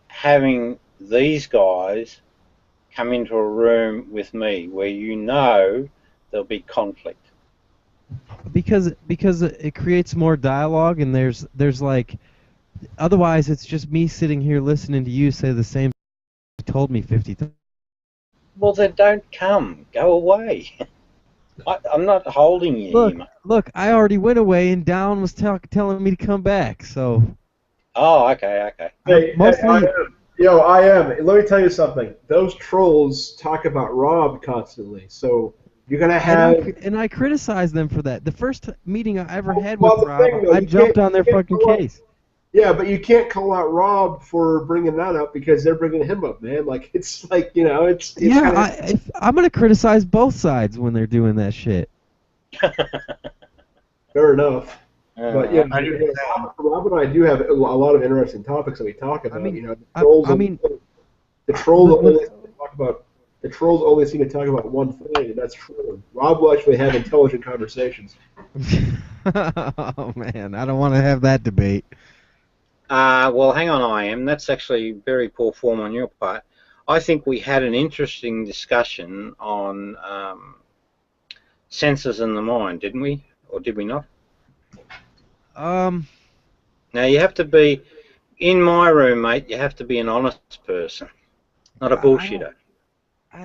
having these guys come into a room with me where you know there'll be conflict. Because it creates more dialogue, and there's like, otherwise it's just me sitting here listening to you say the same you told me 50 times. Well, then don't come. Go away. I'm not holding you here, mate. Look, I already went away, and Dallin was telling me to come back. So Oh, okay, okay. I'm I mostly. am. Yo, I am. Let me tell you something. Those trolls talk about Rob constantly. So you're gonna have. And I criticize them for that. The first meeting I ever had with Well, the Rob, thing though, I jumped on their you can't fucking call out. case. Yeah, but you can't call out Rob for bringing that up because they're bringing him up, man. Like it's like it's Yeah, kind of I'm gonna criticize both sides when they're doing that shit. fair enough. But yeah, 100%. Rob and I do have a lot of interesting topics that we talk I about. mean, The trolls. I mean, The trolls when only seem to talk about the trolls only seem to talk about one thing, and that's trolling. Rob will actually have intelligent conversations. oh man, I don't want to have that debate. Well, hang on, I am. That's actually very poor form on your part. I think we had an interesting discussion on senses in the mind, didn't we? Or did we not? Um, Now, you have to be, in my room, mate, you have to be an honest person, not a I don't. bullshitter.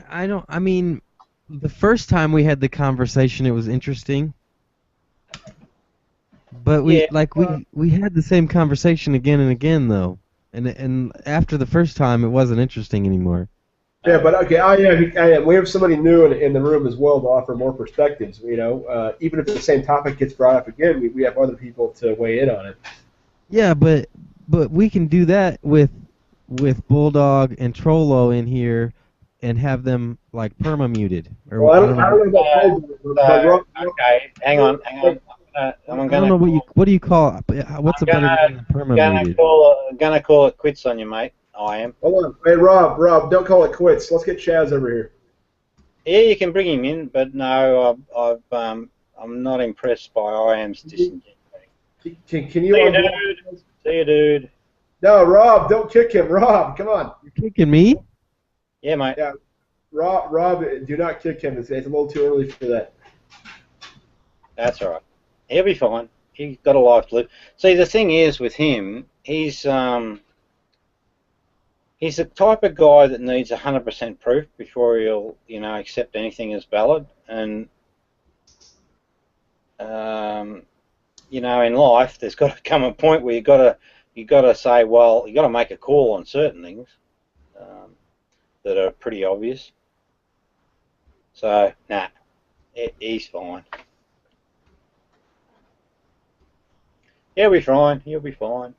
I don't. I mean, the first time we had the conversation, it was interesting. But Yeah, we had the same conversation again and again though, and after the first time, it wasn't interesting anymore. Yeah, but okay. okay, I am. We have somebody new in the room as well to offer more perspectives. Even if the same topic gets brought up again, we have other people to weigh in on it. Yeah, but we can do that with Bulldog and Trollo in here, and have them like perma muted, or Well, I don't know I don't know about So, Bulldog, but okay, hang on, hang on. I'm I don't gonna know call. what do you call it? What's a I'm better name than perma muted? gonna call it quits on you, mate. I am. hold on. Hey, Rob, don't call it quits. Let's get Chaz over here. Yeah, you can bring him in, but no, I'm not impressed by I am's disingenuity. Can you See you, unblock? dude. See you, dude. No, Rob, don't kick him. Rob, come on. You're kicking me? Yeah, mate. Yeah, Rob, do not kick him. It's a little too early for that. That's all right. He'll be fine. He's got a life to live. See, the thing is with him, he's the type of guy that needs 100% proof before he'll, accept anything as valid. And in life, there's got to come a point where you got to say, well, you got to make a call on certain things um, that are pretty obvious. So, nah, he's fine. He'll be fine. He'll be fine.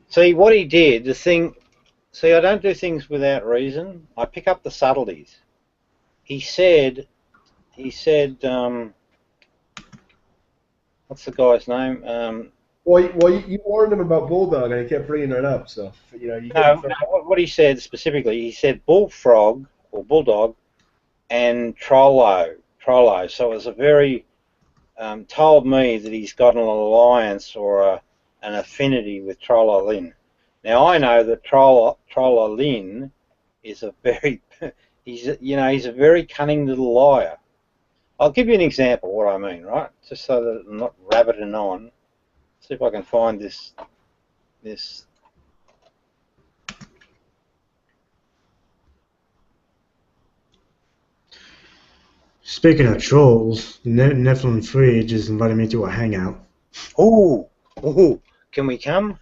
See what he did. See, I don't do things without reason. I pick up the subtleties. He said. He said. What's the guy's name? Well, you warned him about Bulldog, and he kept bringing it up. So you No, couldn't. no. What he said specifically, he said bullfrog or bulldog and Trollo. So it was a very told me that he's got an alliance or an affinity with Trollo Lynn. Now I know that Trollo Lynn is a very he's a very cunning little liar. I'll give you an example of what I mean, right? Just so that I'm not rabbiting on. See if I can find this. Speaking of trolls, Nephilim Free just invited me to a hangout. Ooh, can we come?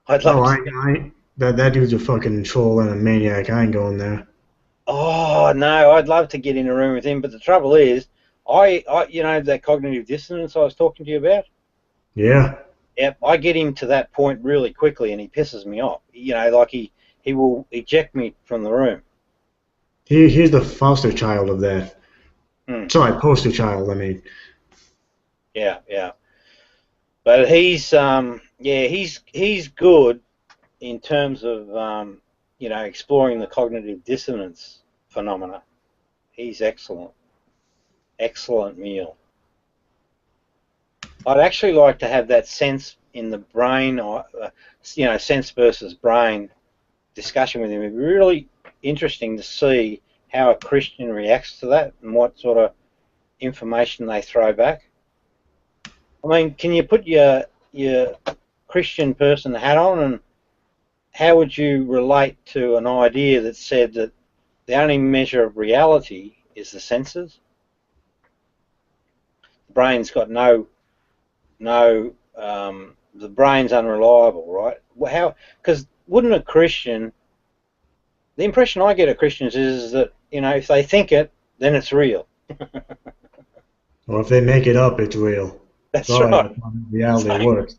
I'd Oh, love to. that dude's a fucking troll and a maniac. I ain't going there. Oh no, I'd love to get in a room with him, but the trouble is, that cognitive dissonance I was talking to you about. Yeah. Yep, I get him to that point really quickly, and he pisses me off. Like he will eject me from the room. He's the foster child of that. Hmm. Sorry, poster child, I mean. Yeah, yeah. But he's good in terms of exploring the cognitive dissonance phenomena. He's excellent, excellent meal. I'd actually like to have that sense in the brain, or sense versus brain discussion with him. It'd be really interesting to see how a Christian reacts to that and what sort of information they throw back. I mean, can you put your Christian person hat on, and how would you relate to an idea that said that the only measure of reality is the senses? The brain's got the brain's unreliable, right? How? Because wouldn't a Christian? The impression I get of Christians is that if they think it, then it's real. Or if they make it up, it's real. That's Sorry, right. that's not how reality works.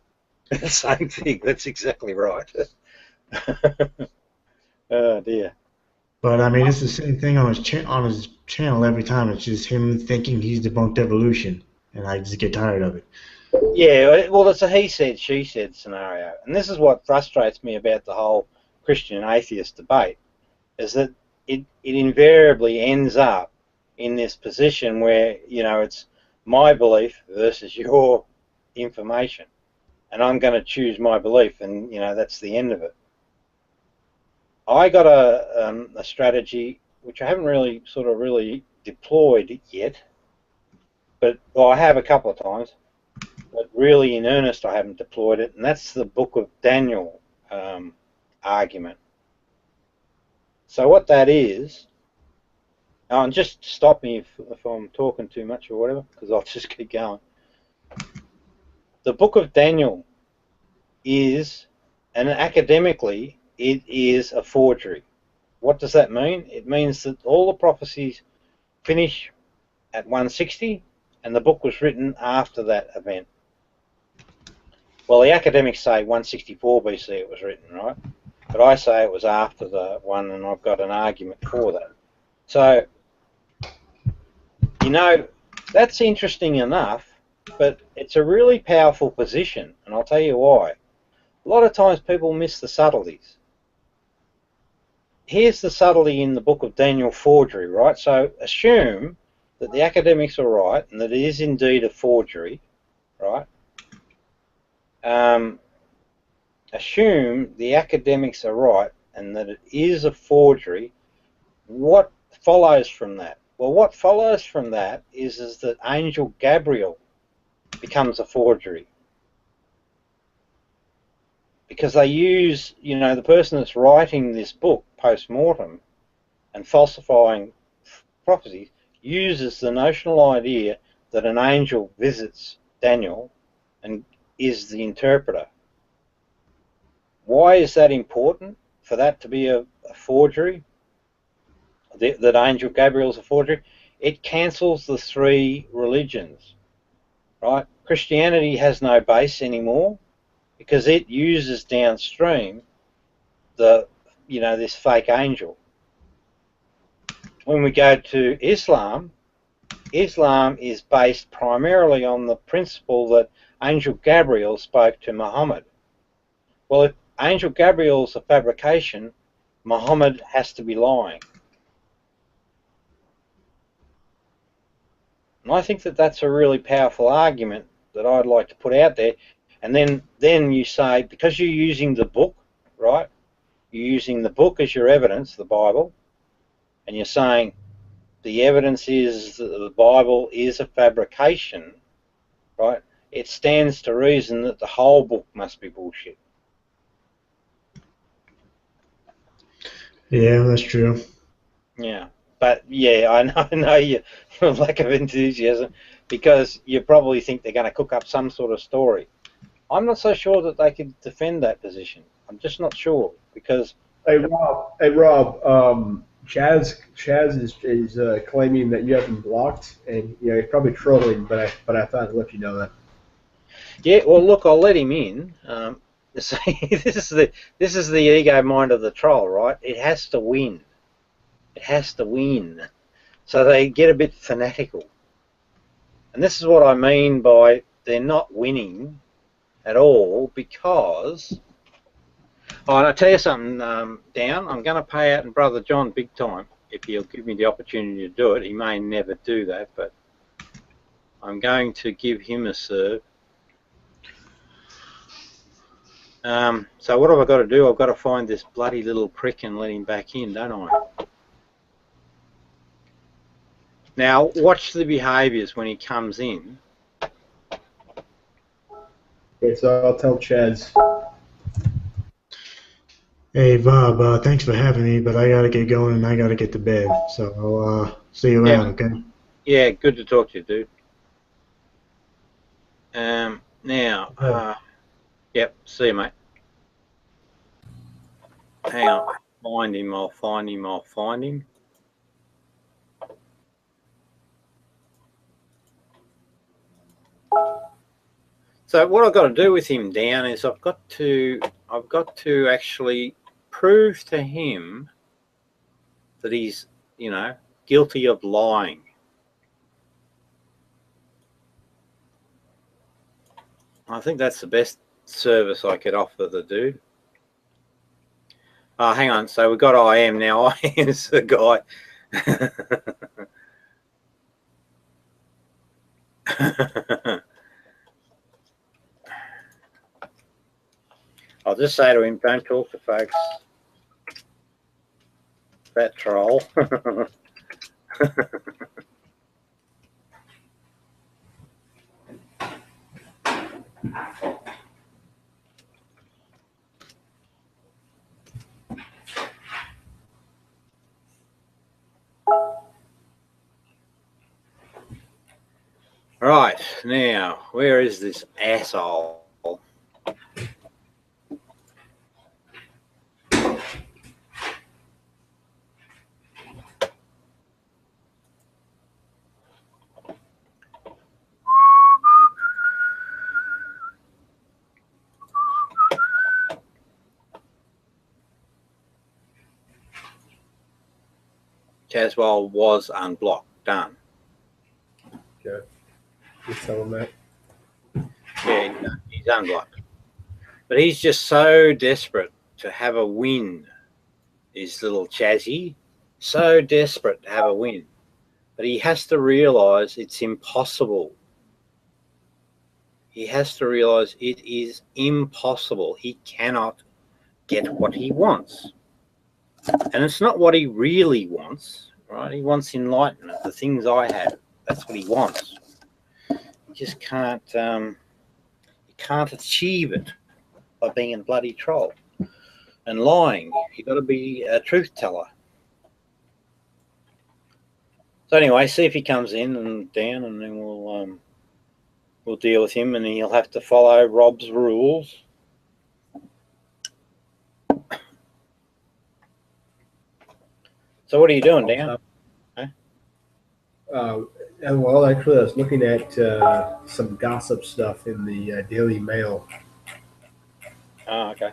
Same thing. That's exactly right. Oh dear. But I mean, it's the same thing on his channel every time. It's just him thinking he's debunked evolution, and I just get tired of it. Yeah, well, it's a he said, she said scenario, and this is what frustrates me about the whole Christian and atheist debate, is that it invariably ends up in this position where it's my belief versus your information, and I'm going to choose my belief, and that's the end of it. I got a strategy which I haven't really deployed yet, but I have a couple of times, but really in earnest I haven't deployed it, and that's the Book of Daniel argument. So what that is, and just stop me if I'm talking too much or whatever, because I'll just keep going. The Book of Daniel is, and academically, it is a forgery. What does that mean? It means that all the prophecies finish at 160, and the book was written after that event. Well, the academics say 164 BC it was written, right? But I say it was after the one, and I've got an argument for that. So, that's interesting enough, but it's a really powerful position, and I'll tell you why. A lot of times people miss the subtleties. Here's the subtlety in the Book of Daniel forgery, right? So assume that the academics are right and that it is indeed a forgery, right? Assume the academics are right and that it is a forgery. What follows from that? Well, what follows from that is that Angel Gabriel becomes a forgery. Because they use, the person that's writing this book post-mortem and falsifying prophecies uses the notional idea that an angel visits Daniel and is the interpreter. Why is that important for that to be a forgery? That Angel Gabriel's a forgery? It cancels the three religions, right? Christianity has no base anymore, because it uses downstream this fake angel. When we go to Islam, Islam is based primarily on the principle that Angel Gabriel spoke to Muhammad. Well, if Angel Gabriel's a fabrication, Muhammad has to be lying. And I think that that's a really powerful argument that I'd like to put out there. And then you say, because you're using the book, right? You're using the book as your evidence, the Bible, and you're saying the evidence is that the Bible is a fabrication, right? It stands to reason that the whole book must be bullshit. Yeah, that's true. Yeah, but yeah, I know your lack of enthusiasm, because you probably think they're going to cook up some sort of story. I'm not so sure that they could defend that position. I'm just not sure, because... Hey Rob, Chaz is claiming that you have him blocked, and he's probably trolling, but I thought I'd let you know that. Yeah, well, look, I'll let him in. See, this is the ego mind of the troll, right? It has to win. It has to win. So they get a bit fanatical. And this is what I mean by they're not winning at all, because... Oh, and I'll tell you something, Dan, I'm going to pay out in Brother John big time if he'll give me the opportunity to do it. He may never do that, but I'm going to give him a serve. So what have I got to do? I've got to find this bloody little prick and let him back in, don't I? Now, watch the behaviours when he comes in. Okay, so I'll tell Chaz. Hey Bob, thanks for having me, but I gotta get going and I gotta get to bed. So I'll see you around, okay? Yeah, good to talk to you, dude. Yep, see you, mate. Hang on, I'll find him. So what I've got to do with him, Dan, is I've got to actually prove to him that he's, guilty of lying. I think that's the best service I could offer the dude. Oh, hang on. So we've got IM now. IM's the guy. I'll just say to him, don't talk to folks. That troll. Right, now, where is this asshole? Caswell was unblocked. Done. Okay. Just tell him that. Yeah, he's unblocked. But he's just so desperate to have a win, his little Chazzy. So desperate to have a win. But he has to realise it's impossible. He has to realise it is impossible. He cannot get what he wants. And it's not what he really wants, right? He wants enlightenment, the things I have. That's what he wants. He just can't achieve it by being a bloody troll and lying. You've got to be a truth teller. So anyway, see if he comes in and down, and then we'll deal with him, and he'll have to follow Rob's rules. So what are you doing, Dan? Well, actually, I was looking at some gossip stuff in the Daily Mail. Oh, okay.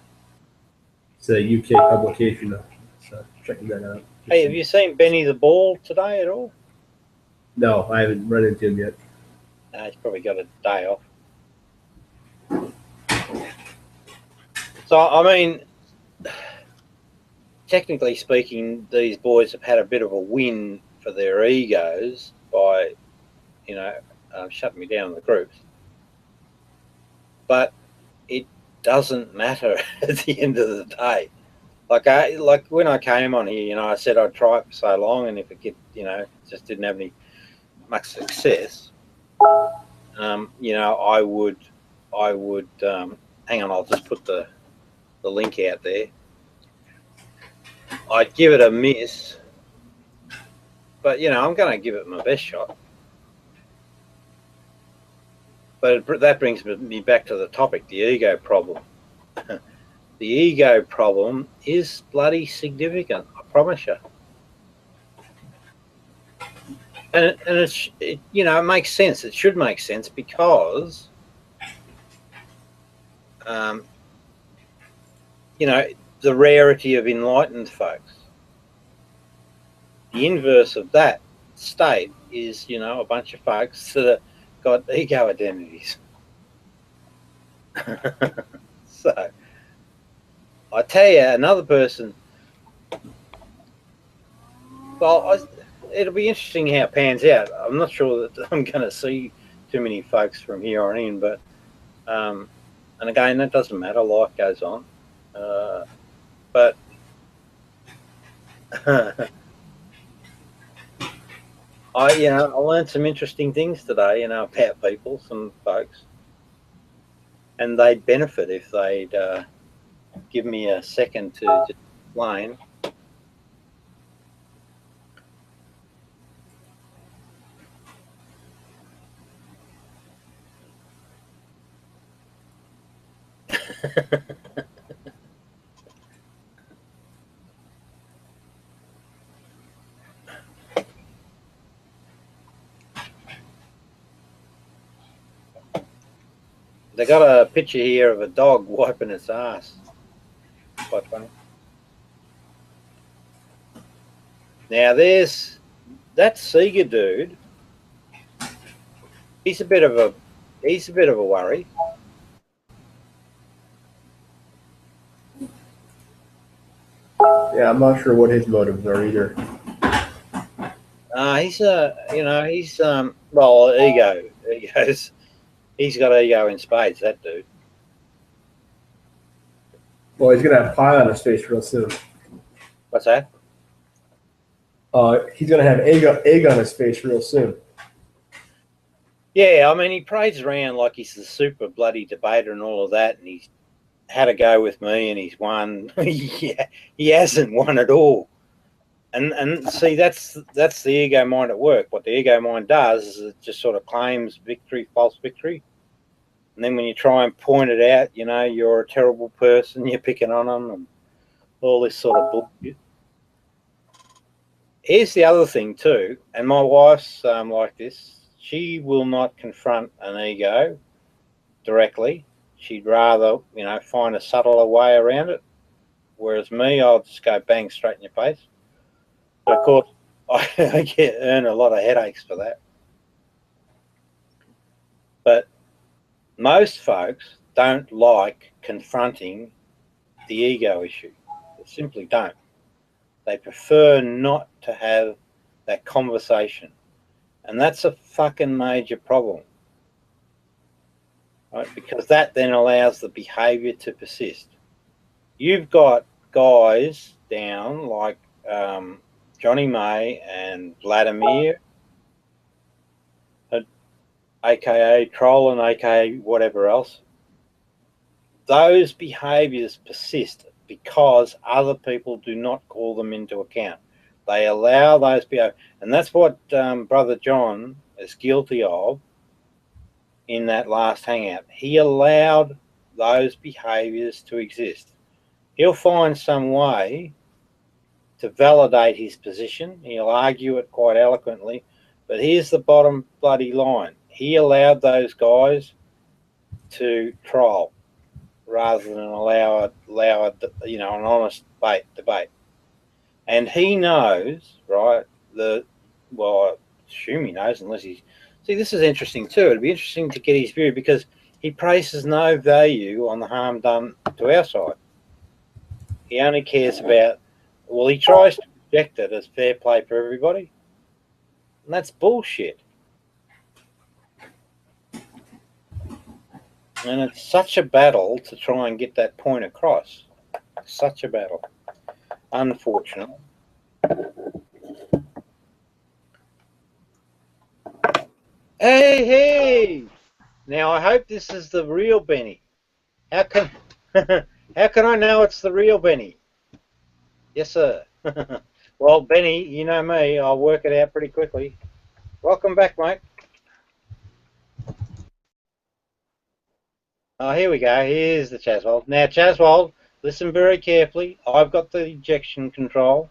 It's a UK publication, so checking that out. Hey, have you seen Benny the Ball today at all? No, I haven't run into him yet. He's probably got a day off. So, I mean, technically speaking, these boys have had a bit of a win for their egos by, shutting me down in the groups. But it doesn't matter at the end of the day. Like when I came on here, I said I'd try it for so long, and if it just didn't have any much success, I would. Hang on, I'll just put the link out there. I'd give it a miss, but I'm going to give it my best shot. But that brings me back to the topic, the ego problem. The ego problem is bloody significant, I promise you. And it makes sense. It should make sense because, the rarity of enlightened folks. The inverse of that state is, a bunch of folks that have got ego identities. So, I tell you, another person, well, it'll be interesting how it pans out. I'm not sure that I'm going to see too many folks from here on in, but And again, that doesn't matter. Life goes on. But I learned some interesting things today, about people, some folks, and they'd benefit if they'd give me a second to just explain. They got a picture here of a dog wiping its ass. Quite funny. Now there's that Sega dude. He's a bit of a worry. Yeah, I'm not sure what his motives are either. He's well, egos. He's got ego in spades, that dude. Well, he's gonna have pie on his face real soon. What's that? He's gonna have egg on his face real soon. Yeah, I mean, he parades around like he's the super bloody debater and all of that, and he's had a go with me and he's won. Yeah, he hasn't won at all. And see, that's the ego mind at work. What the ego mind does is it just sort of claims victory, false victory. And then when you try and point it out, you're a terrible person, you're picking on them and all this sort of bullshit. Here's the other thing too, and my wife's like this. She will not confront an ego directly. She'd rather, find a subtler way around it. Whereas me, I'll just go bang straight in your face. But of course, I earn a lot of headaches for that. But most folks don't like confronting the ego issue. They simply don't. They prefer not to have that conversation. And that's a fucking major problem. Right? Because that then allows the behavior to persist. You've got guys down like Johnny May and Vladimir, aka Troll and aka whatever else. Those behaviors persist because other people do not call them into account. They allow those behaviors. And that's what Brother John is guilty of in that last hangout. He allowed those behaviors to exist. He'll find some way to validate his position. He'll argue it quite eloquently. But here's the bottom bloody line. He allowed those guys to troll rather than allow an honest debate. And he knows, right, I assume he knows, unless he's... See, this is interesting too. It'd be interesting to get his view because he places no value on the harm done to our side. He only cares about... Well, he tries to project it as fair play for everybody. And that's bullshit. And it's such a battle to try and get that point across. Such a battle. Unfortunately. Hey! Now I hope this is the real Benny. How can I know it's the real Benny? Yes, sir. Well, Benny, you know me. I'll work it out pretty quickly. Welcome back, mate. Oh, here we go. Here's the Chaswold. Now, Chaswold, listen very carefully. I've got the ejection control.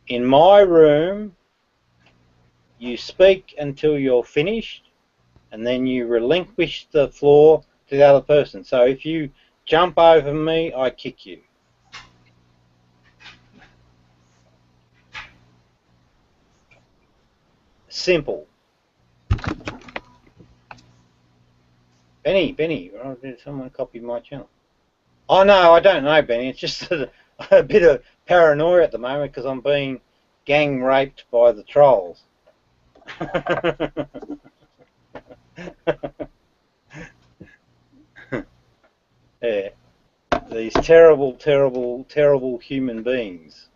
In my room, you speak until you're finished, and then you relinquish the floor to the other person. So if you jump over me, I kick you. Simple. Benny, did someone copy my channel? Oh, no, I don't know, Benny. It's just a bit of paranoia at the moment because I'm being gang raped by the trolls. Yeah. These terrible, terrible, terrible human beings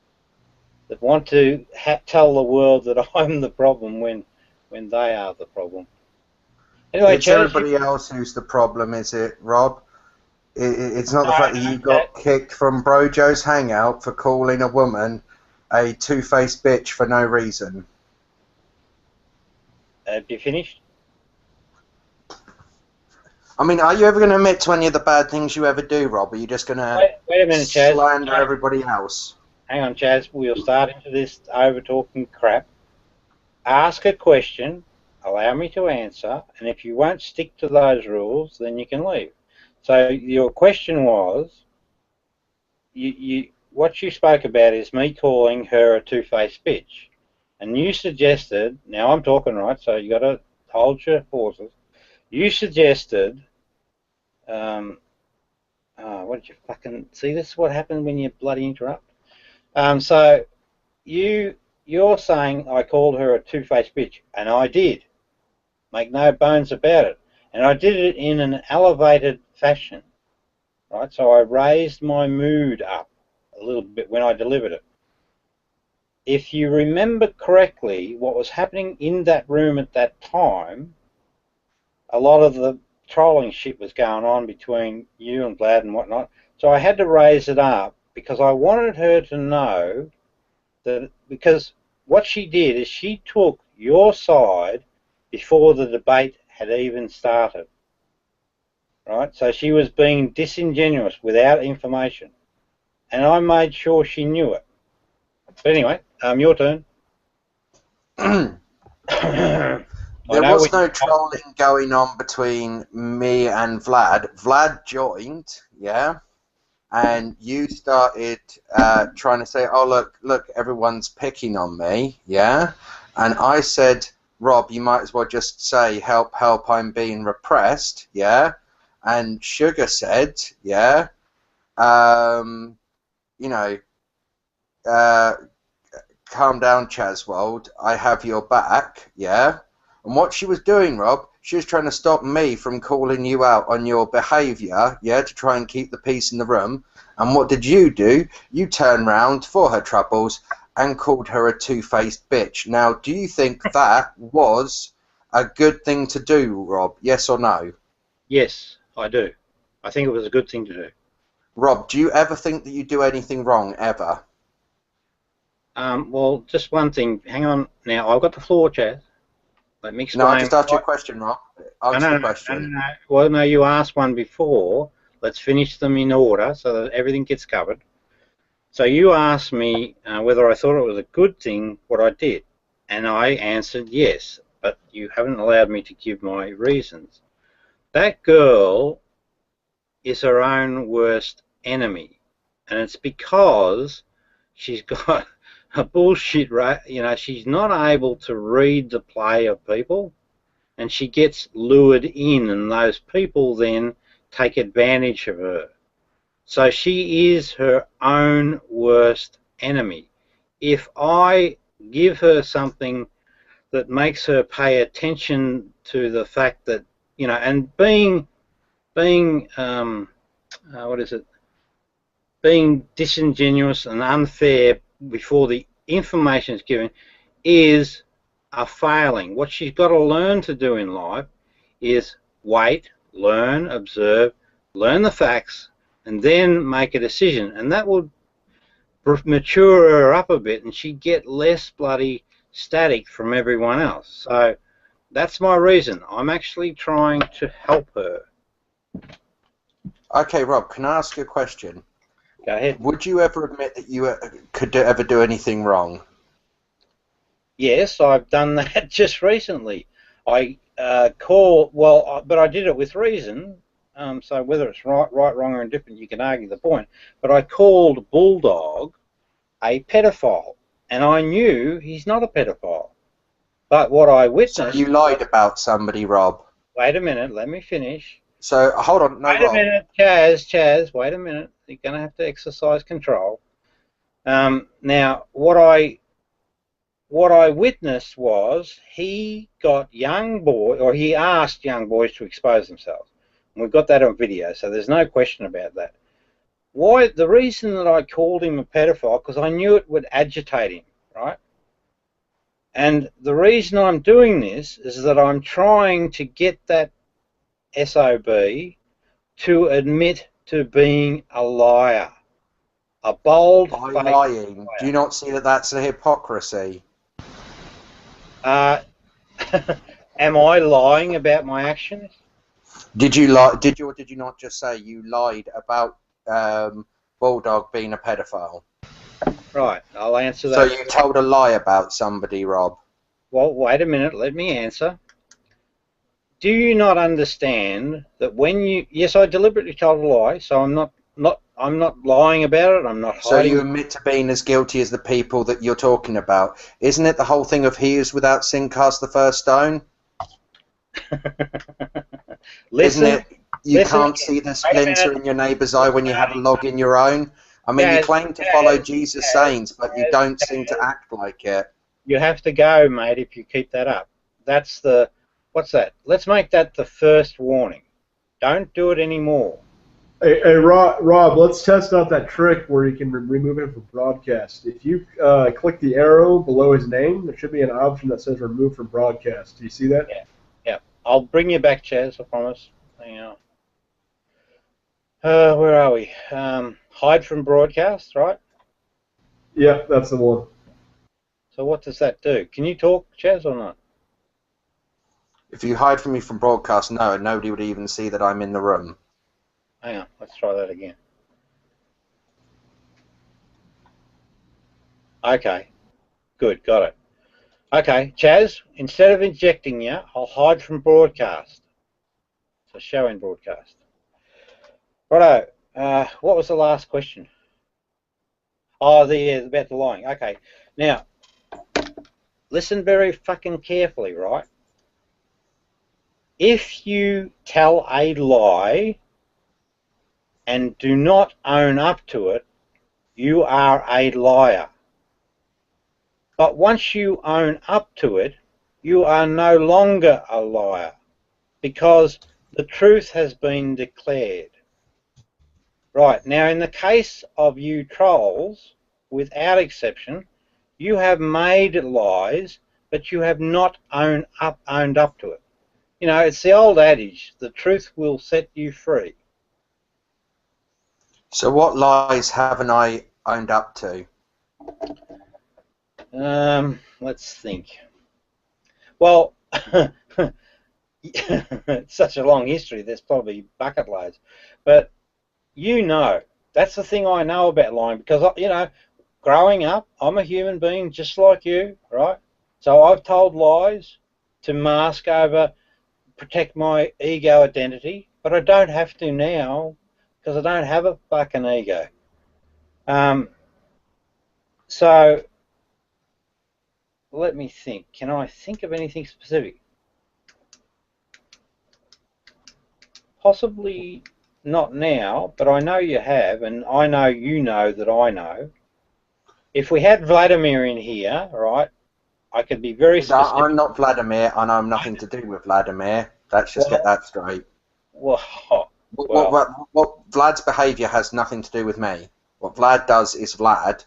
that want to tell the world that I'm the problem when they are the problem. Anyway, It's Chaz, everybody else who's the problem, is it, Rob? It's not the No, fact that you got kicked from Brojo's Hangout for calling a woman a two-faced bitch for no reason. have you finished? I mean, are you ever going to admit to any of the bad things you ever do, Rob? Or are you just going to Wait a minute, Chaz. slander everybody else? Hang on, Chaz. We'll start into this over-talking crap. Ask a question, allow me to answer, and if you won't stick to those rules, then you can leave. So your question was, what you spoke about is me calling her a two-faced bitch. And you suggested, now I'm talking right, so you got to hold your horses. You suggested, what did you fucking see? This is what happened when you bloody interrupt. So you're saying I called her a two-faced bitch, and I did. Make no bones about it. And I did it in an elevated fashion, right? So I raised my mood up a little bit when I delivered it. If you remember correctly, what was happening in that room at that time, a lot of the trolling shit was going on between you and Vlad and whatnot. So I had to raise it up because I wanted her to know that, because what she did is she took your side before the debate had even started, right? So she was being disingenuous without information, and I made sure she knew it. But anyway, your turn. There was no trolling going on between me and Vlad. Vlad joined, yeah, and you started trying to say, oh, look, everyone's picking on me, yeah? And I said, Rob, you might as well just say, help, help, I'm being repressed, yeah? And Sugar said, yeah, you know, calm down, Chaswold, I have your back, yeah? And what she was doing, Rob, she was trying to stop me from calling you out on your behaviour, yeah, to try and keep the peace in the room. And what did you do? You turned round for her troubles and called her a two-faced bitch. Now, do you think that was a good thing to do, Rob? Yes or no? Yes, I do. I think it was a good thing to do. Rob, do you ever think that you do anything wrong, ever? Well, just one thing. Hang on. Now, I've got the floor, Chaz. Let me explain. No, I just asked you a question, Rob. Answer the question. No. Well, no, you asked one before. Let's finish them in order so that everything gets covered. So you asked me whether I thought it was a good thing what I did, and I answered yes, but you haven't allowed me to give my reasons. That girl is her own worst enemy, and it's because she's got a bullshit, you know, she's not able to read the play of people, and she gets lured in, and those people then take advantage of her. So she is her own worst enemy. If I give her something that makes her pay attention to the fact that, you know, and being being disingenuous and unfair before the information is given is a failing. What she's got to learn to do in life is wait, learn, observe, learn the facts, and then make a decision. And that will mature her up a bit, and she'd get less bloody static from everyone else. So that's my reason. I'm actually trying to help her. Okay, Rob, can I ask you a question? Go ahead. Would you ever admit that you could ever do anything wrong? Yes, I've done that just recently. I but I did it with reason. So whether it's right, wrong, or indifferent, you can argue the point. But I called Bulldog a pedophile, and I knew he's not a pedophile. But what I witnessed... So you lied about somebody, Rob. Wait a minute, let me finish. So, hold on, no, Wait Rob. a minute, Chaz, wait a minute. You're going to have to exercise control. Now, what I witnessed was he got he asked young boys to expose themselves. We've got that on video, so there's no question about that. Why? The reason that I called him a pedophile, because I knew it would agitate him, right? And the reason I'm doing this is that I'm trying to get that SOB to admit to being a liar. A bold, By fake lying, liar. do you not see that that's a hypocrisy? Am I lying about my actions? Did you lie? Did you or did you not just say you lied about Bulldog being a pedophile? Right, I'll answer that. So you told a lie about somebody, Rob? Well, wait a minute, let me answer. Do you not understand that when you... Yes, I deliberately told a lie, so I'm not lying about it, I'm not hiding. So you admit to being as guilty as the people that you're talking about. Isn't it the whole thing of he who's without sin cast the first stone? Listen, Isn't it? You listen, can't see the splinter in your neighbour's eye when you have a log in your own. I mean, you claim to follow Jesus' sayings, but you don't seem to act like it. You have to go, mate, if you keep that up. That's the... What's that? Let's make that the first warning. Don't do it anymore. Hey, Rob, let's test out that trick where you can remove him from broadcast. If you click the arrow below his name, there should be an option that says remove from broadcast. Do you see that? Yeah. I'll bring you back, Chaz, I promise. Hang on. Where are we? Hide from broadcast, right? Yeah, that's the one. So what does that do? Can you talk, Chaz, or not? If you hide from me from broadcast, no, nobody would even see that I'm in the room. Hang on, let's try that again. Okay, good, got it. Okay, Chaz, instead of injecting you, I'll hide from broadcast. So show in broadcast. Righto, what was the last question? Oh, about the lying. Okay, now, listen very fucking carefully, right? If you tell a lie and do not own up to it, you are a liar. But once you own up to it, you are no longer a liar because the truth has been declared. Right, now in the case of you trolls, without exception, you have made lies, but you have not owned up to it. You know, it's the old adage, the truth will set you free. So what lies haven't I owned up to? Let's think. Well, it's such a long history, there's probably bucket loads. But you know, that's the thing I know about lying because, you know, growing up, I'm a human being just like you, right? So I've told lies to mask over, protect my ego identity, but I don't have to now because I don't have a fucking ego. So let me think. Can I think of anything specific? Possibly not now, but I know you have, and I know you know that I know. If we had Vladimir in here, right, I could be very specific. I'm not Vladimir, and I'm nothing to do with Vladimir. Let's just get that straight. What Vlad's behaviour has nothing to do with me. What Vlad does is Vlad.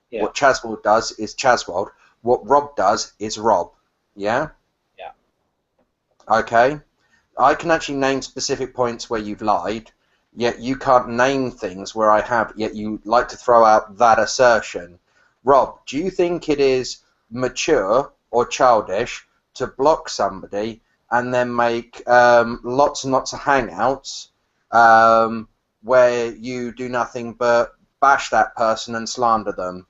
Yeah. What Chazwold does is Chazwold. What Rob does is Rob. Yeah? Yeah. Okay. I can actually name specific points where you've lied, yet you can't name things where I have, yet you like to throw out that assertion. Rob, do you think it is mature or childish to block somebody and then make lots and lots of hangouts where you do nothing but bash that person and slander them?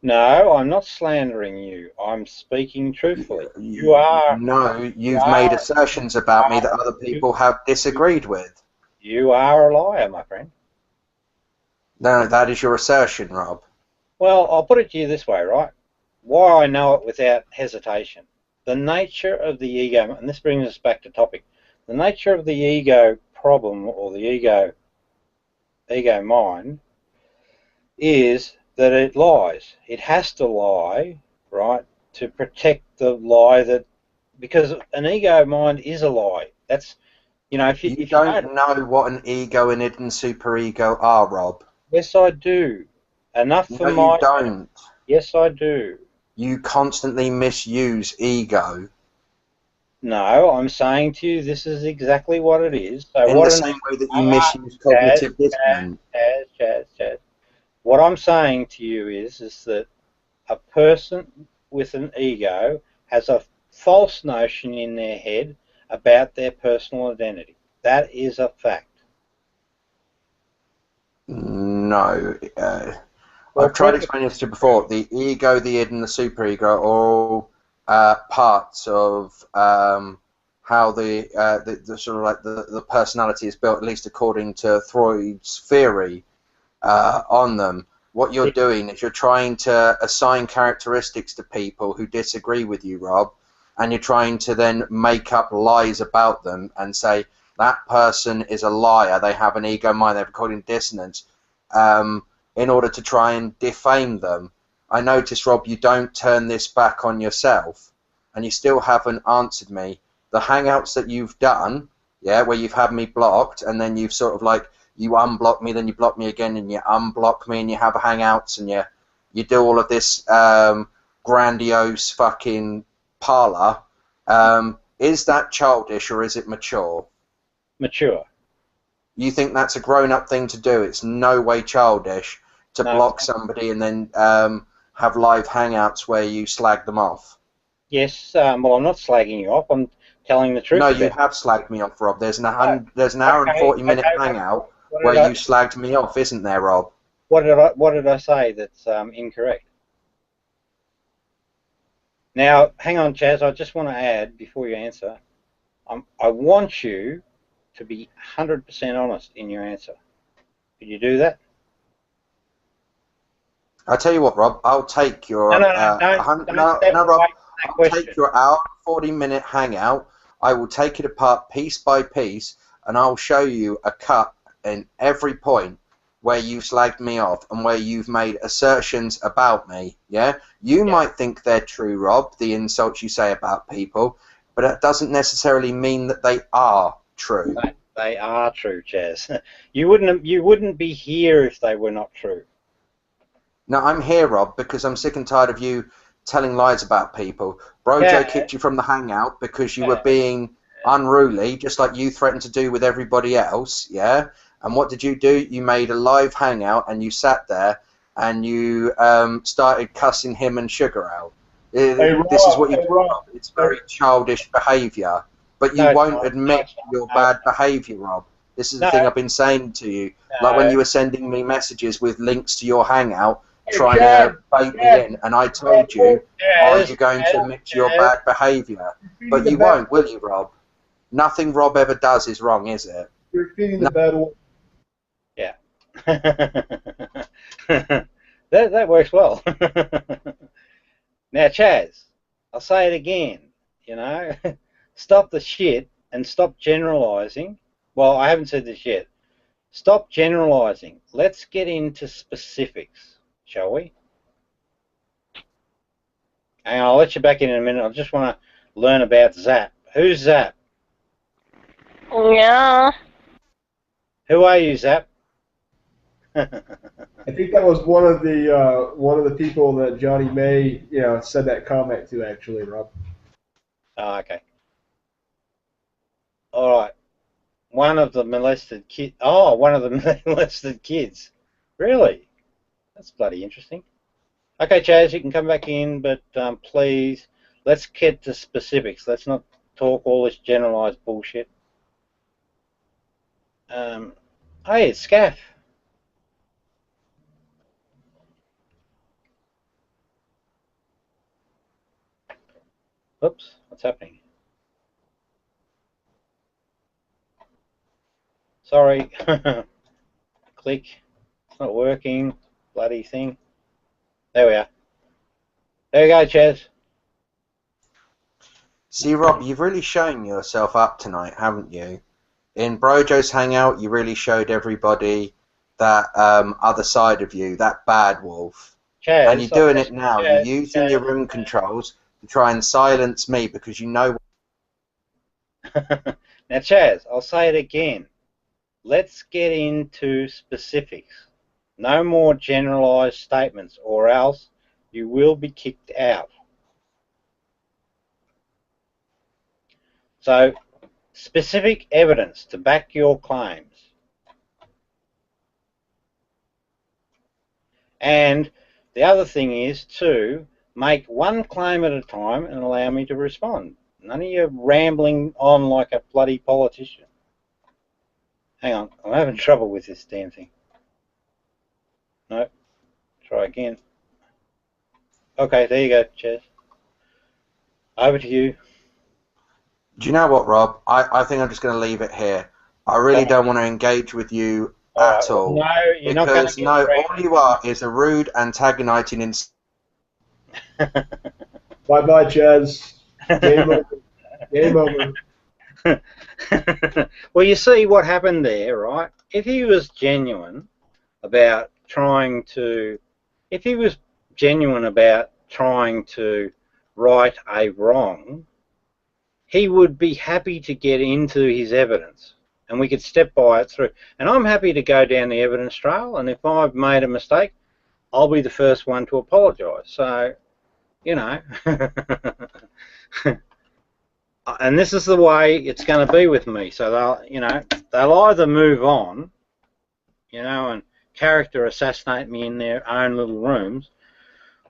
No, I'm not slandering you. I'm speaking truthfully. You are. No, you've made assertions about me that other people have disagreed with. You are a liar, my friend. No, that is your assertion, Rob. Well, I'll put it to you this way, right? Why I know it without hesitation. The nature of the ego, and this brings us back to topic, the nature of the ego problem or the ego mind is that it lies. It has to lie, right, to protect the lie that, because an ego mind is a lie. That's, You know, if you don't know what an ego, an id, and superego are, Rob. Yes, I do. Enough for my... you don't. Yes, I do. You constantly misuse ego. No, I'm saying to you, this is exactly what it is. So in the same way that you misuse cognitive dissonance. Chaz. What I'm saying to you is that a person with an ego has a false notion in their head about their personal identity. That is a fact. No. I've tried to explain this to you before. The ego, the id, and the superego are all parts of how the sort of like the personality is built, at least according to Freud's theory on them. What you're doing is you're trying to assign characteristics to people who disagree with you, Rob, and you're trying to then make up lies about them and say that person is a liar, they have an ego mind, they have cognitive dissonance, in order to try and defame them. I notice, Rob, you don't turn this back on yourself, and you still haven't answered me. The hangouts that you've done, yeah, where you've had me blocked, and then you've sort of like, you unblock me, then you block me again, and you unblock me, and you have hangouts, and you do all of this grandiose fucking parlor. Is that childish or is it mature? Mature. You think that's a grown-up thing to do? It's no way childish to block somebody and then have live hangouts where you slag them off. Yes, well, I'm not slagging you off. I'm telling the truth. No, you have slagged me off, Rob. There's an hour and 40-minute hangout where you slagged me off, isn't there, Rob? What did I say that's incorrect? Now, hang on, Chaz. I just want to add before you answer. I want you to be 100% honest in your answer. Could you do that? I'll tell you what, Rob. I'll take your Rob. I'll take your hour 40-minute hangout. I will take it apart piece by piece, and I'll show you a cut in every point where you slagged me off and where you've made assertions about me. Yeah, you might think they're true, Rob, the insults you say about people, but that doesn't necessarily mean that they are true. They are true, Chaz. You wouldn't be here if they were not true. No, I'm here, Rob, because I'm sick and tired of you telling lies about people. Brojo kicked you from the hangout because you were being unruly, just like you threatened to do with everybody else, yeah? And what did you do? You made a live hangout and you sat there and you started cussing him and Sugar out. This is what you do, Rob. It's very childish behaviour. But you won't admit your bad behaviour, Rob. This is the thing I've been saying to you. Like when you were sending me messages with links to your hangout, trying to bait me in, and I told you, are you going to admit to your bad behaviour? But you won't, will you, Rob? Nothing Rob ever does is wrong, is it? You're feeding the bad one. Yeah. that works well. Now, Chaz, I'll say it again, you know. Stop the shit and stop generalising. Well, I haven't said this yet. Stop generalising. Let's get into specifics, shall we? And I'll let you back in a minute. I just want to learn about Zap. Who's Zap? Yeah. Who are you, Zap? I think that was one of the people that Johnny May, said that comment to, actually, Rob. Oh, okay. All right. One of the molested kids. Oh, one of the molested kids. Really? That's bloody interesting. Okay, Chaz, you can come back in, but please, let's get to specifics. Let's not talk all this generalised bullshit. Hey, it's Scaff. Oops, what's happening? Sorry. Click. It's not working. Bloody thing. There we are. There you go, Chaz. See, Rob, you've really shown yourself up tonight, haven't you? In Brojo's hangout, you really showed everybody that other side of you, that bad wolf. Chaz, and you're doing it now. You're using your room controls to try and silence me because you know. Now, Chaz, I'll say it again. Let's get into specifics. No more generalised statements, or else you will be kicked out. So, specific evidence to back your claims. And the other thing is to make one claim at a time and allow me to respond. None of you rambling on like a bloody politician. Hang on, I'm having trouble with this damn thing. No, try again. Okay, there you go, Chaz. Over to you. Do you know what, Rob? I think I'm just going to leave it here. I really don't want to engage with you at all. No, you're not going to get all you are is a rude, antagonising... Bye-bye, Chaz. Game over. Game over. Well, you see what happened there, right? If he was genuine about trying to... If he was genuine about trying to right a wrong, he would be happy to get into his evidence and we could step by it through. And I'm happy to go down the evidence trail, and if I've made a mistake, I'll be the first one to apologise. So, you know, and this is the way it's going to be with me. So they'll either move on, and character assassinate me in their own little rooms,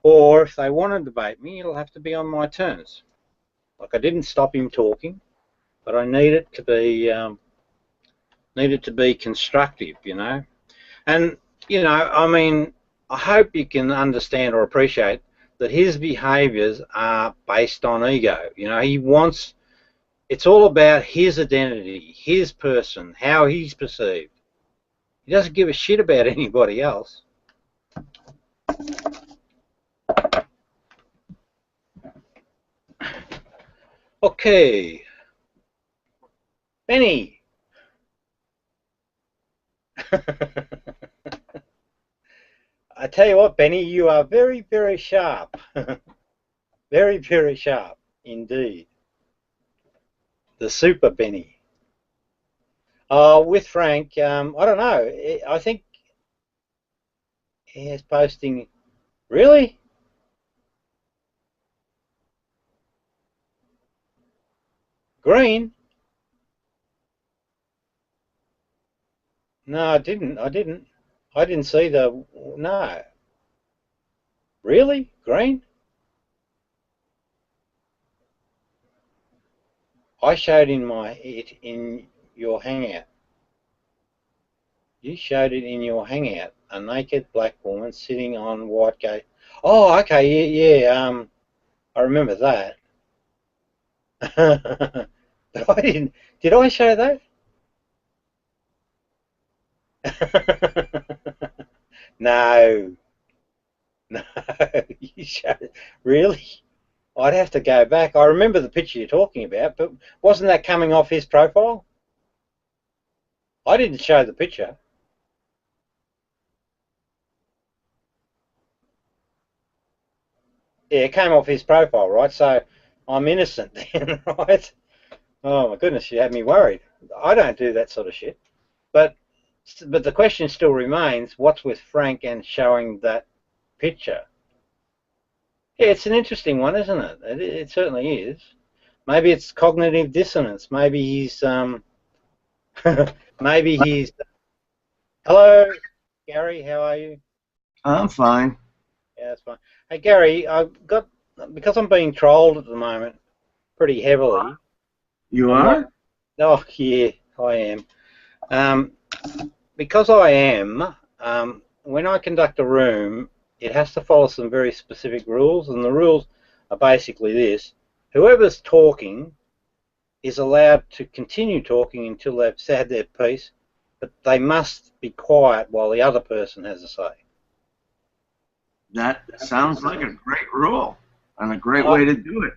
or if they want to debate me, it'll have to be on my terms. Like, I didn't stop him talking, but I need it to be constructive, And I mean, I hope you can understand or appreciate that his behaviours are based on ego. It's all about his identity, his person, how he's perceived. He doesn't give a shit about anybody else. Okay. Benny. I tell you what, Benny, you are very, very sharp. Very, very sharp indeed. The super Benny. With Frank, I don't know. I think he is posting. Really? Green? No, I didn't. I didn't see the... No. Really? Green? I showed it in your hangout. You showed it in your hangout. A naked black woman sitting on white gate. Oh, okay, yeah. I remember that. But I didn't. Did I show that? No, you showed it. Really? I'd have to go back. I remember the picture you're talking about, but wasn't that coming off his profile? I didn't show the picture. Yeah, it came off his profile, right? So I'm innocent then, right? Oh my goodness, you had me worried. I don't do that sort of shit. But the question still remains, what's with Frank and showing that picture? Yeah, it's an interesting one, isn't it? It certainly is. Maybe it's cognitive dissonance. Maybe he's maybe he's... Hello, Gary, how are you? I'm fine. Yeah, that's fine. Hey, Gary, because I'm being trolled at the moment pretty heavily. You are? Oh, yeah, I am. Because I am, when I conduct a room, it has to follow some very specific rules, and the rules are basically this. Whoever's talking is allowed to continue talking until they've said their piece, but they must be quiet while the other person has a say. That sounds like a great rule and a great way to do it.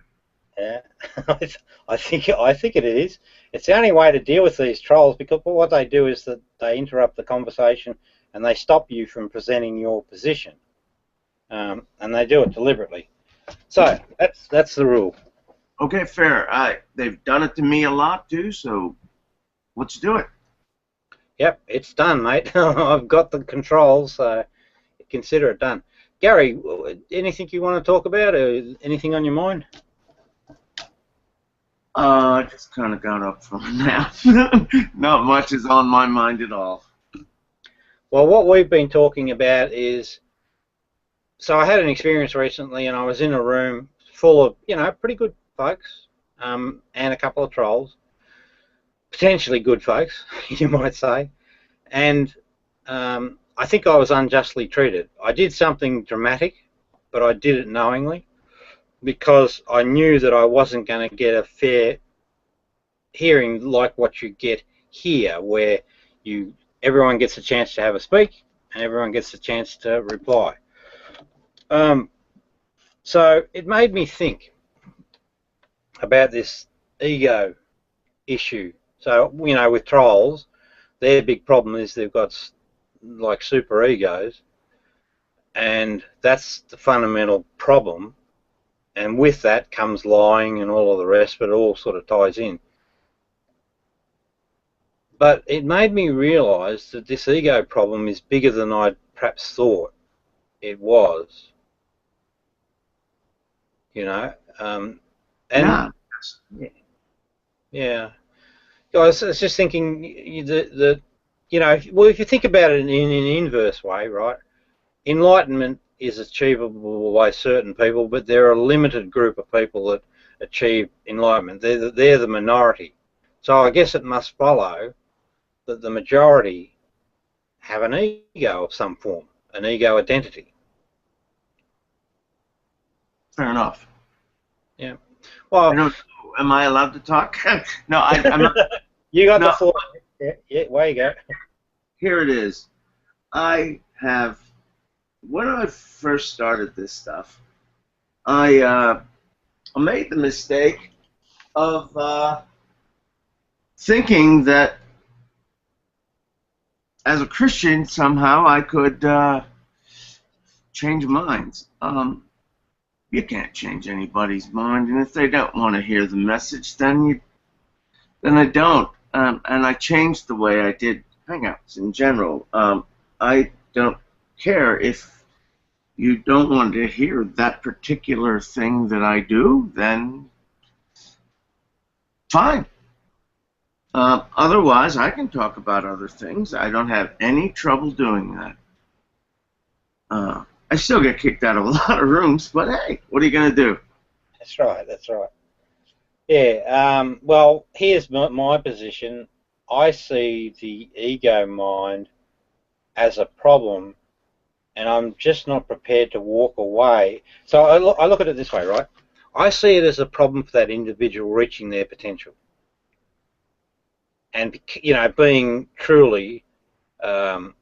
Yeah, I think it is. It's the only way to deal with these trolls, because what they do is that they interrupt the conversation and they stop you from presenting your position, and they do it deliberately. So that's the rule. Okay, fair. They've done it to me a lot too, so let's do it. Yep, it's done, mate. I've got the controls, so consider it done. Gary, anything you want to talk about, or anything on your mind? I just kind of got up from a nap. Not much is on my mind at all. Well, what we've been talking about is, so I had an experience recently, and I was in a room full of, pretty good folks, and a couple of trolls, potentially good folks, you might say, and I think I was unjustly treated. I did something dramatic, but I did it knowingly, because I knew that I wasn't going to get a fair hearing like what you get here, where everyone gets a chance to have a speak and everyone gets a chance to reply. So it made me think about this ego issue. So, with trolls, their big problem is they've got like super egos, and that's the fundamental problem. And with that comes lying and all of the rest, but it all sort of ties in. But it made me realise that this ego problem is bigger than I perhaps thought it was. Yeah. I was just thinking that well, if you think about it in an inverse way, right? Enlightenment is achievable by certain people, but there are a limited group of people that achieve enlightenment. They're the minority. So I guess it must follow that the majority have an ego of some form, an ego identity. Fair enough. Yeah. Well, am I allowed to talk? No, I'm not. You got the floor. Yeah, way you go. Here it is. When I first started this stuff, I made the mistake of thinking that as a Christian somehow I could change minds. You can't change anybody's mind, and if they don't want to hear the message, then they don't. And I changed the way I did Hangouts in general. I don't care if you don't want to hear that particular thing that I do, then fine. Otherwise, I can talk about other things. I don't have any trouble doing that. I still get kicked out of a lot of rooms, but hey, what are you going to do? That's right, that's right. Yeah, well, here's my position. I see the ego mind as a problem, and I'm just not prepared to walk away. So I look at it this way, right? I see it as a problem for that individual reaching their potential. And, being truly, what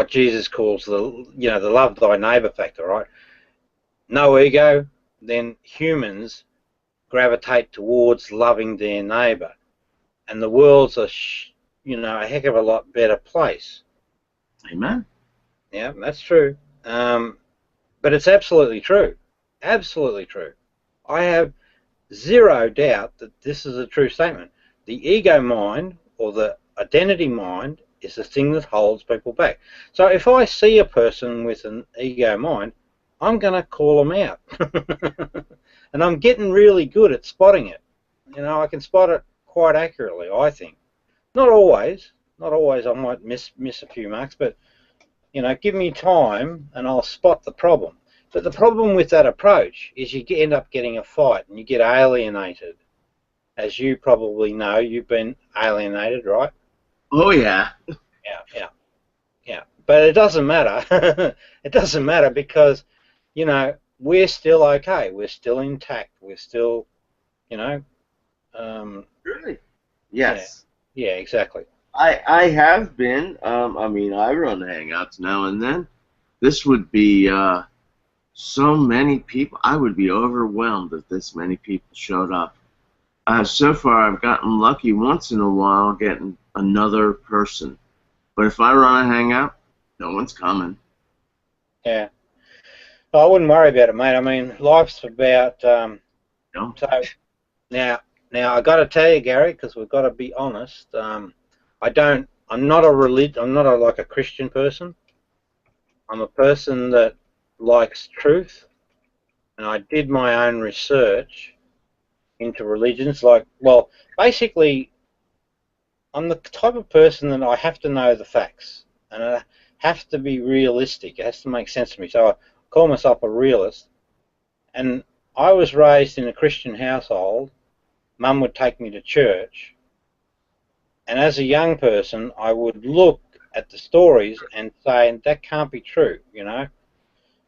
Jesus calls the love thy neighbour factor, right? No ego, then humans gravitate towards loving their neighbour, and the world's a heck of a lot better place. Amen. Yeah, that's true. But it's absolutely true. Absolutely true. I have zero doubt that this is a true statement. The ego mind, or the identity mind, is the thing that holds people back. So if I see a person with an ego mind, I'm going to call them out. And I'm getting really good at spotting it. I can spot it quite accurately, I think. Not always. Not always. I might miss a few marks, but, give me time and I'll spot the problem. But the problem with that approach is you end up getting a fight and you get alienated. As you probably know, you've been alienated, right? Oh, yeah. Yeah. But it doesn't matter. It doesn't matter because, we're still okay. We're still intact. We're still, Really? Yes. Yeah, exactly. I have been. I run Hangouts now and then. This would be so many people. I would be overwhelmed if this many people showed up. So far, I've gotten lucky once in a while getting another person. But if I run a Hangout, no one's coming. Yeah. I wouldn't worry about it, mate. I mean, life's about... So, now, Now I got to tell you, Gary, because we've got to be honest. I'm not like a Christian person. I'm a person that likes truth, and I did my own research into religions. Well, basically, I'm the type of person that I have to know the facts, and I have to be realistic. It has to make sense to me. So I call myself a realist, and I was raised in a Christian household. Mum would take me to church, and as a young person, I would look at the stories and say, that can't be true, you know.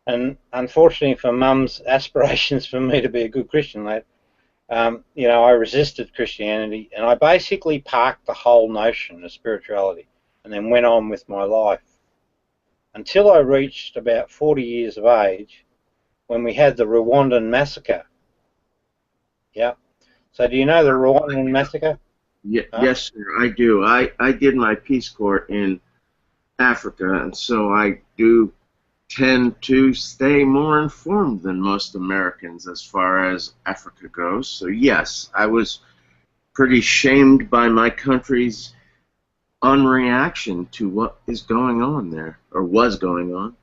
And unfortunately for Mum's aspirations for me to be a good Christian lad, you know, I resisted Christianity, and I basically parked the whole notion of spirituality and then went on with my life until I reached about 40 years of age when we had the Rwandan massacre. Yeah. So do you know the Rwandan massacre? Yeah, yes, sir, I do. I did my Peace Corps in Africa, and so I do tend to stay more informed than most Americans as far as Africa goes. So yes, I was pretty shamed by my country's unreaction to what is going on there, or was going on.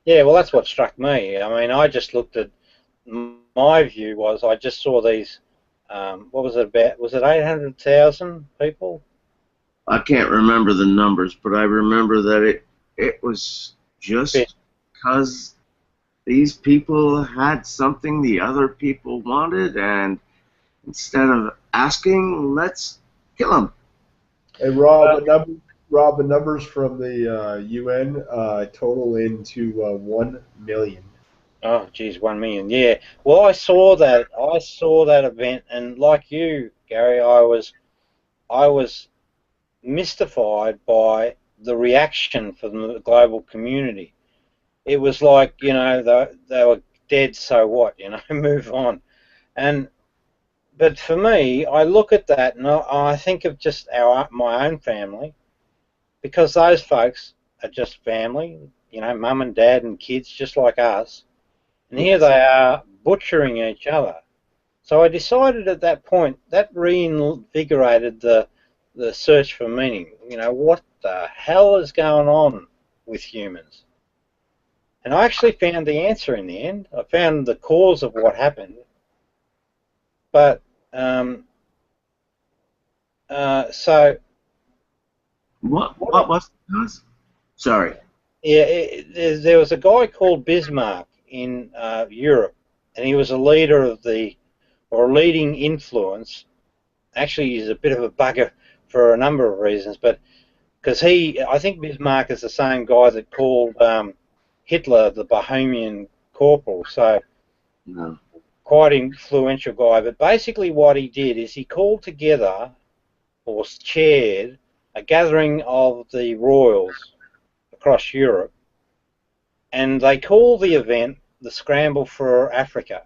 Yeah, well, that's what struck me. I mean, I just looked at, my view was, I just saw these, what was it about, was it 800,000 people? I can't remember the numbers, but I remember that it was just because these people had something the other people wanted, and instead of asking, let's kill them. Hey, Rob, the numbers from the UN total into 1 million. Oh, geez, 1 million. Yeah. Well, I saw that event, and like you, Gary, I was mystified by the reaction from the global community. It was like, you know, they were dead, so what, you know, move on. But for me, I look at that and I think of just my own family, because those folks are just family, you know, mum and dad and kids just like us, and here they are butchering each other. So I decided at that point, that reinvigorated the search for meaning. You know, what the hell is going on with humans? And I actually found the answer in the end. I found the cause of what happened. But, so... What was the cause? Sorry. Yeah, there was a guy called Bismarck in Europe, and he was a leader of or leading influence. Actually, he's a bit of a bugger for a number of reasons, but because I think Bismarck is the same guy that called Hitler the Bohemian Corporal, so no. Quite influential guy. But basically what he did is he called together, or chaired, a gathering of the royals across Europe, and they called the event the Scramble for Africa.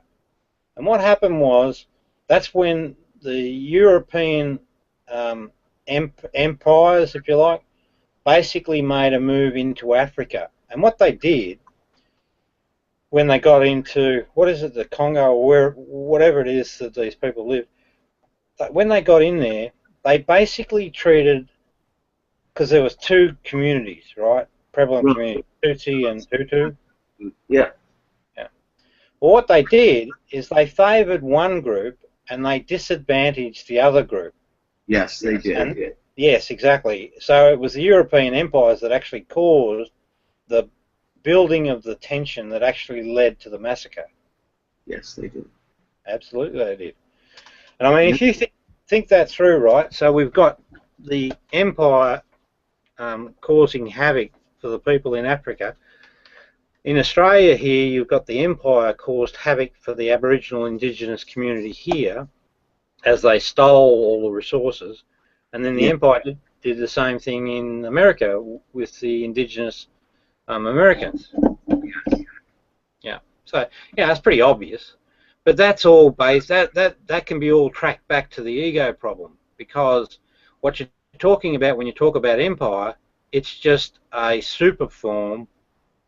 And what happened was, that's when the European empires, if you like, basically made a move into Africa. And what they did, when they got into, what is it, the Congo, or whatever it is that these people live, when they got in there, they basically treated, because there was two communities, right? Prevalent community, Tutsi and Hutu. Yeah. Yeah. Well, what they did is they favoured one group and they disadvantaged the other group. Yes, they did. Yes, exactly. So it was the European empires that actually caused the building of the tension that actually led to the massacre. Yes, they did. Absolutely, they did. And I mean, if you think that through, right? So we've got the empire causing havoc for the people in Africa. In Australia here, you've got the empire caused havoc for the Aboriginal Indigenous community here, as they stole all the resources, and then the empire did the same thing in America with the Indigenous Americans. Yeah. So yeah, it's pretty obvious, but that's all based. That can be all tracked back to the ego problem, because what you're talking about when you talk about empire, it's just a super form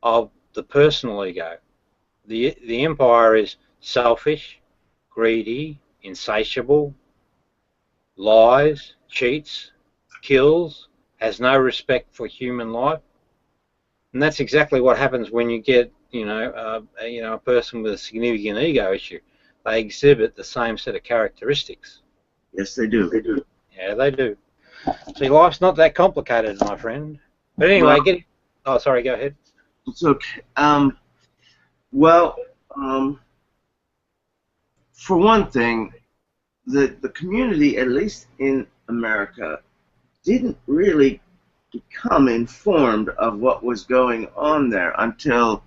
of the personal ego. The empire is selfish, greedy, insatiable, lies, cheats, kills, has no respect for human life, and that's exactly what happens when you get, a person with a significant ego issue. They exhibit the same set of characteristics. Yes, they do. Yeah, they do. See, life's not that complicated, my friend. But anyway, oh, sorry, go ahead. It's okay. For one thing, the community, at least in America, didn't really become informed of what was going on there until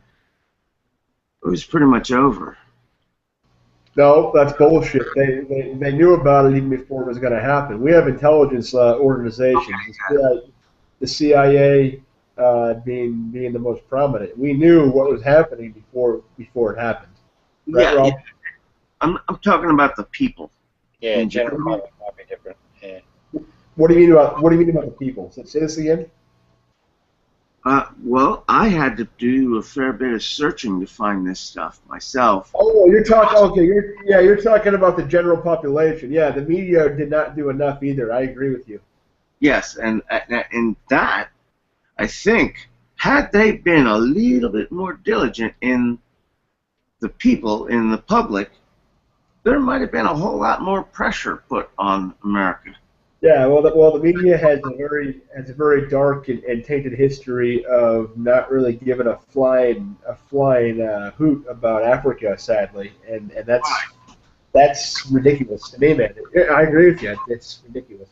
it was pretty much over. No, that's bullshit. They knew about it even before it was going to happen. We have intelligence organizations, the CIA being the most prominent. We knew what was happening before it happened. Right, Rob? I'm talking about the people. Yeah, general public might be different. Yeah. What do you mean about the people? Say this again. Well, I had to do a fair bit of searching to find this stuff myself. Oh, you're talking. Okay, you're talking about the general population. Yeah, the media did not do enough either. I agree with you. Yes, and that, I think, had they been a little bit more diligent in the people, in the public, there might have been a whole lot more pressure put on America. Yeah, well, the media has a very dark and tainted history of not really giving a flying hoot about Africa, sadly, and that's ridiculous to me, man. I agree with you. It's ridiculous.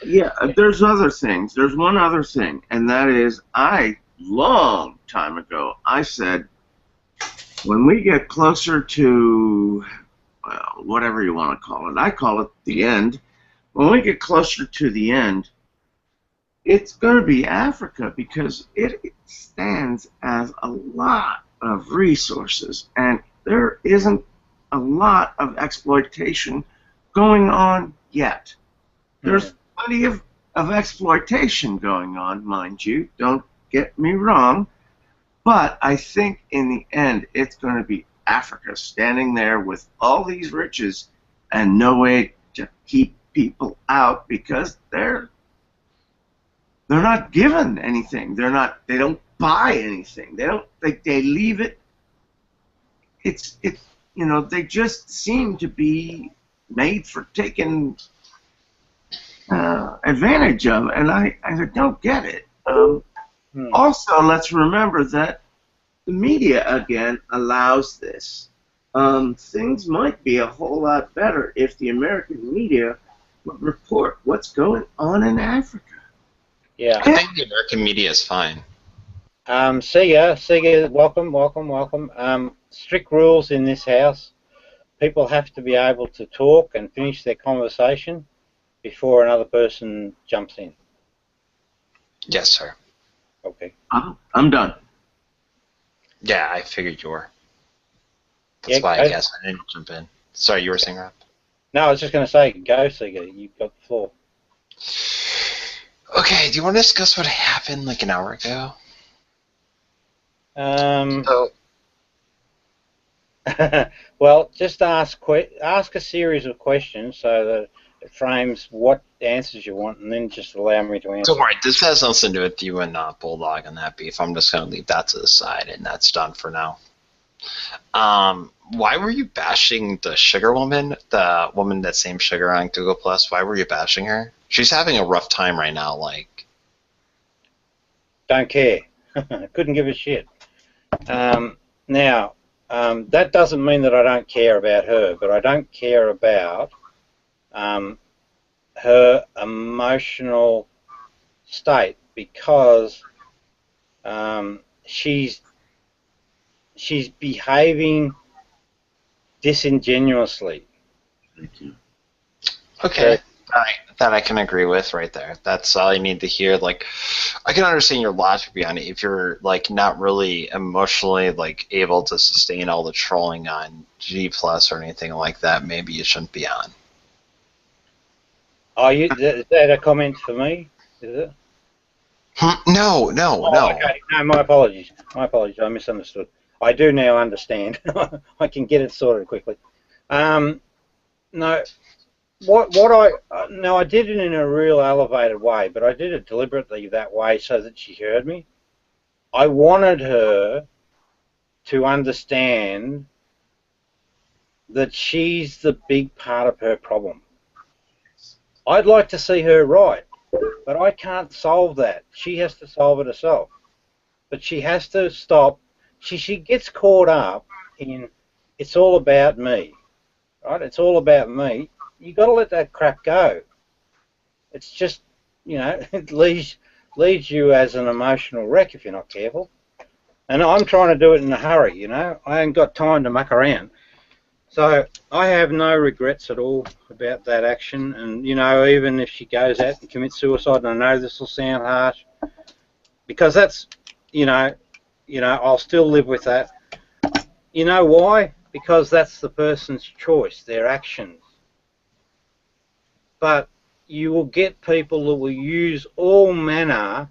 Yeah, there's other things. There's one other thing, and that is, long time ago, I said, when we get closer to, well, whatever you want to call it, I call it the end. When we get closer to the end, it's going to be Africa, because it stands as a lot of resources, and there isn't a lot of exploitation going on yet. There's plenty of exploitation going on, mind you, don't get me wrong, but I think in the end it's going to be Africa standing there with all these riches and no way to keep people out, because they're not given anything. They don't buy anything. They leave it. It's they just seem to be made for taking advantage of, and I don't get it. Also, let's remember that the media again allows this. Things might be a whole lot better if the American media would report what's going on in Africa. Yeah, I think the American media is fine. Sega, welcome. Strict rules in this house. People have to be able to talk and finish their conversation before another person jumps in. Yes, sir. Okay. I'm done. Yeah, I figured you were. That's why I guess I didn't jump in. Sorry, you were saying, Rob? No, I was just going to say, go, Sega. You've got the floor. Okay, do you want to discuss what happened like an hour ago? Well, just ask a series of questions so that it frames what answers you want, and then just allow me to answer. Don't worry, this has nothing to do with you and Bulldog and that beef. I'm just going to leave that to the side, and that's done for now. Why were you bashing the sugar woman, the woman that same sugar on Google Plus? Why were you bashing her? She's having a rough time right now. Like, don't care. Couldn't give a shit. Now, that doesn't mean that I don't care about her, but I don't care about her emotional state, because she's behaving disingenuously. Thank you. Okay, that I can agree with right there. That's all you need to hear. Like, I can understand your logic behind it. If you're like not really emotionally like able to sustain all the trolling on G Plus or anything like that, maybe you shouldn't be on. Oh, is that a comment for me? Is it? No. Okay. No, my apologies. I misunderstood. I do now understand. I can get it sorted quickly. No, now I did it in a real elevated way, but I did it deliberately that way so that she heard me. I wanted her to understand that she's the big part of her problem. I'd like to see her right, but I can't solve that. She has to solve it herself. But she has to stop. She gets caught up in, it's all about me, right? It's all about me. You got to let that crap go. It's just, it leaves you as an emotional wreck if you're not careful. And I'm trying to do it in a hurry, I ain't got time to muck around. So I have no regrets at all about that action. And, even if she goes out and commits suicide, and I know this will sound harsh, because that's, I'll still live with that. You know why? Because that's the person's choice, their actions. But you will get people that will use all manner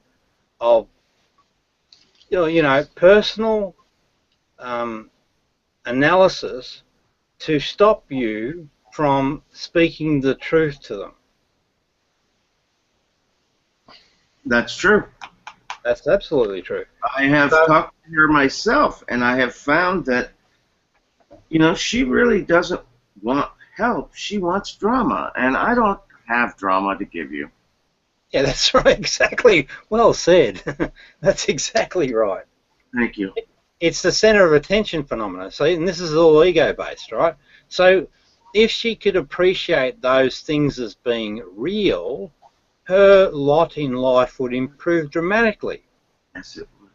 of, personal analysis to stop you from speaking the truth to them. That's true. That's absolutely true. I have talked to her myself, and I have found that, she really doesn't want help. She wants drama, and I don't have drama to give you. Yeah, that's right. Exactly. Well said. That's exactly right. Thank you. It's the center of attention phenomenon. So, and this is all ego-based, right? So, if she could appreciate those things as being real, her lot in life would improve dramatically. Yes, it would.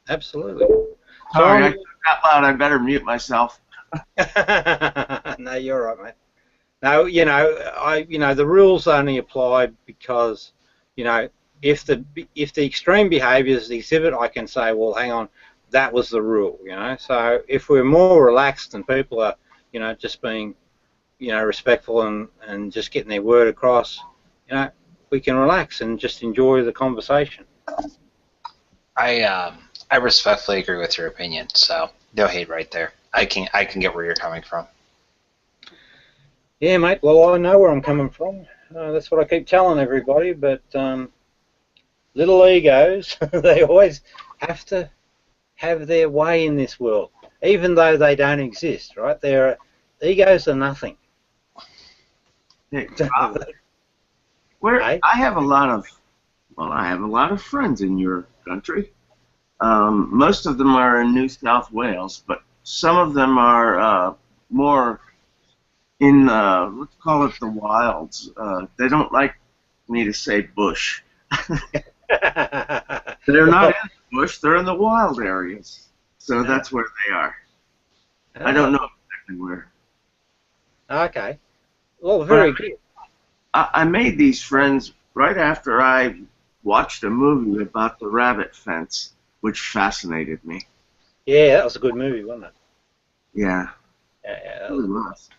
Absolutely. Sorry, I got loud. I better mute myself. No, you're right, mate. No, the rules only apply because, if the extreme behaviour is the exhibit, I can say, well, hang on, that was the rule, So if we're more relaxed and people are, just being, respectful and just getting their word across, we can relax and just enjoy the conversation. I respectfully agree with your opinion, so no hate right there. I can get where you're coming from. Yeah, mate. Well, I know where I'm coming from. That's what I keep telling everybody. But little egos, they always have to have their way in this world, even though they don't exist. Right? Egos are nothing. Hey, I have a lot of friends in your country. Most of them are in New South Wales, but some of them are more in, let's call it the wilds. They don't like me to say bush. They're not in the bush, they're in the wild areas. So that's where they are. I don't know exactly where. Okay. Well, very good. I made these friends right after I watched a movie about the rabbit fence, which fascinated me. Yeah, that was a good movie, wasn't it? Yeah. Yeah, it really was.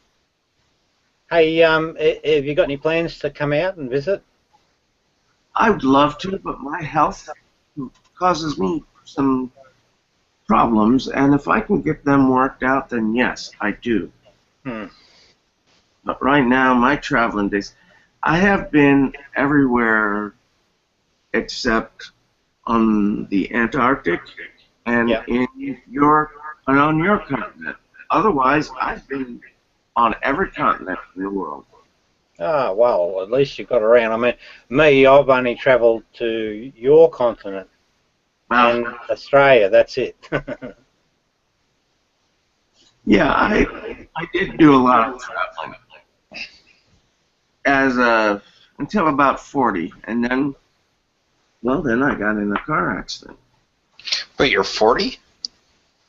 Hey, have you got any plans to come out and visit? I would love to, but my health causes me some problems, and if I can get them worked out, then yes, I do. But right now, my traveling days, I have been everywhere except on the Antarctic and on your continent. Otherwise, I've been on every continent in the world. Ah, well, at least you got around. I mean, me, I've only travelled to your continent and Australia. That's it. Yeah, I did do a lot of traveling until about 40, and then I got in a car accident. Wait, you're 40?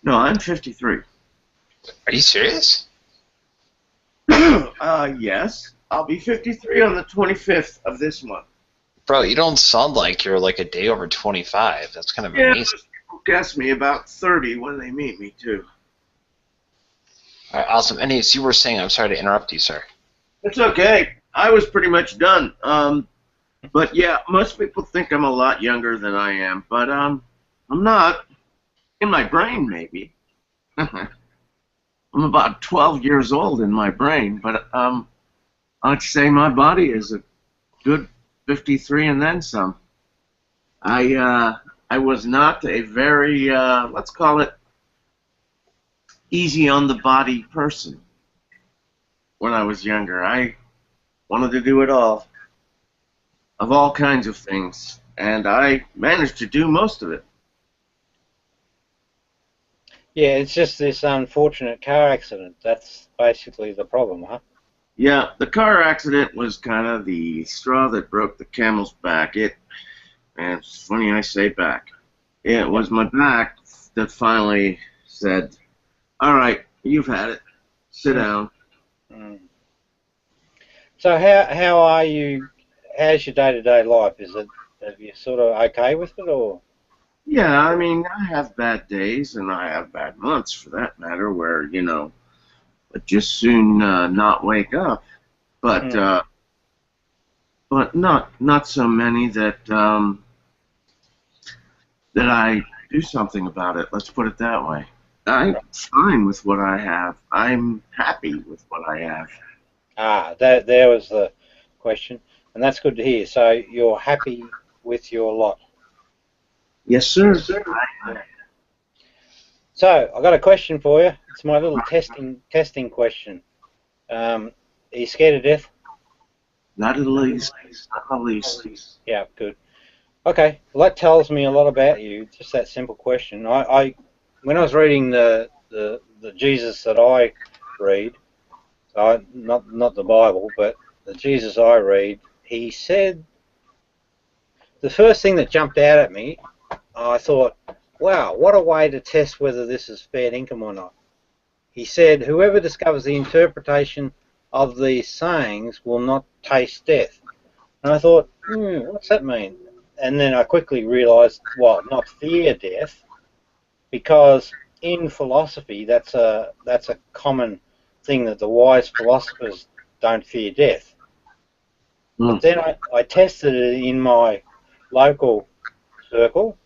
No, I'm 53. Are you serious? Yes. I'll be 53 on the 25th of this month. Bro, you don't sound like you're like a day over 25. That's kind of amazing. People guess me about 30 when they meet me, too. All right, awesome. And as you were saying, I'm sorry to interrupt you, sir. It's okay. I was pretty much done. But yeah, most people think I'm a lot younger than I am, but I'm not. In my brain, maybe. I'm about 12 years old in my brain, but I'm I'd say my body is a good 53 and then some. I was not a very, let's call it, easy on the body person when I was younger. I wanted to do it all, of all kinds of things, and I managed to do most of it. Yeah, it's just this unfortunate car accident. That's basically the problem, huh? Yeah, the car accident was kind of the straw that broke the camel's back. And it's funny I say back. It was my back that finally said, all right, you've had it. Sit down. Mm. So how are you? How's your day-to-day life? Are you sort of okay with it, or? Yeah, I mean, I have bad days and I have bad months, for that matter, where, you know, I'd just soon not wake up. But not so many that that I do something about it. Let's put it that way. I'm fine with what I have. I'm happy with what I have. There was the question, and that's good to hear. So you're happy with your lot? Yes, sir. So I've got a question for you. It's my little testing question. Are you scared of death? Not at least. Not at least. Yeah, good. Okay, well that tells me a lot about you. Just that simple question. When I was reading the Jesus that I read, so not the Bible, but the Jesus I read, he said the first thing that jumped out at me, I thought, wow, what a way to test whether this is fair income or not. He said, whoever discovers the interpretation of these sayings will not taste death. And I thought, what's that mean? And then I quickly realised, well, not fear death, because in philosophy that's a common thing, that the wise philosophers don't fear death. But then I tested it in my local circle.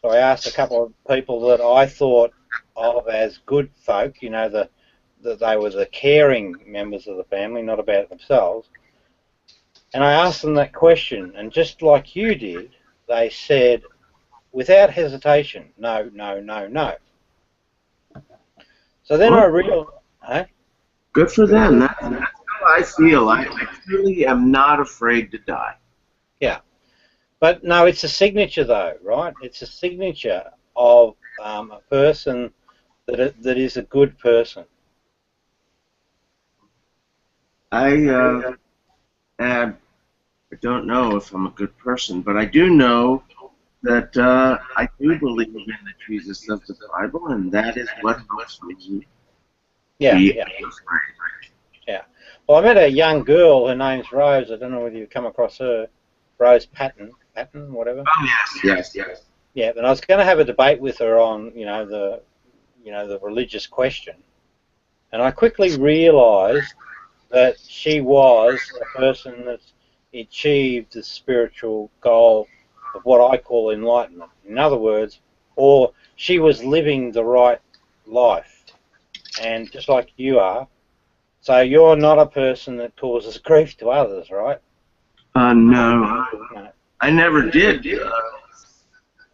So I asked a couple of people that I thought of as good folk, you know, that they were the caring members of the family, not about themselves. And I asked them that question, and just like you did, they said, without hesitation, no, no, no, no. So then I realized... Good for them. That's how I feel. I truly am not afraid to die. Yeah. But no, it's a signature though, right? It's a signature of a person that is a good person. I don't know if I'm a good person, but I do know that I do believe in the Jesus of the Bible, and that is what helps me. Yeah. Well, I met a young girl. Her name's Rose. I don't know whether you've come across her. Rose Patton, whatever. Oh yes. Yeah, and I was going to have a debate with her on, the religious question, and I quickly realised that she was a person that's achieved the spiritual goal of what I call enlightenment. In other words, or she was living the right life, and just like you are. So you're not a person that causes grief to others, right? No. I never did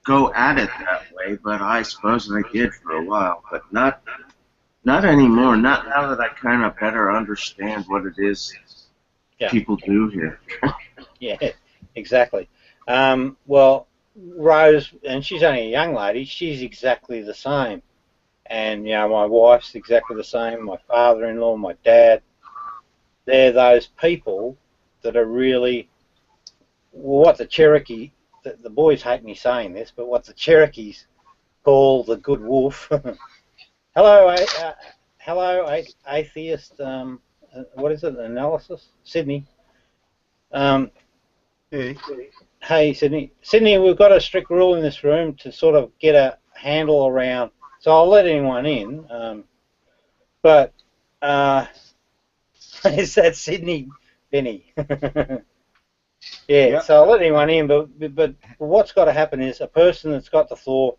go at it that way, but I suppose I did for a while, but not anymore. Not now that I kind of better understand what it is people do here. Yeah, exactly. Well, Rose, and she's only a young lady, she's exactly the same. And, my wife's exactly the same, my father-in-law, my dad. They're those people that are really what the Cherokee, the boys hate me saying this, but what the Cherokees call the good wolf. Hello, atheist, what is it, analysis? Sydney. Hey, Sydney. Sydney, we've got a strict rule in this room to sort of get a handle around, so I'll let anyone in, but is that Sydney, Benny? Yeah, so I'll let anyone in, but what's got to happen is a person that's got the floor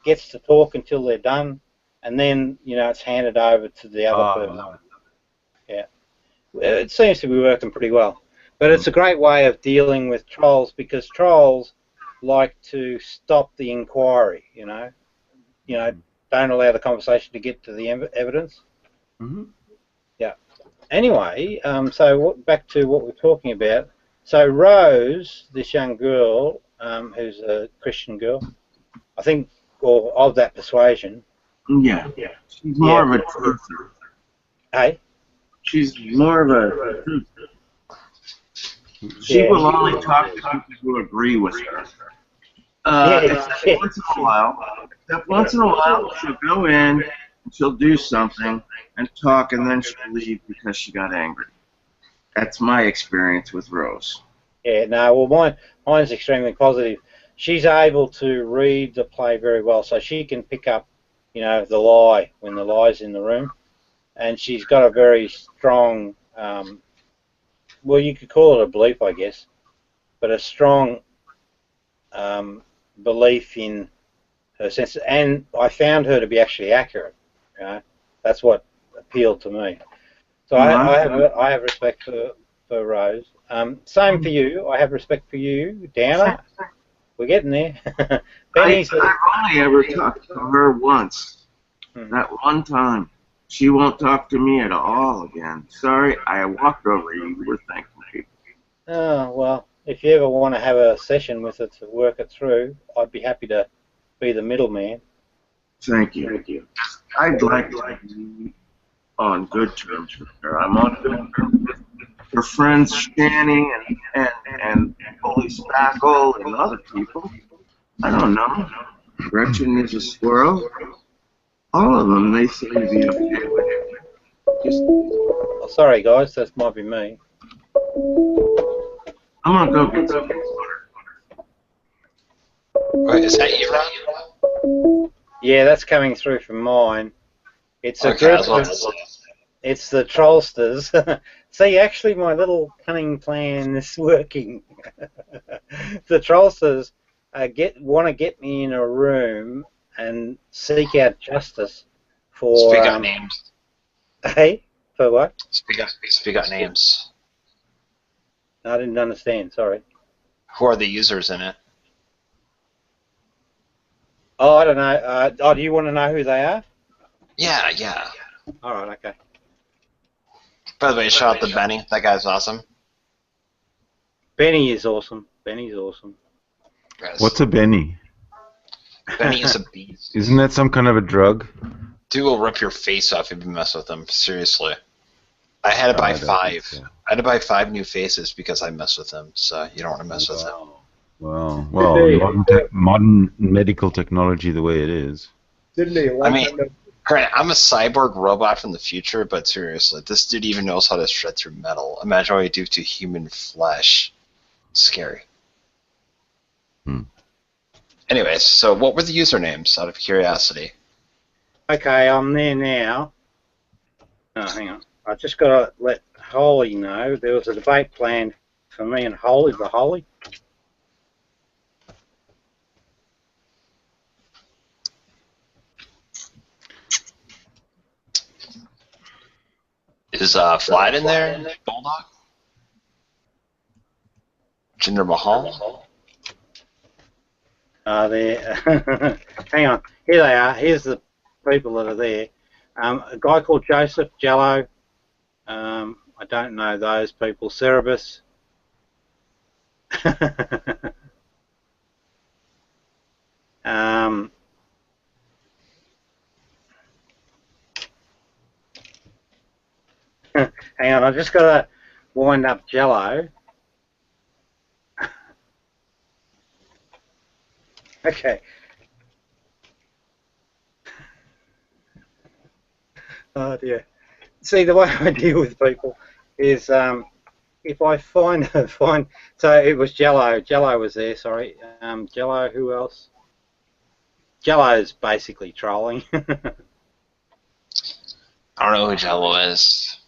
gets to talk until they're done, and then, it's handed over to the other person. Yeah. it seems to be working pretty well. But it's a great way of dealing with trolls, because trolls like to stop the inquiry. Don't allow the conversation to get to the evidence. Mm-hmm. Yeah. Anyway, so back to what we're talking about. So Rose, this young girl, who's a Christian girl, I think, or of that persuasion. Yeah. She's more of a truther. Hey? She's more of a truther. She will only talk to people who agree with her. Except once in a while, she'll go in, and she'll do something, and talk, and then she'll leave because she got angry. That's my experience with Rose. Yeah, no, well, mine's extremely positive. She's able to read the play very well, so she can pick up, the lie when the lie's in the room, and she's got a very strong, well, you could call it a belief, I guess, but a strong belief in her sense, and I found her to be actually accurate. That's what appealed to me. So I have respect for Rose. Same for you. I have respect for you, Downer. We're getting there. I've only ever talked to her once. That one time. She won't talk to me at all again. Sorry, I walked over you. You were thankful people. Oh, well, if you ever want to have a session with her to work it through, I'd be happy to be the middleman. Thank you. I'd like to be on good terms with her. I'm on good terms with her friends Shanny and Holy Spackle and other people. I don't know. Gretchen is a squirrel. All of them, they seem to be okay with it. Oh, sorry, guys, that might be me. I'm gonna go get some water. Wait, is that you, Ron? Yeah, that's coming through from mine. It's a Okay, group. It's the Trollsters. See, actually, my little cunning plan is working. The Trollsters want to get me in a room and seek out justice for. Speak out names. Hey, for what? Speak out names. I didn't understand. Sorry. Who are the users in it? Oh, I don't know. Do you want to know who they are? Yeah. All right. Okay. By the way, shout out to Benny. That guy's awesome. Benny is awesome. Benny's awesome. Yes. What's a Benny? Benny is a beast. Isn't that some kind of a drug? Dude will rip your face off if you mess with him. Seriously. I had to buy 5. So. I had to buy 5 new faces because I messed with him. So you don't want to mess with him. Well, modern medical technology the way it is. I mean, I'm a cyborg robot from the future, but seriously, this dude even knows how to shred through metal. Imagine what he do to human flesh. It's scary. Anyways, so what were the usernames, out of curiosity? Okay, I'm there now. Oh, hang on. I just got to let Holly know. There was a debate planned for me and Holly. The Holly. Is Vlad in there? Bulldog? Jinder Mahal? There. Hang on. Here they are. Here's the people that are there. A guy called Joseph Jello. I don't know those people. Cerebus. Hang on, I've just got to wind up Jello. Okay. Oh dear. See, the way I deal with people is if I find so it was Jello. Jello was there. Sorry. Jello. Who else? Jello's basically trolling. I don't know who Jello is.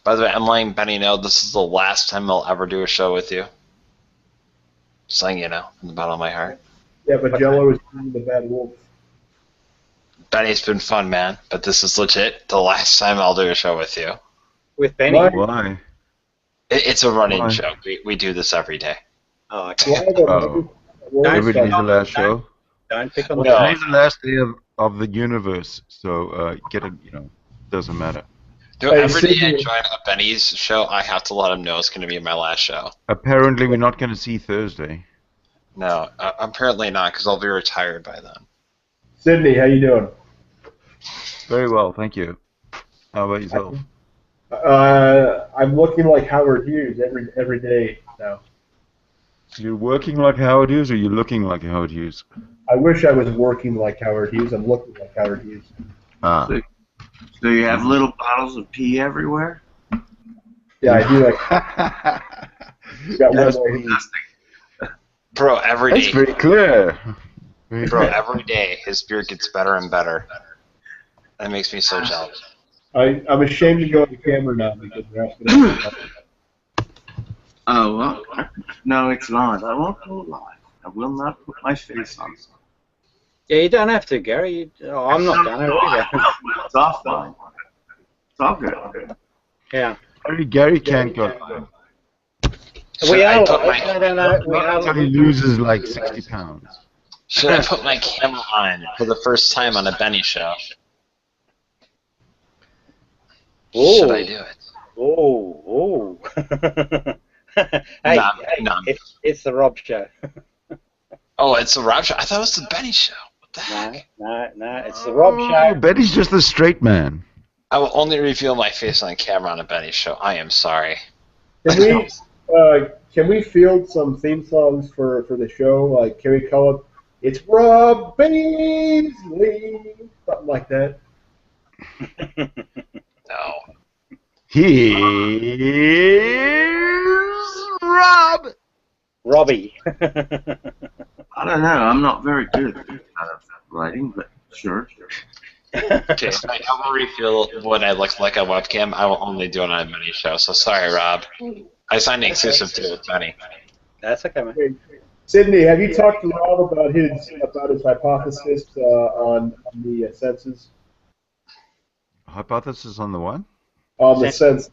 By the way, I'm letting Benny know this is the last time I'll ever do a show with you. Just letting you know, from the bottom of my heart. Yeah, but Jello is the bad wolf. Benny's been fun, man, but this is legit the last time I'll do a show with you. With Benny? Why? It's a run-in show. We do this every day. Oh, okay. Every day's the last show. Don't pick on Well, today's the last day of the universe, so doesn't matter. Every day I join a Benny's show, I have to let him know it's going to be my last show. Apparently, we're not going to see Thursday. No, apparently not, because I'll be retired by then. Sydney, how you doing? Very well, thank you. How about yourself? I'm looking like Howard Hughes every day now. You're working like Howard Hughes, or you're looking like Howard Hughes? I wish I was working like Howard Hughes. I'm looking like Howard Hughes. Ah. So you have little bottles of pee everywhere? Yeah, I do. Like, got Yes, one more. Bro, every day. That's very clear. Bro, every day his beard gets better and better. That makes me so jealous. I'm ashamed to go on the camera now because we're asking. Oh, well, no, it's not. I won't go live. I will not put my face on it. Yeah, you don't have to, Gary. I'm not done it either. It's off, though. It's all good. Yeah. Gary can't go. We are. Until he loses like 60 pounds. Should I put my camera on for the first time on a Benny show? Ooh. Should I do it? Oh. Hey, None. It's the Rob show. Oh, it's the Rob show? I thought it was the Benny show. What the heck? No, it's the Rob show. Betty's just a straight man. I will only reveal my face on camera on a Benny show. I am sorry. Can we field some theme songs for the show? Like, can we call it "It's Rob Beasley"? Something like that. No. Here's Rob. Robbie. I don't know. I'm not very good at this kind of writing, but sure. Okay, if I ever reveal what I look like on webcam, I will only do it on a Benny show. So sorry, Rob. I signed an exclusive deal with Benny. That's okay, man. Sydney, have you talked to Rob about his hypothesis on the senses? Hypothesis on the what? On the sense.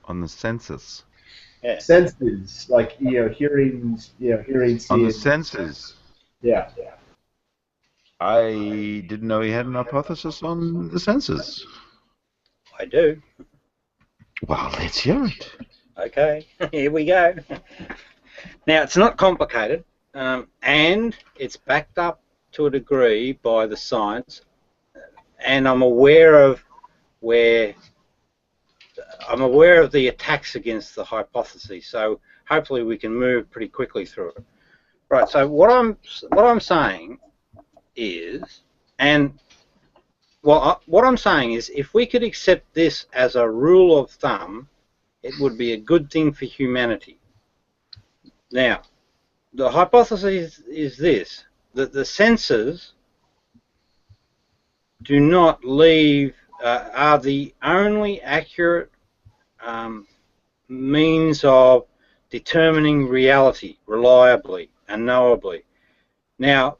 On the census. Yeah. Senses, like hearing, seeing. On the senses. Yeah. I didn't know he had an hypothesis on the senses. I do. Well, let's hear it. Okay, here we go. Now, it's not complicated, and it's backed up to a degree by the science, and I'm aware of the attacks against the hypothesis, so hopefully we can move pretty quickly through it. Right, so what I'm saying is, what I'm saying is, if we could accept this as a rule of thumb, it would be a good thing for humanity. Now, the hypothesis is this, that the senses do not leave, are the only accurate means of determining reality reliably and knowably. Now,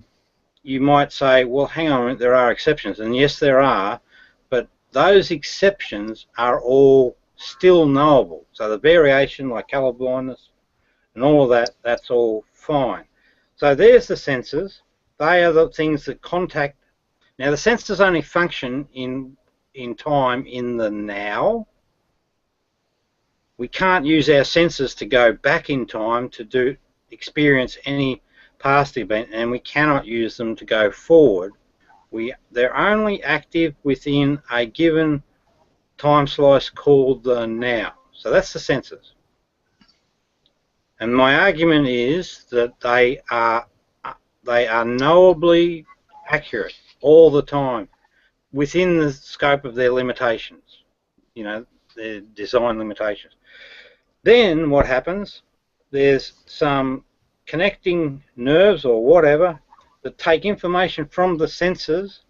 you might say, well, hang on a minute, there are exceptions, and yes, there are, but those exceptions are all still knowable. So the variation, like colour blindness and all of that, that's all fine. So there's the senses. They are the things that contact. Now, the senses only function in time in the now. We can't use our senses to go back in time to experience any past event, and we cannot use them to go forward. They're only active within a given time slice called the now. So that's the senses. And my argument is that they are knowably accurate all the time within the scope of their limitations, their design limitations. Then what happens, there's some connecting nerves or whatever that take information from the senses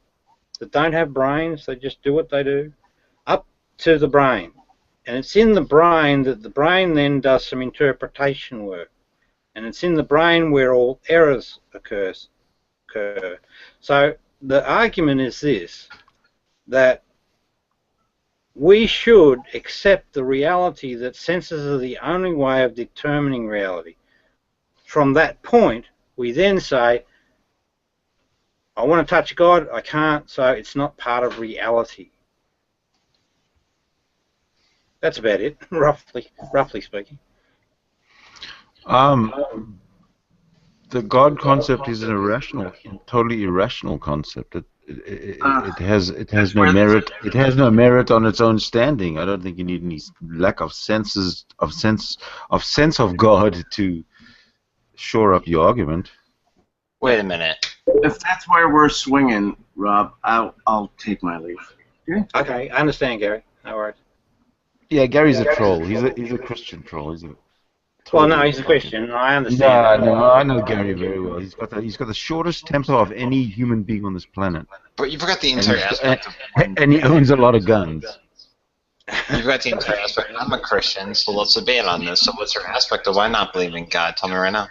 that don't have brains, they just do what they do, up to the brain. And it's in the brain that the brain then does some interpretation work. And it's in the brain where all errors occur. So the argument is this, that we should accept the reality that senses are the only way of determining reality. From that point, we then say, I want to touch God, I can't, so it's not part of reality. That's about it, roughly speaking. The God concept is an irrational, totally irrational concept. It has no merit. It has no merit on its own standing. I don't think you need any lack of sense of God to shore up your argument. Wait a minute. If that's where we're swinging, Rob, I'll take my leave. Okay, I understand, Gary. No worries. Yeah, Gary's a troll. He's a Christian troll. Well, no, he's a Christian. I understand. No, I know Gary very well. He's got the shortest temper of any human being on this planet. But you forgot the entire aspect of... And he owns a lot of guns. You forgot the entire aspect. I'm a Christian, so let's debate on this. So what's your aspect of why not believe in God? Tell me right now.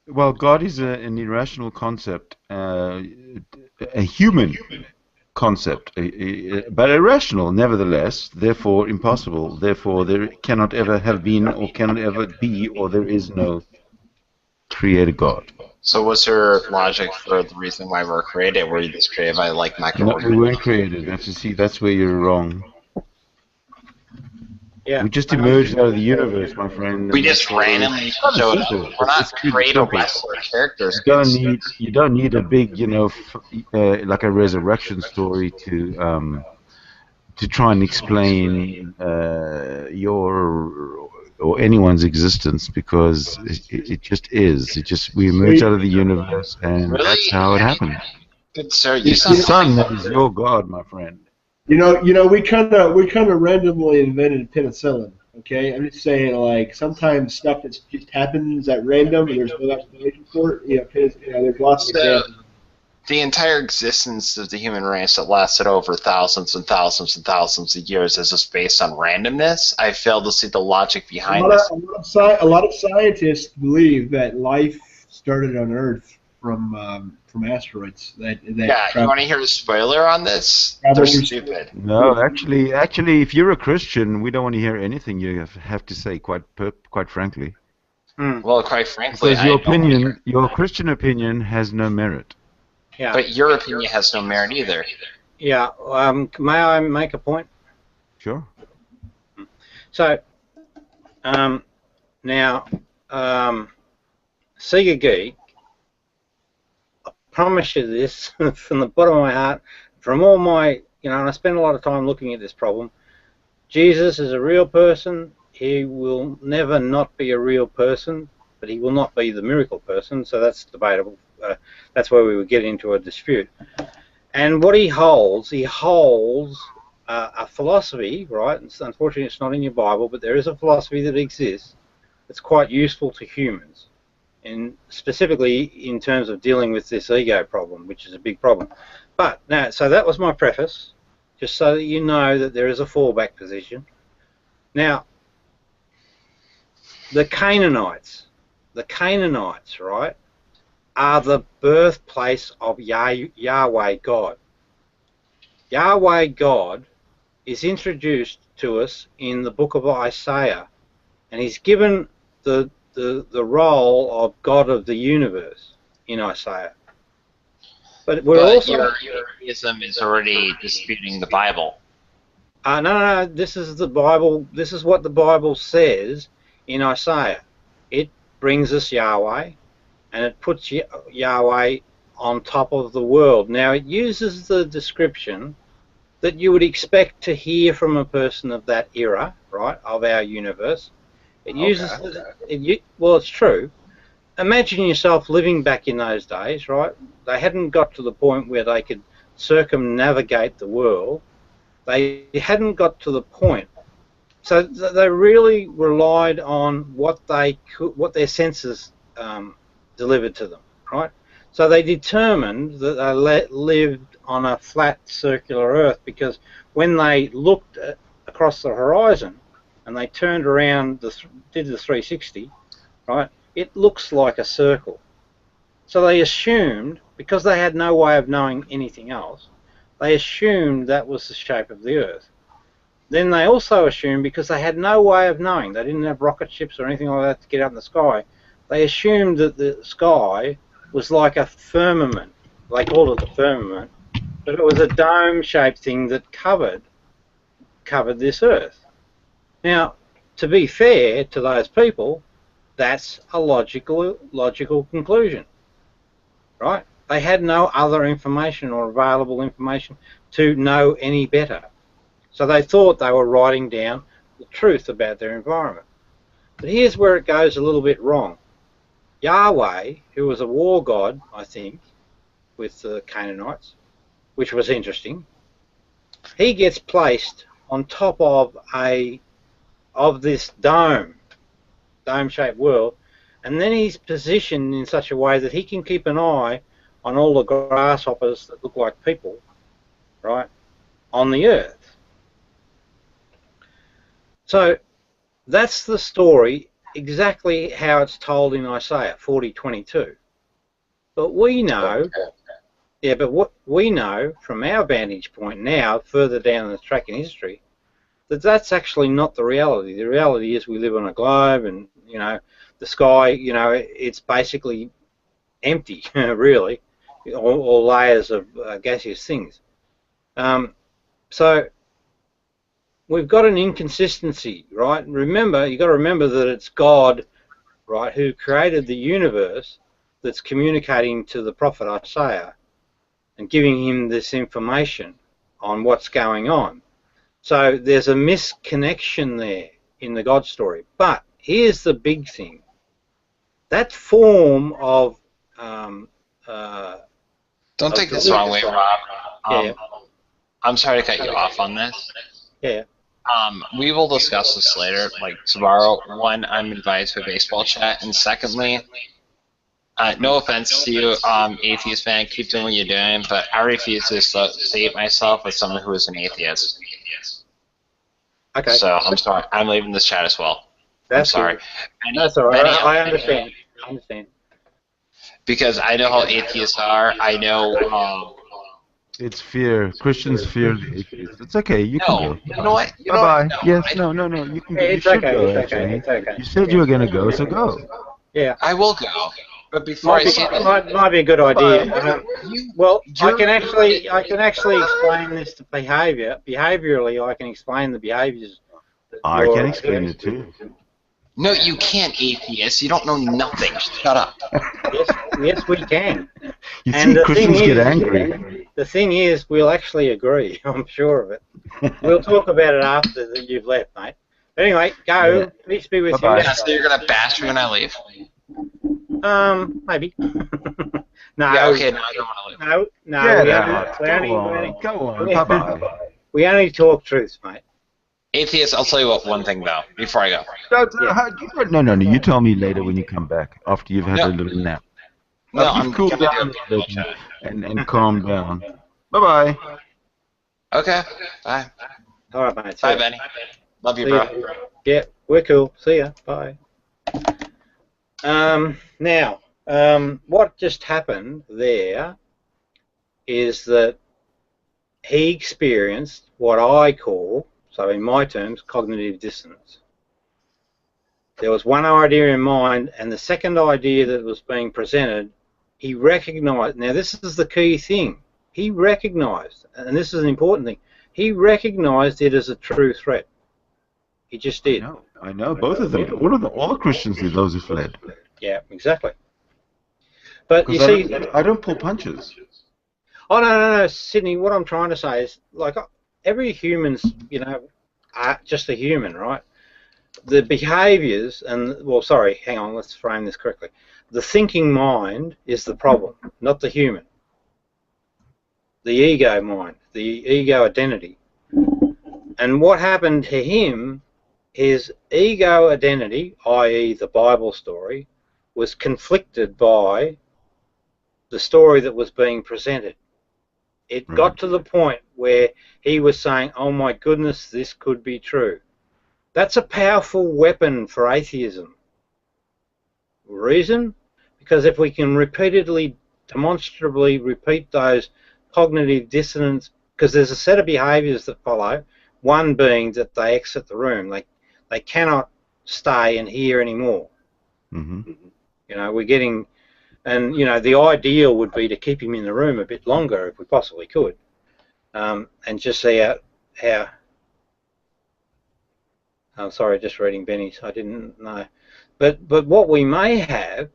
Well, God is an irrational concept, a human concept, but irrational nevertheless, therefore impossible, therefore there cannot ever have been or cannot ever be, or there is no created God. So what's your logic for the reason why we're created? Were you just created by like microorganisms? No, we weren't created. That's where you're wrong. Yeah. We just emerged out of the universe, my friend. We just randomly showed up. We're not created wrestler characters. You don't need a big, like a resurrection story to try and explain your or anyone's existence, because it just is. We emerge out of the universe, and really? That's how it happened. Good sir, It's the sun that is your God, my friend. You know, we kind of randomly invented penicillin. Okay, I'm just saying, like, sometimes stuff that just happens at random and there's no explanation for it. There's lots of examples. The entire existence of the human race that lasted over thousands and thousands and thousands of years is just based on randomness. I fail to see the logic behind this. A lot of scientists believe that life started on Earth from asteroids. Yeah, you want to hear a spoiler on this? They're stupid. No, actually, if you're a Christian, we don't want to hear anything you have to say. Quite frankly. Well, quite frankly, because your Christian opinion has no merit. Yeah. But your opinion has no merit either. Yeah. May I make a point? Sure. So, now, Sega Geek, I promise you this from the bottom of my heart, from all my, and I spend a lot of time looking at this problem. Jesus is a real person. He will never not be a real person, but he will not be the miracle person, so that's debatable. That's where we would get into a dispute. And what he holds a philosophy, right? Unfortunately, it's not in your Bible, but there is a philosophy that exists that's quite useful to humans, and specifically in terms of dealing with this ego problem, which is a big problem. But now, so that was my preface, just so that you know that there is a fallback position. Now, the Canaanites, right, are the birthplace of Yahweh God. Yahweh God is introduced to us in the book of Isaiah, and he's given the role of God of the universe in Isaiah. But your theism is already disputing the Bible. No, this is the Bible. This is what the Bible says in Isaiah. It brings us Yahweh, and it puts Yahweh on top of the world. Now, it uses the description that you would expect to hear from a person of that era, right, of our universe. It uses, well, it's true. Imagine yourself living back in those days, right? They hadn't got to the point where they could circumnavigate the world. They hadn't got to the point. So they really relied on what their senses delivered to them, right? So they determined that they lived on a flat circular Earth, because when they looked across the horizon and they turned around, did the 360, right, it looks like a circle. So they assumed, because they had no way of knowing anything else, they assumed that was the shape of the Earth. Then they also assumed, because they had no way of knowing, they didn't have rocket ships or anything like that to get up in the sky, they assumed that the sky was like a firmament. They called it the firmament, but it was a dome-shaped thing that covered this Earth. Now, to be fair to those people, that's a logical conclusion, right? They had no other information or available information to know any better. So they thought they were writing down the truth about their environment. But here's where it goes a little bit wrong. Yahweh, who was a war god, I think, with the Canaanites, which was interesting, he gets placed on top of this dome-shaped world, and then he's positioned in such a way that he can keep an eye on all the grasshoppers that look like people, right, on the Earth. So that's the story, exactly how it's told in Isaiah 40:22. But we know, but what we know from our vantage point now, further down the track in history, that that's actually not the reality. The reality is we live on a globe, and the sky, it's basically empty, really, or layers of gaseous things. So we've got an inconsistency, right? Remember, you've got to remember that it's God, right, who created the universe that's communicating to the prophet Isaiah and giving him this information on what's going on. So there's a misconnection there in the God story. But here's the big thing. That form of... don't take this the wrong way, Rob. I'm sorry to cut you off on this. Yeah. We will discuss this later. Like, tomorrow, one, I'm invited to a baseball chat, and secondly, no offense to you, atheist fan, keep doing what you're doing, but I refuse to associate myself with someone who is an atheist. Okay. So, I'm sorry. I'm leaving this chat as well. I'm sorry. That's all right. I understand. Because I know how atheists are. I know... It's fear. Christians fear the atheists. It's okay. You can go. You know what? Bye-bye. No, yes, no. You can go. It's you should okay. go, It's actually. okay. It's okay. You said you were going to go, so go. Yeah. I will go. But before I say that... Might be a good idea. Well, I can actually explain this to behaviour. Behaviourally, I can explain the behaviours. I can explain it too. No, you can't, atheist. You don't know nothing. Shut up. Yes, we can. You see, Christians get angry. The thing is, we'll actually agree. I'm sure of it. We'll talk about it after you've left, mate. But anyway, go. Yeah. Peace be with you. So you're gonna bash me when I leave? Maybe. No. Yeah, okay. No, I don't want to leave. No. Go on. Bye-bye. We only talk truth, mate. Atheist, I'll tell you one thing though, before I go. No. You tell me later when you come back, after you've had a little nap. No, I'm cool down and calm down. Bye-bye. Okay. Bye. All right, mate. Bye, Benny. Love you, bro. Yeah, we're cool. See ya. Bye. Now, what just happened there is that he experienced what I call, so in my terms, cognitive dissonance. There was one idea in mind, and the second idea that was being presented, he recognized. Now, this is the key thing. He recognized, and this is an important thing, he recognized it as a true threat. He just did. I know. Both of them. All the Christians did, those who fled. Yeah, exactly. But you see... I don't pull punches. Oh, no, Sydney, what I'm trying to say is, like, every human's, just a human, right? The behaviours hang on, let's frame this correctly. The thinking mind is the problem, not the human. The ego mind, the ego identity. And what happened to him, his ego identity, i.e. the Bible story, was conflicted by the story that was being presented. It got to the point where he was saying, oh my goodness, this could be true. That's a powerful weapon for atheism. Reason? Because if we can repeatedly, demonstrably repeat those cognitive dissonance, because there's a set of behaviours that follow, one being that they exit the room. They cannot stay and hear anymore. Mm-hmm. You know, we're getting, and you know, the ideal would be to keep him in the room a bit longer if we possibly could, and just see how. I'm sorry, just reading Benny's. I didn't know, but what we may have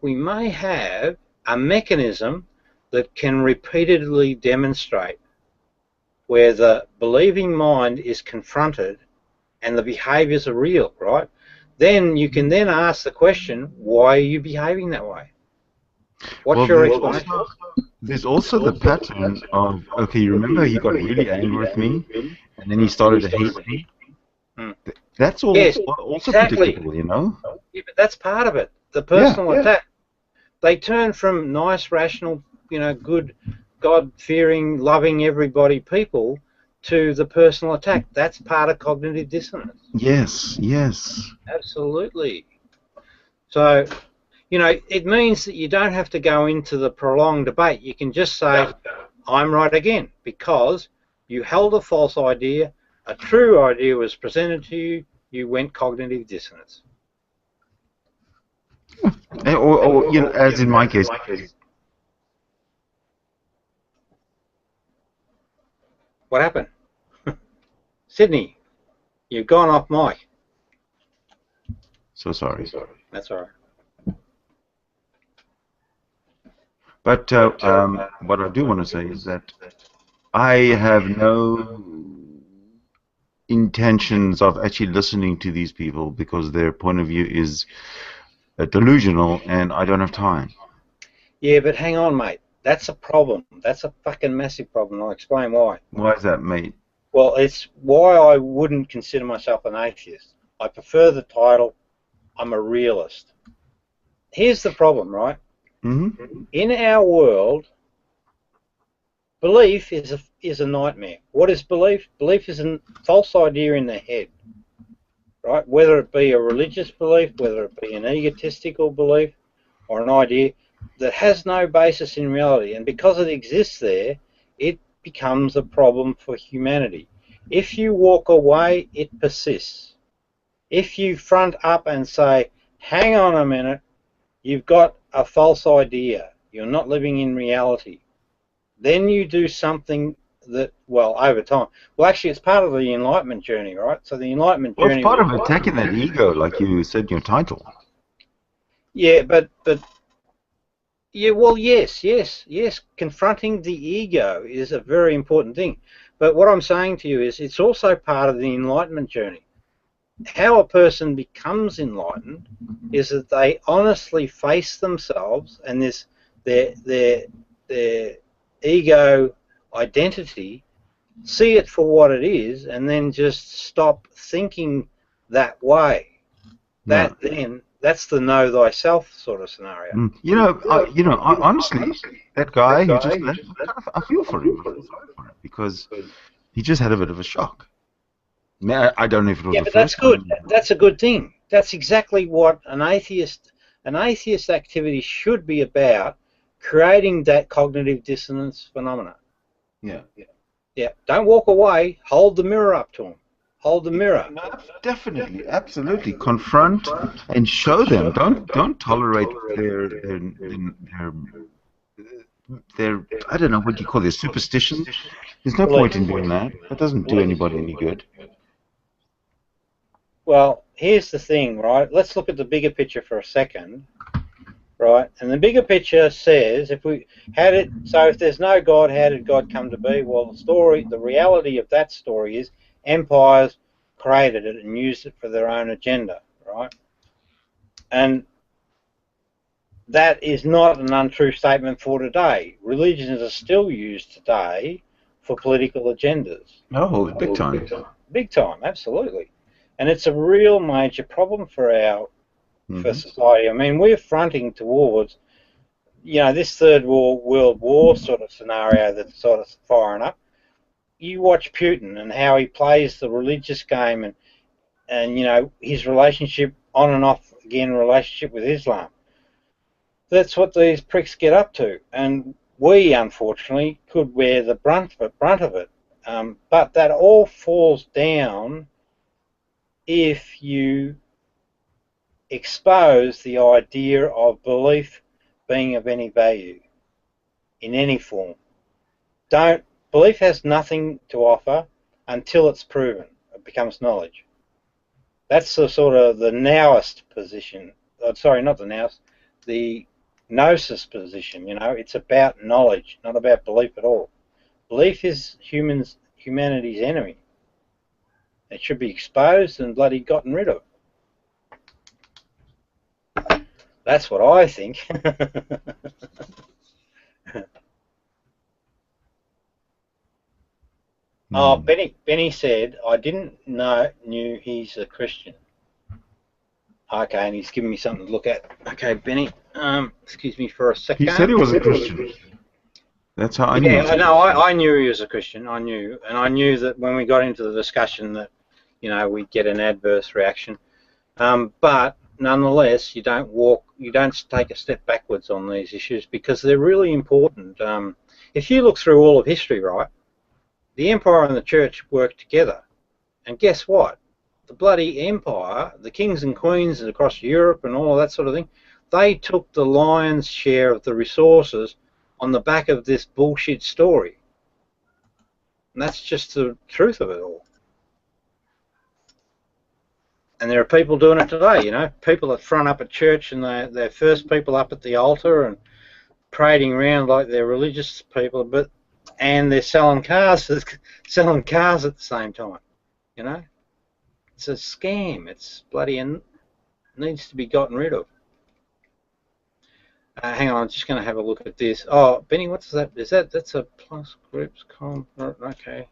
a mechanism that can repeatedly demonstrate where the believing mind is confronted and the behaviours are real, right? Then you can then ask the question, why are you behaving that way? What's your explanation? There's also the pattern of, okay, you remember he got really angry with me, and then he started to hate me? That's all, yes, also exactly. predictable, you know? Yeah, but that's part of it. The personal attack. They turn from nice, rational, you know, good, God-fearing, loving everybody people to the personal attack. That's part of cognitive dissonance. Yes, yes. Absolutely. So, you know, it means that you don't have to go into the prolonged debate. You can just say, I'm right again, because you held a false idea, a true idea was presented to you, you went cognitive dissonance. Or you know, as in my case. What happened? Sydney, you've gone off mic. So sorry. That's all right. But what I do want to say is that I have no intentions of actually listening to these people because their point of view is delusional and I don't have time. Yeah, but hang on, mate. That's a problem. That's a fucking massive problem. I'll explain why. Why is that, mate? Well, it's why I wouldn't consider myself an atheist. I prefer the title, I'm a realist. Here's the problem, right? Mm-hmm. In our world, belief is a nightmare. What is belief? Belief is a false idea in the head, right? Whether it be a religious belief, whether it be an egotistical belief, or an idea that has no basis in reality. And because it exists there, it becomes a problem for humanity. If you walk away, it persists. If you front up and say, hang on a minute, you've got a false idea, you're not living in reality, then you do something that, well, over time, well, actually, it's part of the Enlightenment journey, right? So the Enlightenment journey... Well, it's part of attacking that ego, like you said in your title. Yeah, but yeah, well, yes. Confronting the ego is a very important thing. But what I'm saying to you is it's also part of the Enlightenment journey. How a person becomes enlightened is that they honestly face themselves and this their ego identity, see it for what it is, and then just stop thinking that way. That then. That's the know thyself sort of scenario. You know, honestly, that guy who just left, I feel for him. Because he just had a bit of a shock. I don't know if it was the first that's good. time. That's a good thing. That's exactly what an atheist activity should be about, creating that cognitive dissonance phenomena. Yeah. Don't walk away. Hold the mirror up to him. Hold the mirror. No, definitely, absolutely. Confront and show them. Don't tolerate their I don't know what you call their superstitions. There's no point in doing that. That doesn't do anybody any good. Well, here's the thing, right? Let's look at the bigger picture for a second, right? And the bigger picture says, if there's no God, how did God come to be? Well, the reality of that story is empires created it and used it for their own agenda, right? And that is not an untrue statement for today. Religions are still used today for political agendas. Oh, big time. Big time, absolutely. And it's a real major problem for for society. I mean, we're fronting towards, this third world war sort of scenario that's sort of firing up. You watch Putin and how he plays the religious game and his relationship on and off again relationship with Islam. That's what these pricks get up to, and we unfortunately could bear the brunt of it. But that all falls down if you expose the idea of belief being of any value in any form. Belief has nothing to offer until it's proven. It becomes knowledge. That's the sort of the nowist position. Sorry, not the nowist. The gnosis position. You know, it's about knowledge, not about belief at all. Belief is humanity's enemy. It should be exposed and bloody gotten rid of. That's what I think. Oh, Benny said, I didn't knew he's a Christian. Okay, and he's giving me something to look at. Okay, Benny, excuse me for a second. He said he was a Christian. That's how I knew. Yeah, no, I knew he was a Christian. I knew that when we got into the discussion that, you know, we'd get an adverse reaction. But nonetheless, you don't take a step backwards on these issues because they're really important. If you look through all of history, right, the empire and the church worked together, and guess what? The bloody empire, the kings and queens across Europe and all of that sort of thing, they took the lion's share of the resources on the back of this bullshit story. And that's just the truth of it all. And there are people doing it today, you know, people that front up at church and they're first people up at the altar and parading around like they're religious people, and they're selling cars at the same time, you know. It's a scam. It's bloody and needs to be gotten rid of. Hang on, I'm just going to have a look at this. Oh, Benny, what's that? That's a plus groups convert? Okay.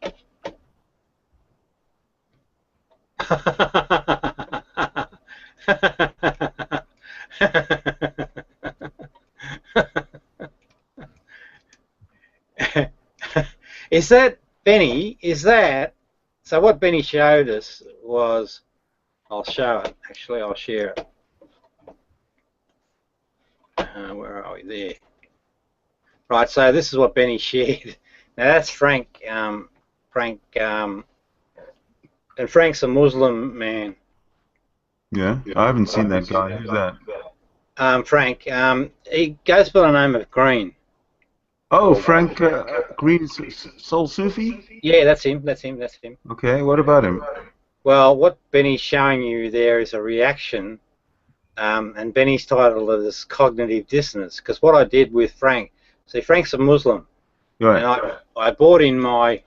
Is that, Benny, is that, so what Benny showed us was, I'll show it, actually I'll share it. Where are we? There. Right, so this is what Benny shared. Now that's Frank, and Frank's a Muslim man. Yeah, I haven't seen that guy. Who's that? Frank, he goes by the name of Green. Oh, Frank Green, Soul Sufi? Yeah, that's him. Okay, what about him? Well, what Benny's showing you there is a reaction, and Benny's titled it as cognitive dissonance, because what I did with Frank, see, Frank's a Muslim, right. And I brought in my,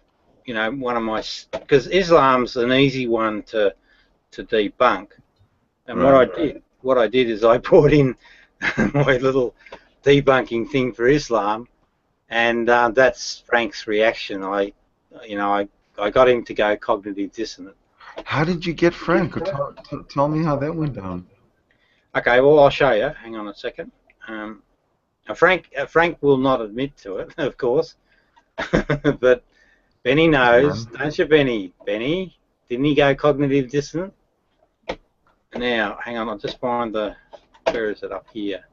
you know, one of my, because Islam's an easy one to debunk, and right. what I did is I brought in my little debunking thing for Islam. And that's Frank's reaction. I got him to go cognitive dissonant. How did you get Frank? Tell me how that went down. Okay, well I'll show you. Hang on a second. Frank will not admit to it, of course, but Benny knows, don't you, Benny? Benny, didn't he go cognitive dissonant? Now, hang on. I'll just find where is it up here?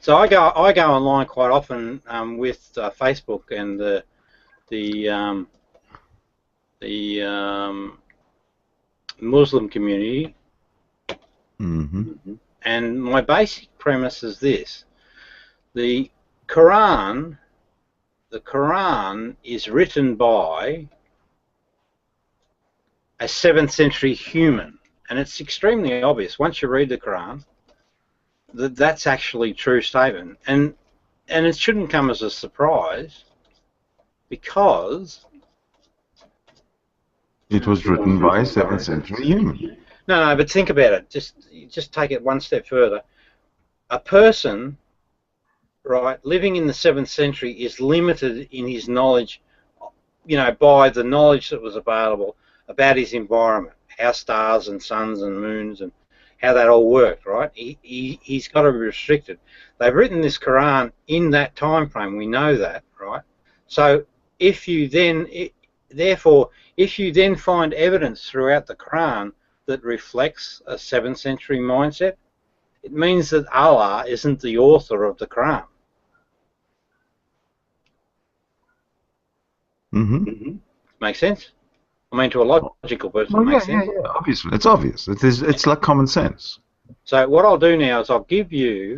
So I go online quite often with Facebook and the Muslim community, and my basic premise is this: the Quran is written by a 7th century human, and it's extremely obvious once you read the Quran. That's actually a true statement, and it shouldn't come as a surprise because it was written by a 7th century human. No, but think about it. Just take it one step further. A person, right, living in the 7th century is limited in his knowledge, you know, by the knowledge that was available about his environment, how stars and suns and moons and how that all worked, right? He's got to be restricted. They've written this Quran in that time frame. We know that, right? So if you then find evidence throughout the Quran that reflects a 7th century mindset, it means that Allah isn't the author of the Quran. Mm-hmm. Makes sense? I mean, to a logical person, it makes sense. Yeah. Obviously, it's obvious. It's like common sense. So what I'll do now is I'll give you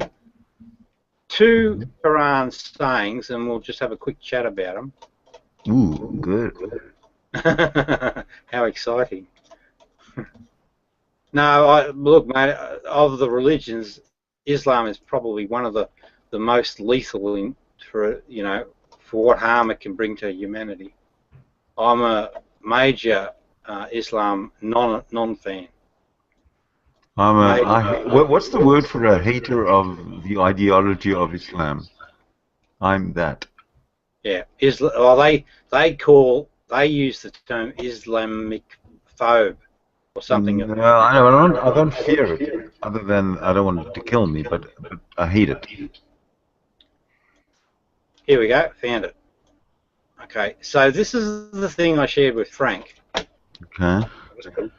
2 Quran sayings, and we'll just have a quick chat about them. Ooh, good. How exciting! No, look, mate. Of the religions, Islam is probably one of the most lethal for what harm it can bring to humanity. I'm a major Islam non-fan. What's the word for a hater of the ideology of Islam? I'm that. Yeah, they use the term Islamic phobe or something. No, I don't fear it. Other than I don't want it to kill me, but I hate it. Here we go, found it. Okay, so this is the thing I shared with Frank. Okay.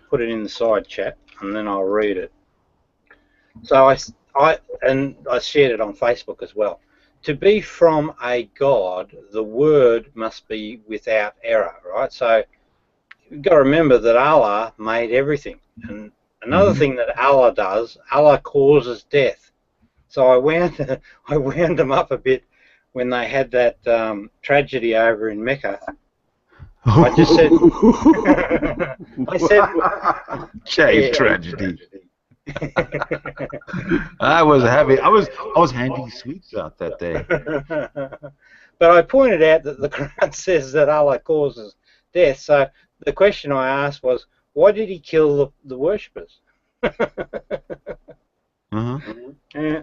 Put it in the side chat, and then I'll read it. So I shared it on Facebook as well. To be from a God, the word must be without error, right? So you've got to remember that Allah made everything. And another thing that Allah does, Allah causes death. So I wound them up a bit when they had that tragedy over in Mecca. I just said, tragedy. I was happy. I was handing sweets out that day. But I pointed out that the Quran says that Allah causes death. So the question I asked was, why did he kill the worshippers? Yeah,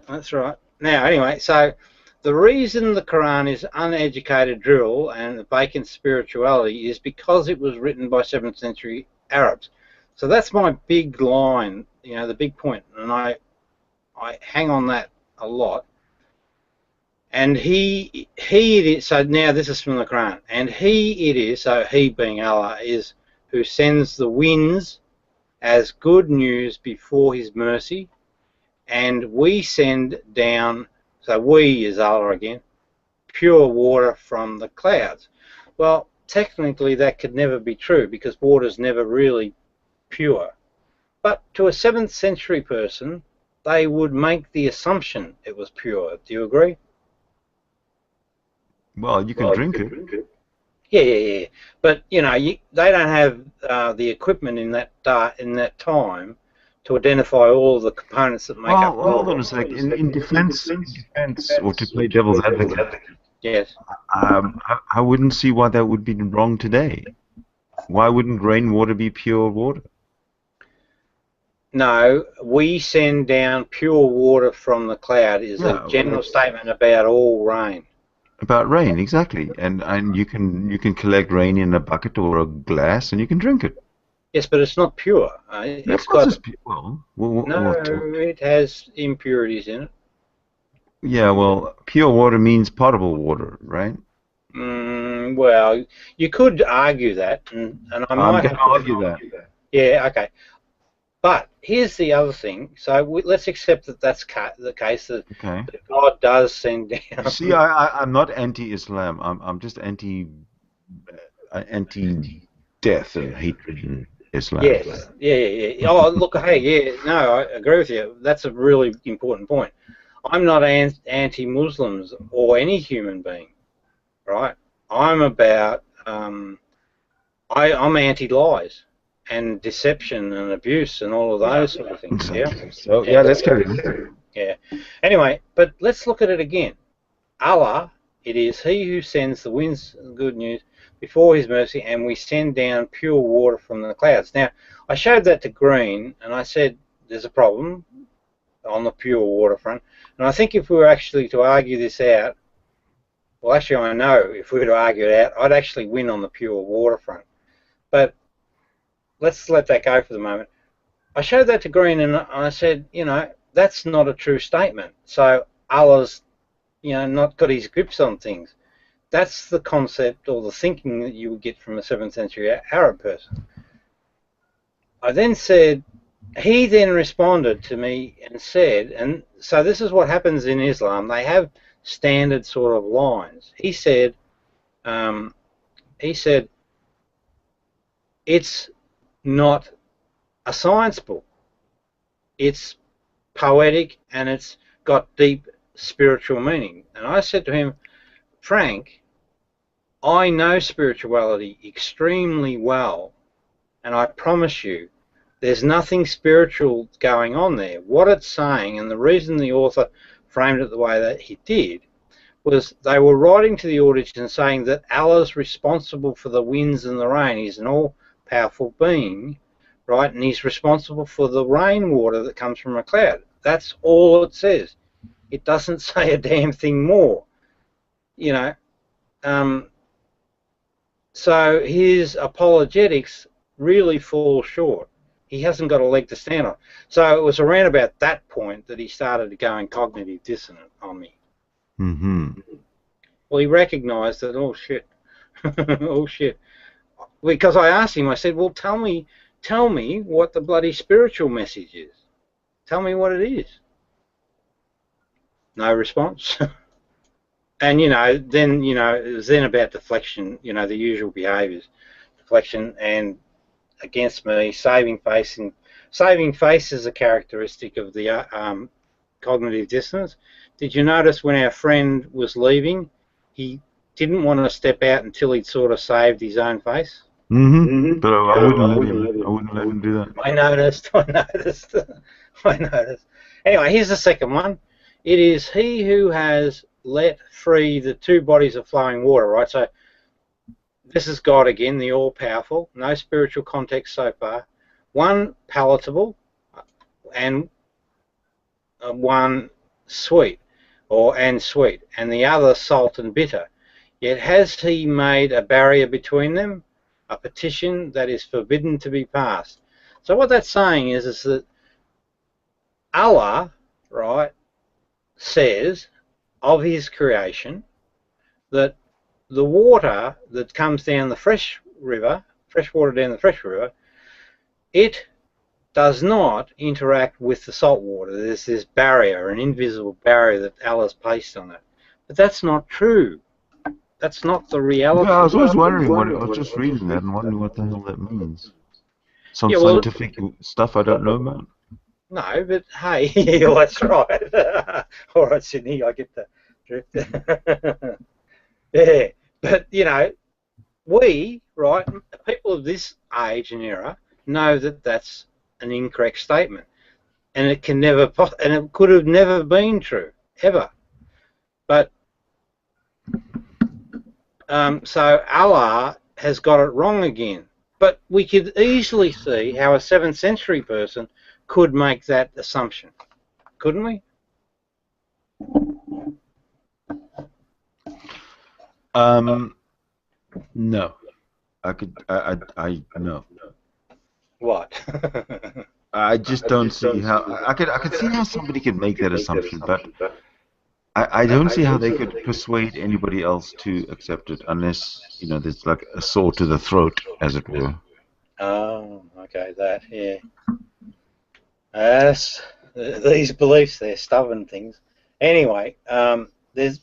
that's right. Now, anyway, so the reason the Quran is uneducated drivel and vacant spirituality is because it was written by 7th century Arabs. So that's my big line, the big point, and I hang on that a lot. And he it is, so now this is from the Quran, and he it is, so he being Allah, is who sends the winds as good news before his mercy, and we send down, so we is Allah again, pure water from the clouds. Well, technically that could never be true because water's never really pure. But to a 7th century person, they would make the assumption it was pure. Do you agree? Well, you can drink it. Yeah. But they don't have the equipment in that time to identify all of the components that make up. Hold on a second. In defense, or to play devil's advocate. Yes. I wouldn't see why that would be wrong today. Why wouldn't rainwater be pure water? No, we send down pure water from the cloud is a general statement about all rain. About rain, exactly, and you can collect rain in a bucket or a glass, and you can drink it. Yes, but it's not pure. It's got it has impurities in it. Yeah, well, pure water means potable water, right? Well, you could argue that, and I might have to argue that. Yeah, okay. But here's the other thing. So let's accept that that's the case, that God does send down. See, I'm not anti-Islam. I'm just anti-death and hatred in Islam. Yes. Yeah. Oh, look, hey, yeah, no, I agree with you. That's a really important point. I'm not anti-Muslims or any human being, right? I'm about, I'm anti-lies and deception and abuse and all of those sort of things. Yeah. So let's carry on. Yeah. Anyway, but let's look at it again. Allah, it is He who sends the winds of good news before His mercy, and we send down pure water from the clouds. Now, I showed that to Green, and I said there's a problem on the pure water front, and I think if we were actually to argue this out, well, actually, I know if we were to argue it out, I'd actually win on the pure water front. But let's let that go for the moment. I showed that to Green, and I said, that's not a true statement. So Allah's, not got his grips on things. That's the concept or the thinking that you would get from a 7th century Arab person. I then said, he then responded to me and said, and so this is what happens in Islam. They have standard sort of lines. He said, it's not a science book. It's poetic and it's got deep spiritual meaning. And I said to him, Frank, I know spirituality extremely well, and I promise you there's nothing spiritual going on there. What it's saying, and the reason the author framed it the way that he did, was they were writing to the audience and saying that Allah's responsible for the winds and the rain. He's an all-powerful being, right? And he's responsible for the rainwater that comes from a cloud. That's all it says. It doesn't say a damn thing more, you know. So his apologetics really fall short. He hasn't got a leg to stand on. So it was around about that point that he started going cognitive dissonant on me. Mm-hmm. Well, he recognised that, oh shit, oh shit. Because I asked him, I said, well, tell me what the bloody spiritual message is. Tell me what it is. No response. And, you know, then, you know, it was then about deflection, you know, the usual behaviours. Deflection and against me, saving face. And saving face is a characteristic of the cognitive dissonance. Did you notice when our friend was leaving, he didn't want to step out until he'd sort of saved his own face? Mm-hmm. But I wouldn't let him do that. I noticed. Anyway, here's the second one. It is he who has let free the two bodies of flowing water, right? So this is God again, the all-powerful, no spiritual context so far. One palatable and one sweet, and sweet, and the other salt and bitter. Yet has he made a barrier between them, a petition that is forbidden to be passed. So what that's saying is that Allah, right, says of his creation that the water that comes down the fresh water down the fresh river, it does not interact with the salt water. There's this barrier, an invisible barrier that Allah's placed on it. But that's not true. That's not the reality. Yeah, I was always wondering I was just reading that and wondering what the hell that means. Some scientific stuff I don't know about. No, but hey, yeah, that's right. All right, Sydney, I get the drift. Yeah, but you know, we, right, people of this age and era know that that's an incorrect statement, and it can never, and it could have never been true ever. But so Allah has got it wrong again. But we could easily see how a 7th century person could make that assumption, couldn't we? No. I no. What? I just don't see how I could see how somebody could make that assumption, but I don't see how they could persuade anybody else to accept it unless, you know, there's like a sword to the throat, as it were. Oh, okay, that, yeah. These beliefs, they're stubborn things. Anyway, and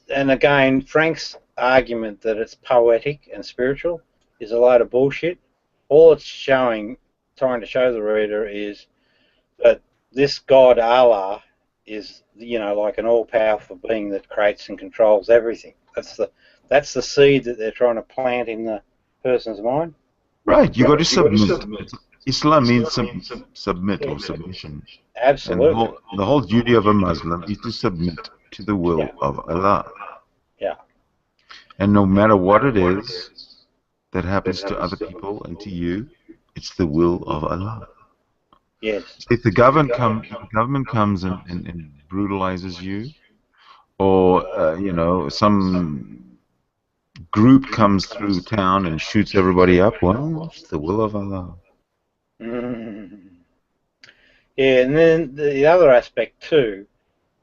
again, Frank's argument that it's poetic and spiritual is a load of bullshit. All it's trying to show the reader is that this God Allah is, you know, like an all-powerful being that creates and controls everything. That's the seed that they're trying to plant in the person's mind. Right, you got to submit. Islam means submit or submission. Absolutely. And the whole duty of a Muslim is to submit to the will of Allah. Yeah. And no matter what it is that happens to other people and to you, it's the will of Allah. Yes. If the government comes and brutalizes you, or you know, some group comes through town and shoots everybody up, well, it's the will of Allah. Mm. Yeah, and then the other aspect too,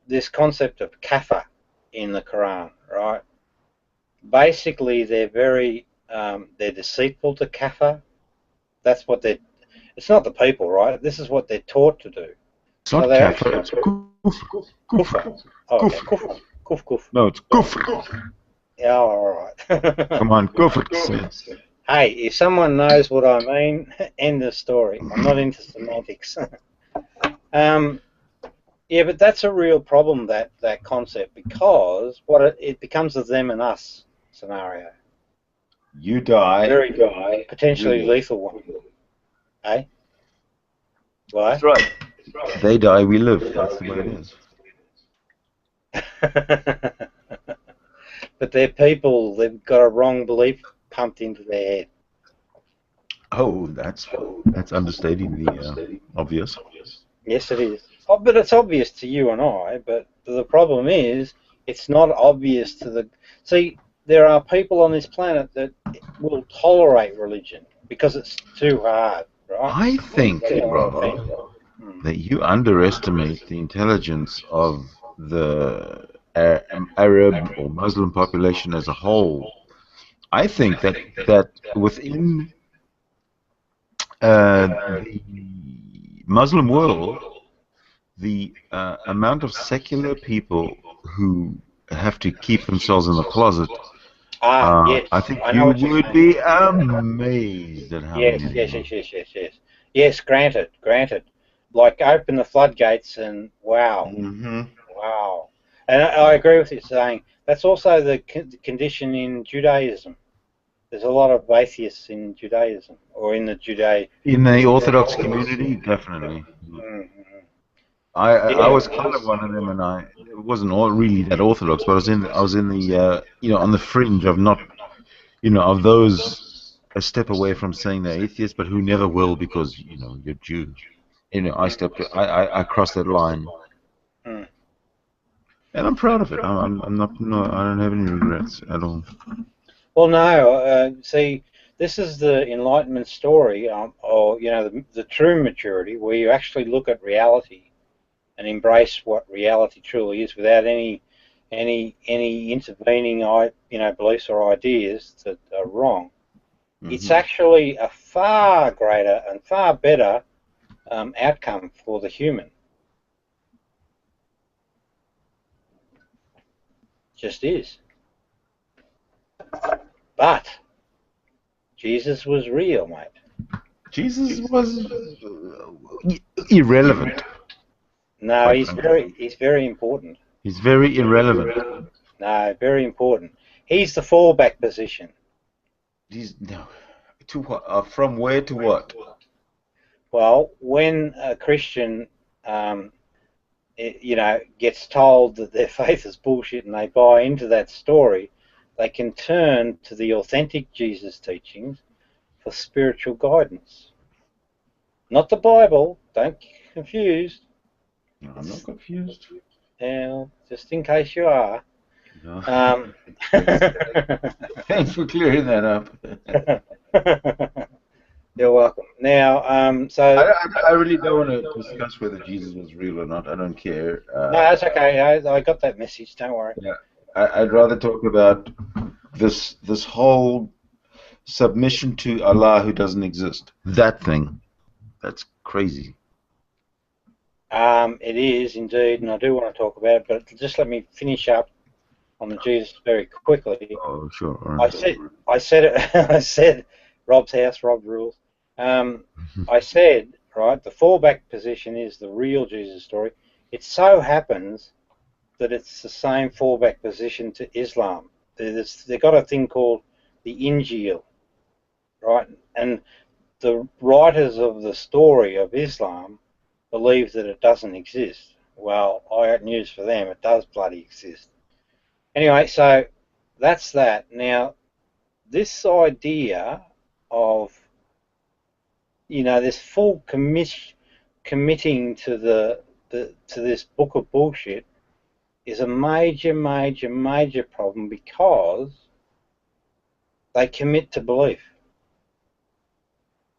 this concept of kafir in the Quran, right? Basically, they're very they're deceitful to kafir. That's what they're, It's not the people, right? This is what they're taught to do. It's not kafir, it's kufr. kufr. Oh, okay. Kufr. Kufr. No, it's kufr. Yeah, all right. Come on, kufr. Hey, if someone knows what I mean, end of story. I'm not into semantics. Yeah, but that's a real problem, that concept, because what it becomes a them and us scenario. You die. Very potentially lethal one. Eh? Why? That's right. They die, we live. That's the way it is. But they're people, they've got a wrong belief pumped into their head. Oh, that's understating the obvious. Yes, it is. Oh, but it's obvious to you and I, but the problem is it's not obvious to the... See, there are people on this planet that will tolerate religion because it's too hard, right? I think, Rob, that you underestimate the intelligence of the Arab or Muslim population as a whole. I think that within the Muslim world, the amount of secular people who have to keep themselves in the closet, yes, I think you would be amazed at how yes, many. Yes. Yes, granted. Like, open the floodgates and wow. Mm-hmm. Wow. And I agree with you saying that's also the condition in Judaism. There's a lot of atheists in Judaism, or in the In the Orthodox community, definitely. Mm-hmm. I was kind of one of them, and it wasn't all really that Orthodox, but I was in the on the fringe of not, of those a step away from saying they're atheists, but who never will because you're Jew. I crossed that line, and I'm proud of it. I'm not. No, I don't have any regrets at all. Well, no. See, this is the Enlightenment story, or the true maturity, where you actually look at reality and embrace what reality truly is, without any intervening beliefs or ideas that are wrong. Mm-hmm. It's actually a far greater and far better outcome for the human. Just is. But Jesus was real, mate. Jesus was irrelevant. No, he's very important. He's very irrelevant. No, very important. He's the fallback position. To what? From where to what? Well, when a Christian, gets told that their faith is bullshit and they buy into that story, they can turn to the authentic Jesus teachings for spiritual guidance. Not the Bible. Don't get confused. No, I'm not confused. Well, just in case you are. No. Thanks for clearing that up. You're welcome. Now, so I really don't want to discuss whether Jesus was real or not. I don't care. No, that's okay. I got that message. Don't worry. Yeah, I'd rather talk about this whole submission to Allah who doesn't exist. That thing. That's crazy. It is indeed, and I do want to talk about it, but just let me finish up on the Jesus very quickly. Oh, sure. All right. I said it. I said Rob's house, Rob rules. I said, right, the fallback position is the real Jesus story. It so happens that it's the same fallback position to Islam. They've got a thing called the Injil, right? And the writers of the story of Islam believe that it doesn't exist. Well, I got news for them. It does bloody exist. Anyway, so that's that. Now, this idea of, this full committing to to this book of bullshit is a major problem, because they commit to belief.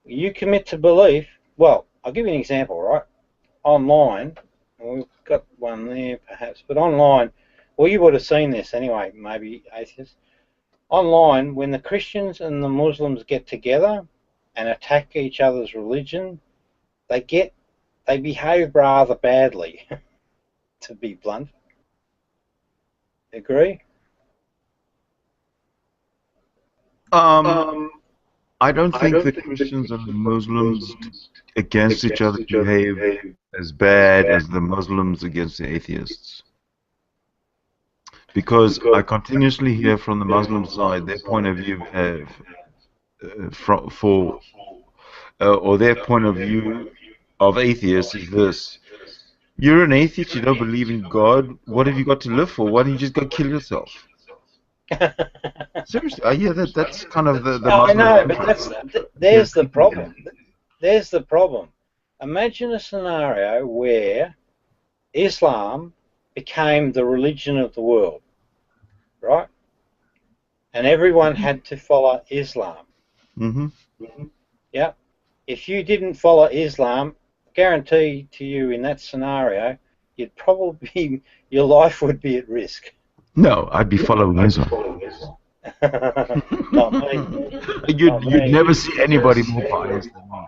You commit to belief. Well, I'll give you an example, right? Online, we've got one there perhaps, but online, well, you would have seen this anyway, maybe atheists. Online, when the Christians and the Muslims get together, and attack each other's religion, they behave rather badly, to be blunt. Agree? I don't think the Christians and the Muslims against each other behave as bad as the Muslims against the atheists. Because I continuously hear from the Muslim side their point of view or their point of view of atheists is this: you're an atheist, you don't believe in God, what have you got to live for? Why don't you just go kill yourself? Seriously, I hear that. That's kind of the I Muslim know, but there's the problem. There's the problem. Imagine a scenario where Islam became the religion of the world, right? And everyone had to follow Islam. Mm-hmm. Yeah. If you didn't follow Islam, guarantee to you in that scenario, you'd probably your life would be at risk. No, I'd be following Islam. Not me. You'd never see anybody more pious than me.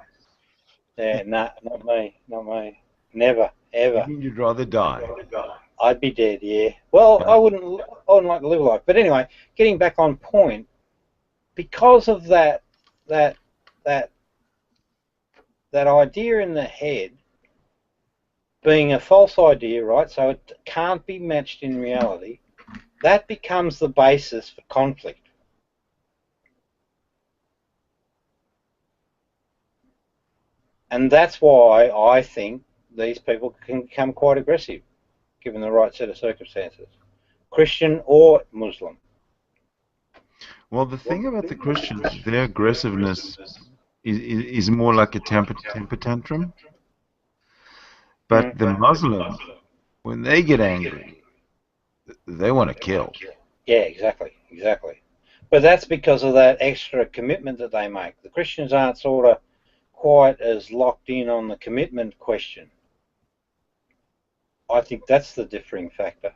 Yeah, no, not me. Never, ever. You'd rather die. I'd be dead, yeah. Well, I wouldn't like to live a life. But anyway, getting back on point, because of that idea in the head being a false idea, right? So it can't be matched in reality. That becomes the basis for conflict. And that's why I think these people can become quite aggressive, given the right set of circumstances, Christian or Muslim. Well, the thing about the Christians, their aggressiveness is more like a temper tantrum. But the Muslims, when they get angry, they want to kill. Yeah, exactly. But that's because of that extra commitment that they make. The Christians aren't sort of quite as locked in on the commitment question. I think that's the differing factor.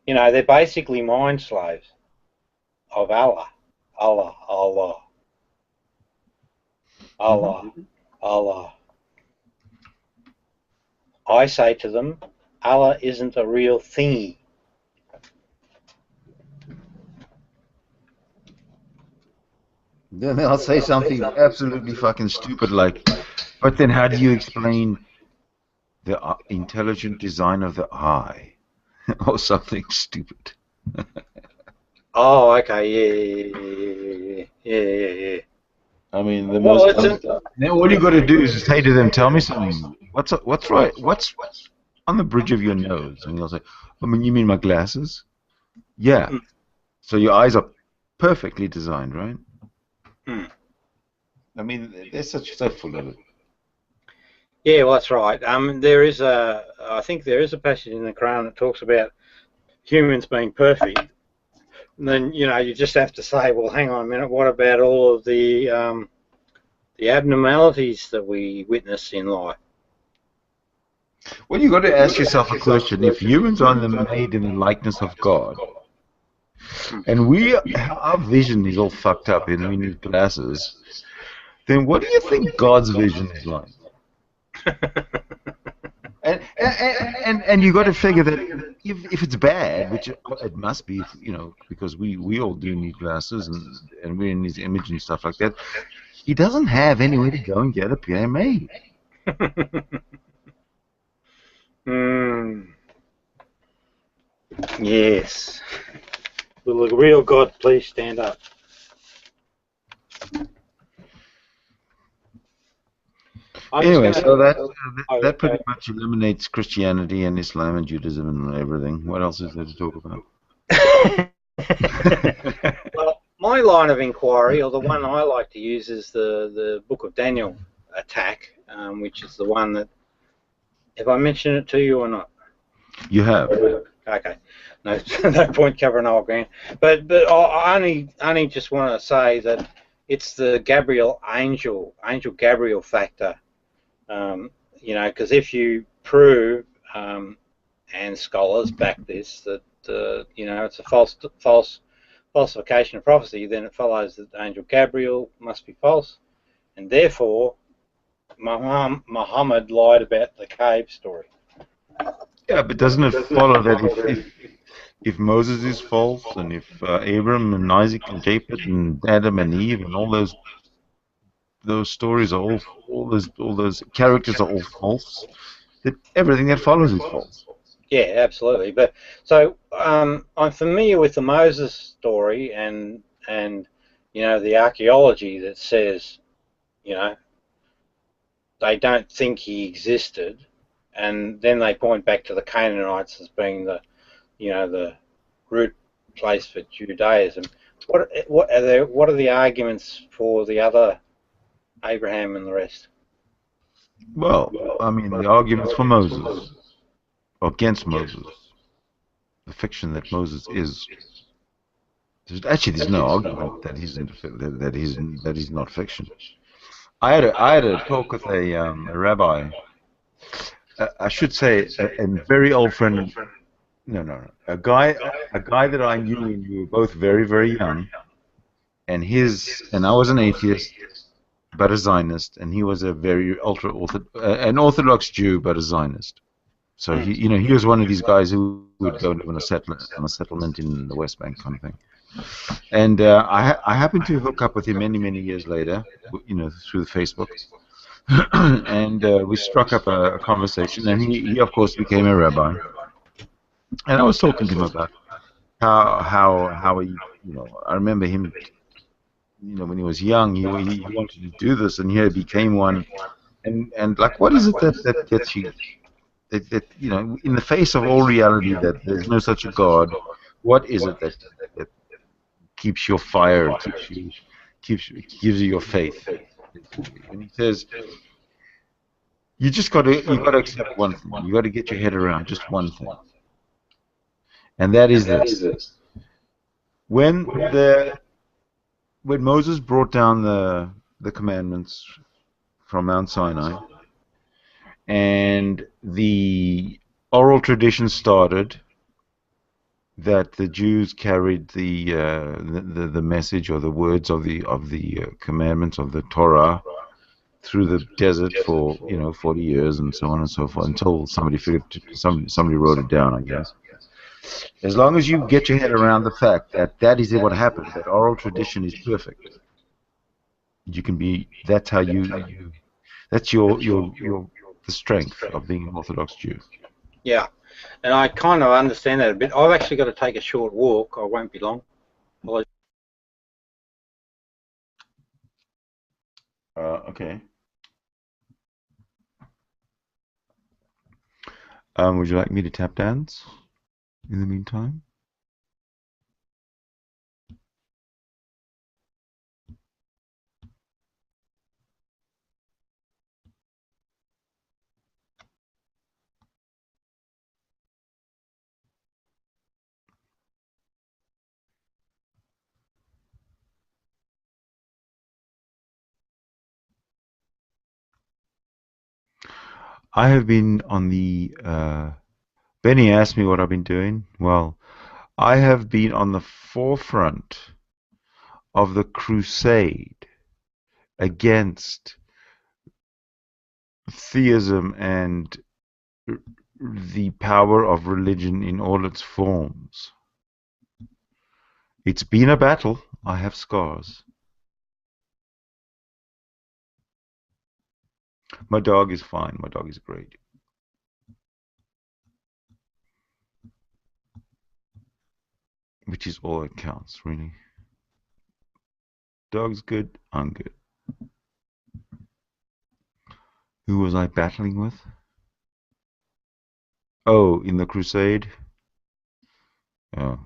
You know, they're basically mind slaves of Allah. I say to them, Allah isn't a real thingy. Then they'll say something absolutely fucking stupid like, but then how do you explain the intelligent design of the eye? Or something stupid. Oh, okay, yeah. I mean, the most. Now, all you got to do is say to them, "Tell me something. What's right? What's on the bridge of your nose?" And they'll say, you mean my glasses?" Yeah. So your eyes are perfectly designed, right? I mean, they're so full of it. Yeah, well, that's right. I think there is a passage in the Quran that talks about humans being perfect. And then, you just have to say, well, hang on a minute, what about all of the abnormalities that we witness in life? Well, you got to ask yourself a question. If humans are made in the likeness of God, and our vision is all fucked up and we need glasses, then what do you think God's vision is like? And you got to figure that if it's bad, which it must be, because we all do need glasses and we're in his image and stuff like that, he doesn't have anywhere to go and get a pair made. Yes. Will the real God please stand up? Anyway, so that pretty much eliminates Christianity and Islam and Judaism and everything. What else is there to talk about? Well, my line of inquiry, or the one I like to use, is the Book of Daniel attack, which is the one that... Have I mentioned it to you or not? You have. Okay. No point covering old ground. But I only just want to say that it's the Angel Gabriel factor. Because if you prove, and scholars back this, that it's a false falsification of prophecy, then it follows that Angel Gabriel must be false, and therefore Muhammad lied about the cave story. Yeah, but doesn't it follow that if Moses is false, and if Abraham and Isaac and Japheth and Adam and Eve and all those stories are all those characters are all false, that everything that follows is false. Yeah, absolutely. But so I'm familiar with the Moses story and the archaeology that says they don't think he existed, and then they point back to the Canaanites as being the root place for Judaism. What are the arguments for the other Abraham and the rest? Well, I mean, the arguments for Moses, or against Moses, the fiction that Moses is. There's no argument that he's not fiction. I had a talk with a rabbi. I should say a very old friend. No. A guy that I knew when we were both very, very young, and I was an atheist, but a Zionist, and he was a very an Orthodox Jew, but a Zionist. So he was one of these guys who would go live in a settlement in the West Bank kind of thing. And I happened to hook up with him many, many years later, through the Facebook, and we struck up a conversation, and he of course became a rabbi. And I was talking to him about how he, I remember him, when he was young, he wanted to do this, and here he became one. And like, what is it that gets you, that in the face of all reality, that there's no such a God? What is it that keeps your fire, gives you your faith? And he says, you got to accept one thing. You got to get your head around just one thing. And that is this. When Moses brought down the commandments from Mount Sinai, and the oral tradition started that the Jews carried the message or the words of the commandments of the Torah through the desert for 40 years and so on and so forth, until somebody wrote it down, I guess. As long as you get your head around the fact that is what happened, that oral tradition is perfect, you can be. That's how you. That's the strength of being an Orthodox Jew. Yeah, and I kind of understand that a bit. I've actually got to take a short walk. I won't be long. Okay. Would you like me to tap dance in the meantime? I have been on the... Benny asked me what I've been doing. Well, I have been on the forefront of the crusade against theism and the power of religion in all its forms. It's been a battle. I have scars. My dog is fine. My dog is great. Which is all that counts, really. Dog's good, I'm good. Who was I battling with? Oh, in the crusade? Oh.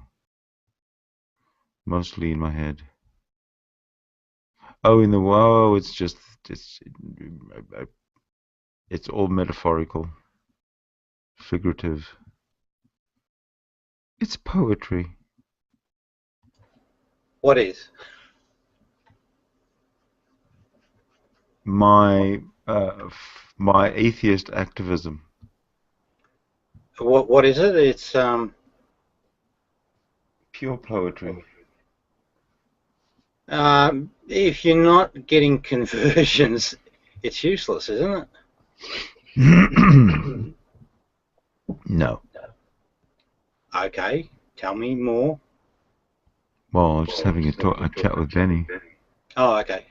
Mostly in my head. Oh, it's all metaphorical, figurative. It's poetry. What is? My atheist activism. What is it? It's pure poetry. If you're not getting conversions, it's useless, isn't it? No. Okay, tell me more. Well, I was just having a chat with Benny. Oh, okay.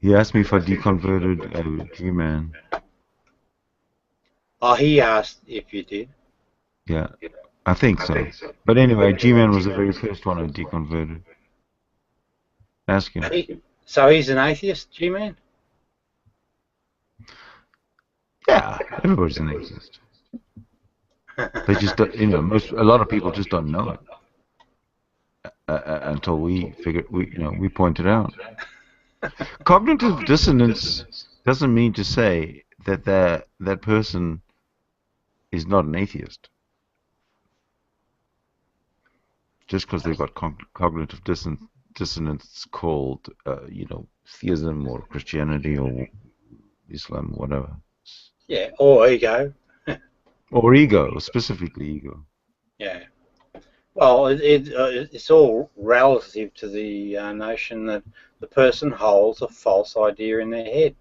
He asked me if I deconverted G-Man. Oh, he asked if you did. Yeah, I think so. But anyway, G-Man was the very first one I deconverted. Ask him. So he's an atheist, G-Man? Yeah, everybody's an atheist. They just, a lot of people just don't know it until we point it out. Cognitive dissonance doesn't mean to say that that person is not an atheist. Just because they've got cognitive dissonance called, theism or Christianity or Islam, whatever. Yeah, or ego. Or ego, specifically ego. Yeah. Well, it's all relative to the notion that the person holds a false idea in their head.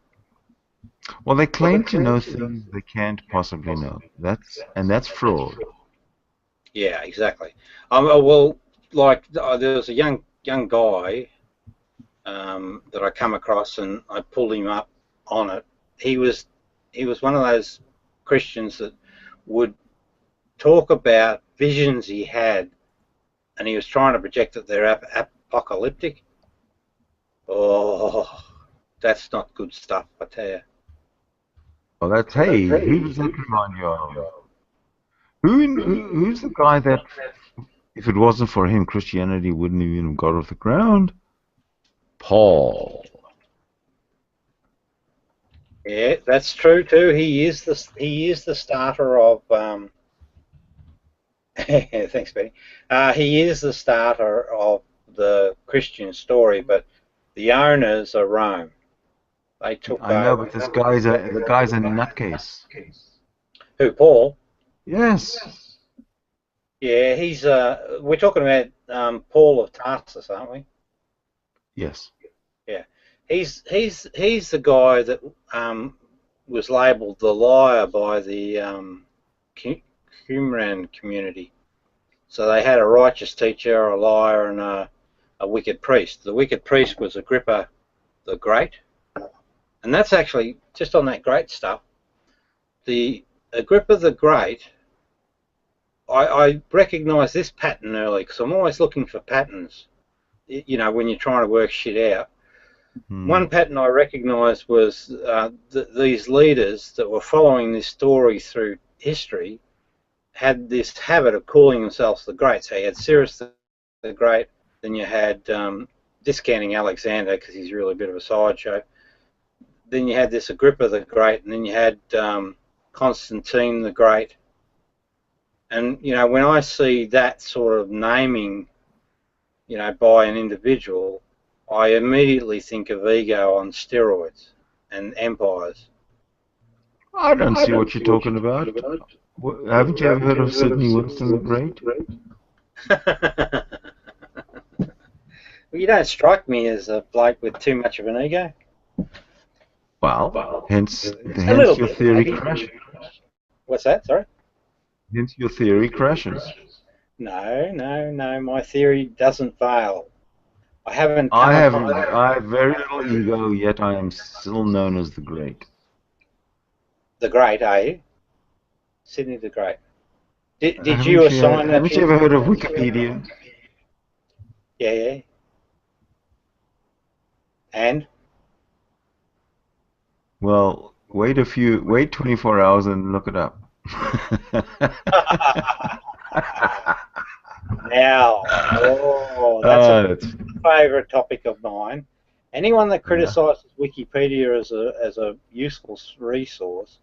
Well, they claim to know things they can't possibly know. That's fraud. Yeah, exactly. Well, like there was a young guy that I come across, and I pulled him up on it. He was one of those Christians that would talk about visions he had, and he was trying to project that they're apocalyptic. Oh, that's not good stuff, I tell you. Well, who does that remind you of? Who's the guy that, if it wasn't for him, Christianity wouldn't even have got off the ground? Paul. Yeah, that's true too. He is the starter of. Thanks, Benny. He is the starter of the Christian story, but the owners are Rome. They took. I know, but the guy's a nutcase. Who, Paul? Yes. Yeah, he's. We're talking about Paul of Tarsus, aren't we? Yes. Yeah, he's the guy that was labelled the liar by the Qumran community. So they had a righteous teacher, a liar, and a wicked priest. The wicked priest was Agrippa the Great, and that's actually just on that great stuff. The Agrippa the Great. I recognise this pattern early because I'm always looking for patterns. You know, when you're trying to work shit out. One pattern I recognised was these leaders that were following this story through history had this habit of calling themselves the Great. So you had Cyrus the Great, then you had discounting Alexander because he's really a bit of a sideshow. Then you had this Agrippa the Great, and then you had Constantine the Great. And, you know, when I see that sort of naming, you know, by an individual, I immediately think of ego on steroids and empires. I don't see what you're talking about. Haven't you ever heard of Sidney Winston the Great? Well, you don't strike me as a bloke with too much of an ego. Well, hence your theory crashes. What's that? Sorry? Hence your theory crashes. No. My theory doesn't fail. I have very little ego, yet I am still known as the Great. The Great, eh? Sidney the Great. Did you assign that? Haven't you ever heard of Wikipedia? Yeah. And? Well, wait 24 hours and look it up. Now, that's a favourite topic of mine. Anyone that criticises Wikipedia as a useful resource,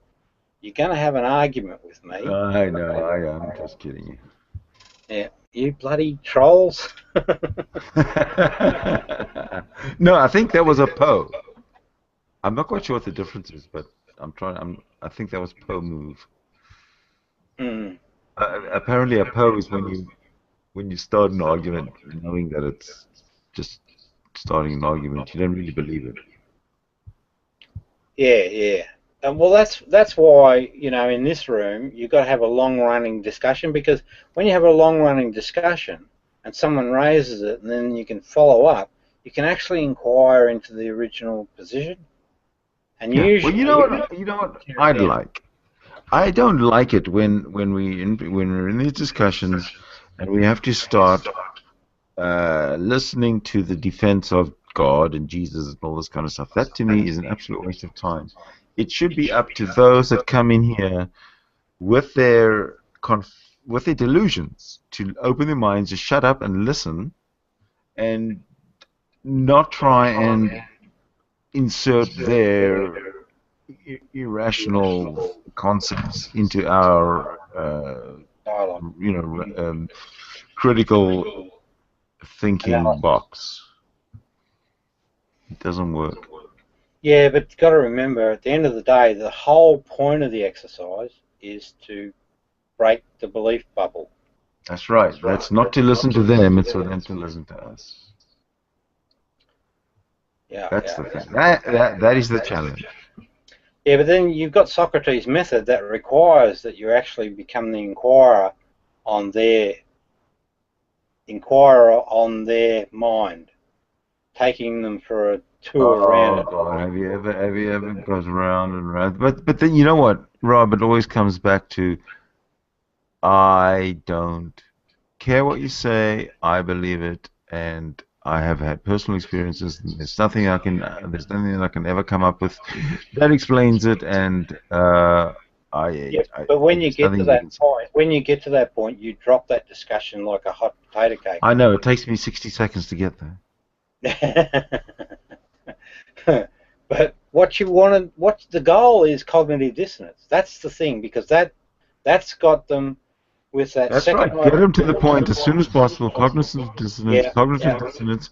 you're going to have an argument with me. I know, I'm just kidding you. Yeah, you bloody trolls. No, I think that was a Poe. I'm not quite sure what the difference is, but I think that was Poe move. Apparently, a Poe is when you start an argument knowing that it's just starting an argument. You don't really believe it. Yeah, yeah. Well, that's why, you know, in this room you've got to have a long-running discussion, because when you have a long-running discussion and someone raises it and then you can follow up, you can actually inquire into the original position. And Yeah. usually, Well, you know what I'd like. I don't like it when we're in these discussions and we have to start listening to the defense of God and Jesus and all this kind of stuff. That to me is an absolute waste of time. It should be up to those that come in here with their delusions to open their minds, to shut up and listen, and not try and insert their irrational concepts into our critical thinking box. It doesn't work. Yeah, but you've got to remember, at the end of the day, the whole point of the exercise is to break the belief bubble. That's right. That's not to listen to them, it's for them to listen to us. Yeah, that's the thing. That is the challenge. Yeah, but then you've got Socrates' method that requires that you actually become the inquirer on their mind, taking them for a tour around it. God, have you ever goes round and round? But then you know what, Rob? It always comes back to, I don't care what you say. I believe it, and I have had personal experiences. There's nothing that I can ever come up with that explains it. And but when you get to that point, you drop that discussion like a hot potato cake. I know it takes me 60 seconds to get there. But what the goal is cognitive dissonance. That's the thing, because that's got them with that. That's right. Get them to the point as soon as possible. Cognitive dissonance.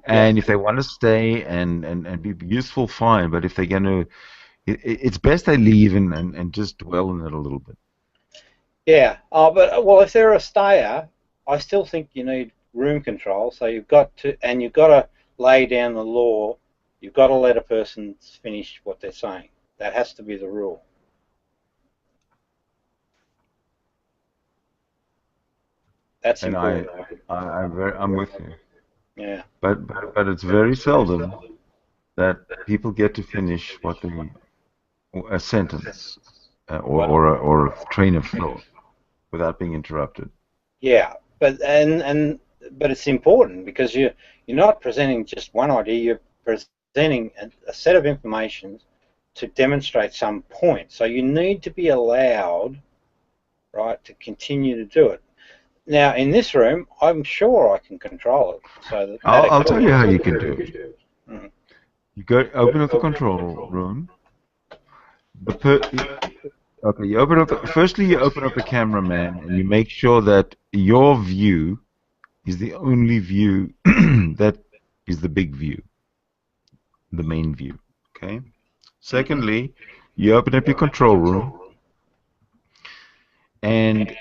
And if they want to stay and be useful, fine. But if they're going to, it's best they leave and just dwell in it a little bit. Yeah. Well, if they're a stayer, I still think you need room control. So you've got to lay down the law. You've got to let a person finish what they're saying. That has to be the rule. That's important. I'm with you. Yeah. But it's very seldom that people get to finish a sentence or a train of thought without being interrupted. Yeah, but it's important, because you're not presenting just one idea. You're presenting a set of information to demonstrate some point. So you need to be allowed, right, to continue to do it. Now, in this room, I'm sure I can control it. So I'll tell you how you can do it. Mm-hmm. You go open up the control room. You open up. Firstly, you open up the cameraman, and you make sure that your view is the only view that is the big view, the main view. Okay. Secondly, you open up your control room, and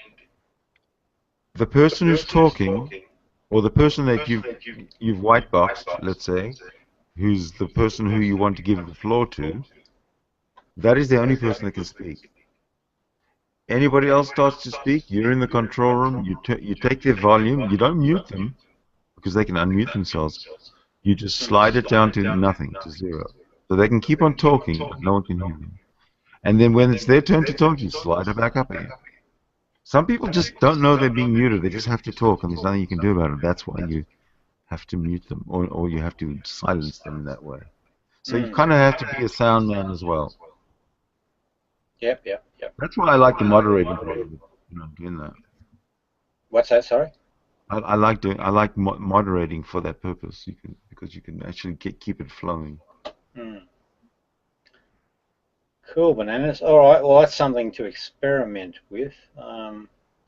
the person who's talking, or the person that you've white boxed, let's say, who's the person who you want to give the floor to, that is the only person that can speak. Anybody else starts to speak, you're in the control room, you take their volume, you don't mute them, because they can unmute themselves. You just slide it down to nothing, to 0. So they can keep on talking, but no one can hear them. And then when it's their turn to talk, you slide it back up again. Some people just don't know they're being muted. They just have to talk, and there's nothing you can do about it. That's why you have to mute them, or you have to silence them in that way. So you kind of have to be a sound man as well. Yep. That's why I like the moderating problem, doing that. What's that? Sorry. I like moderating for that purpose. Because you can actually keep it flowing. Cool, Bananas. All right, well, that's something to experiment with.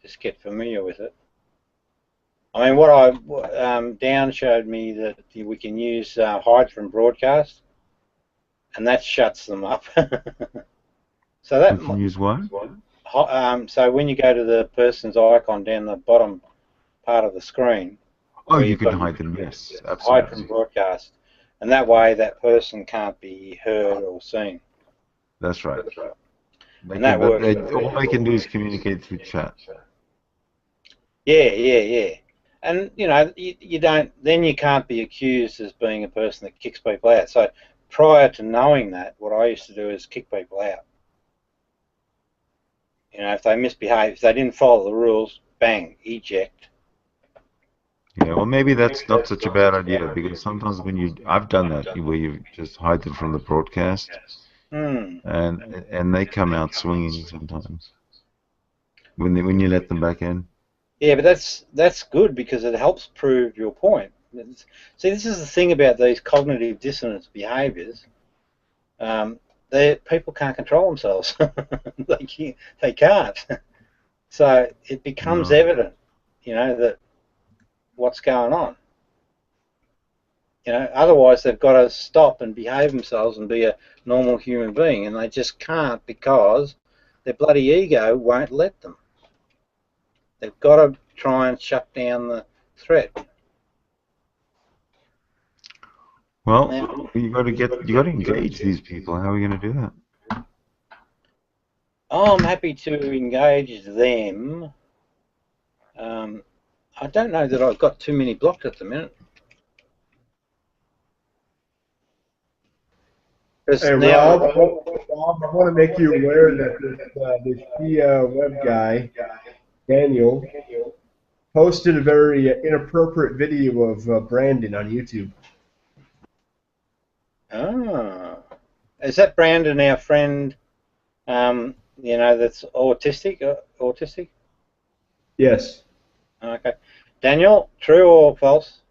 Just get familiar with it. I mean, Dan showed me that we can use hide from broadcast, and that shuts them up. So that you can use what? So when you go to the person's icon down the bottom part of the screen, Oh, where you you've can got hide them, yes, hide from absolutely. broadcast, and that way that person can't be heard or seen. That's right. And that But works. all they can do is communicate through chat. Yeah. And you don't. Then you can't be accused as being a person that kicks people out. So prior to knowing that, what I used to do is kick people out. If they misbehave, if they didn't follow the rules, bang, eject. Yeah, well, maybe that's not such a bad idea, because sometimes I've done that, where you just hide them from the broadcast, and they come out swinging sometimes when you let them back in. Yeah, but that's good because it helps prove your point. See, this is the thing about these cognitive dissonance behaviours. People can't control themselves. They can't. So it becomes evident, that what's going on. Otherwise they've got to stop and behave themselves and be a normal human being, and they just can't because their bloody ego won't let them. They've got to try and shut down the threat. Well, you got to engage these people. How are we going to do that? I'm happy to engage them. I don't know that I've got too many blocked at the minute. Hey, Rob, I want to make you aware that this web guy, Daniel, posted a very inappropriate video of Brandon on YouTube. Ah, is that Brandon, our friend? That's autistic. Yes. Okay, Daniel, true or false?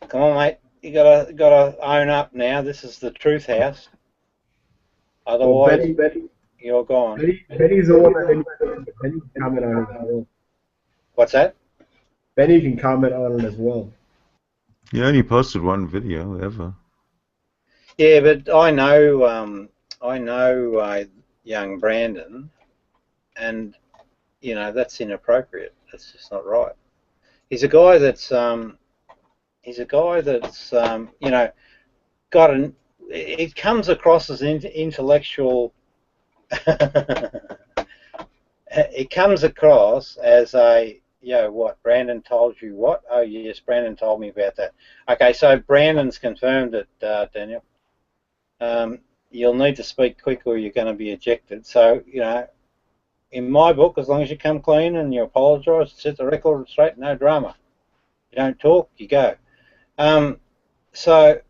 Come on, mate. You gotta own up now. This is the truth house. Otherwise, you're gone. Benny's the one that Benny can comment on it as well. What's that? Benny can comment on it as well. You only posted one video ever. Yeah, but I know young Brandon, and that's inappropriate. That's just not right. He's a guy that's got an. It comes across as intellectual. It comes across as a, what, Brandon told you what? Oh yes, Brandon told me about that. Okay, so Brandon's confirmed it, Daniel. You'll need to speak quick or you're going to be ejected. So, in my book, as long as you come clean and you apologise, set the record straight, no drama. You don't talk, you go. So,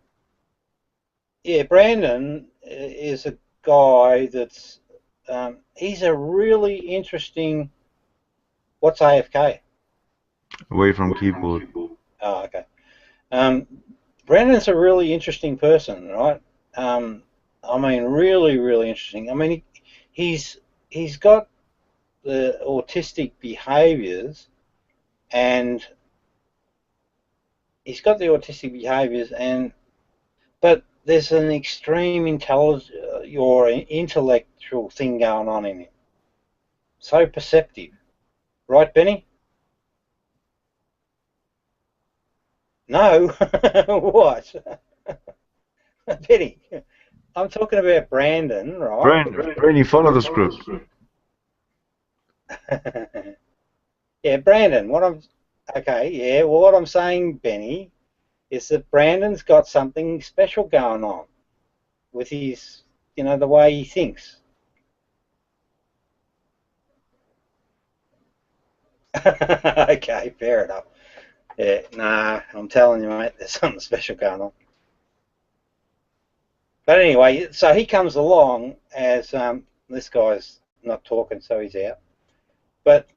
yeah, Brandon is a guy that's, he's a really interesting, what's AFK? Away from keyboard. Oh, okay. Brandon's a really interesting person, right? I mean, really, really interesting. I mean, he's got the autistic behaviours, but there's an extreme intellectual thing going on in him. So perceptive, right, Benny? No, what? Benny, I'm talking about Brandon, right? Brandon, follow the script. Yeah, Brandon. What I'm saying, Benny, is that Brandon's got something special going on with his, the way he thinks. Okay, fair enough. Yeah, nah, I'm telling you, mate, there's something special going on. But anyway, so he comes along as this guy's not talking, so he's out. But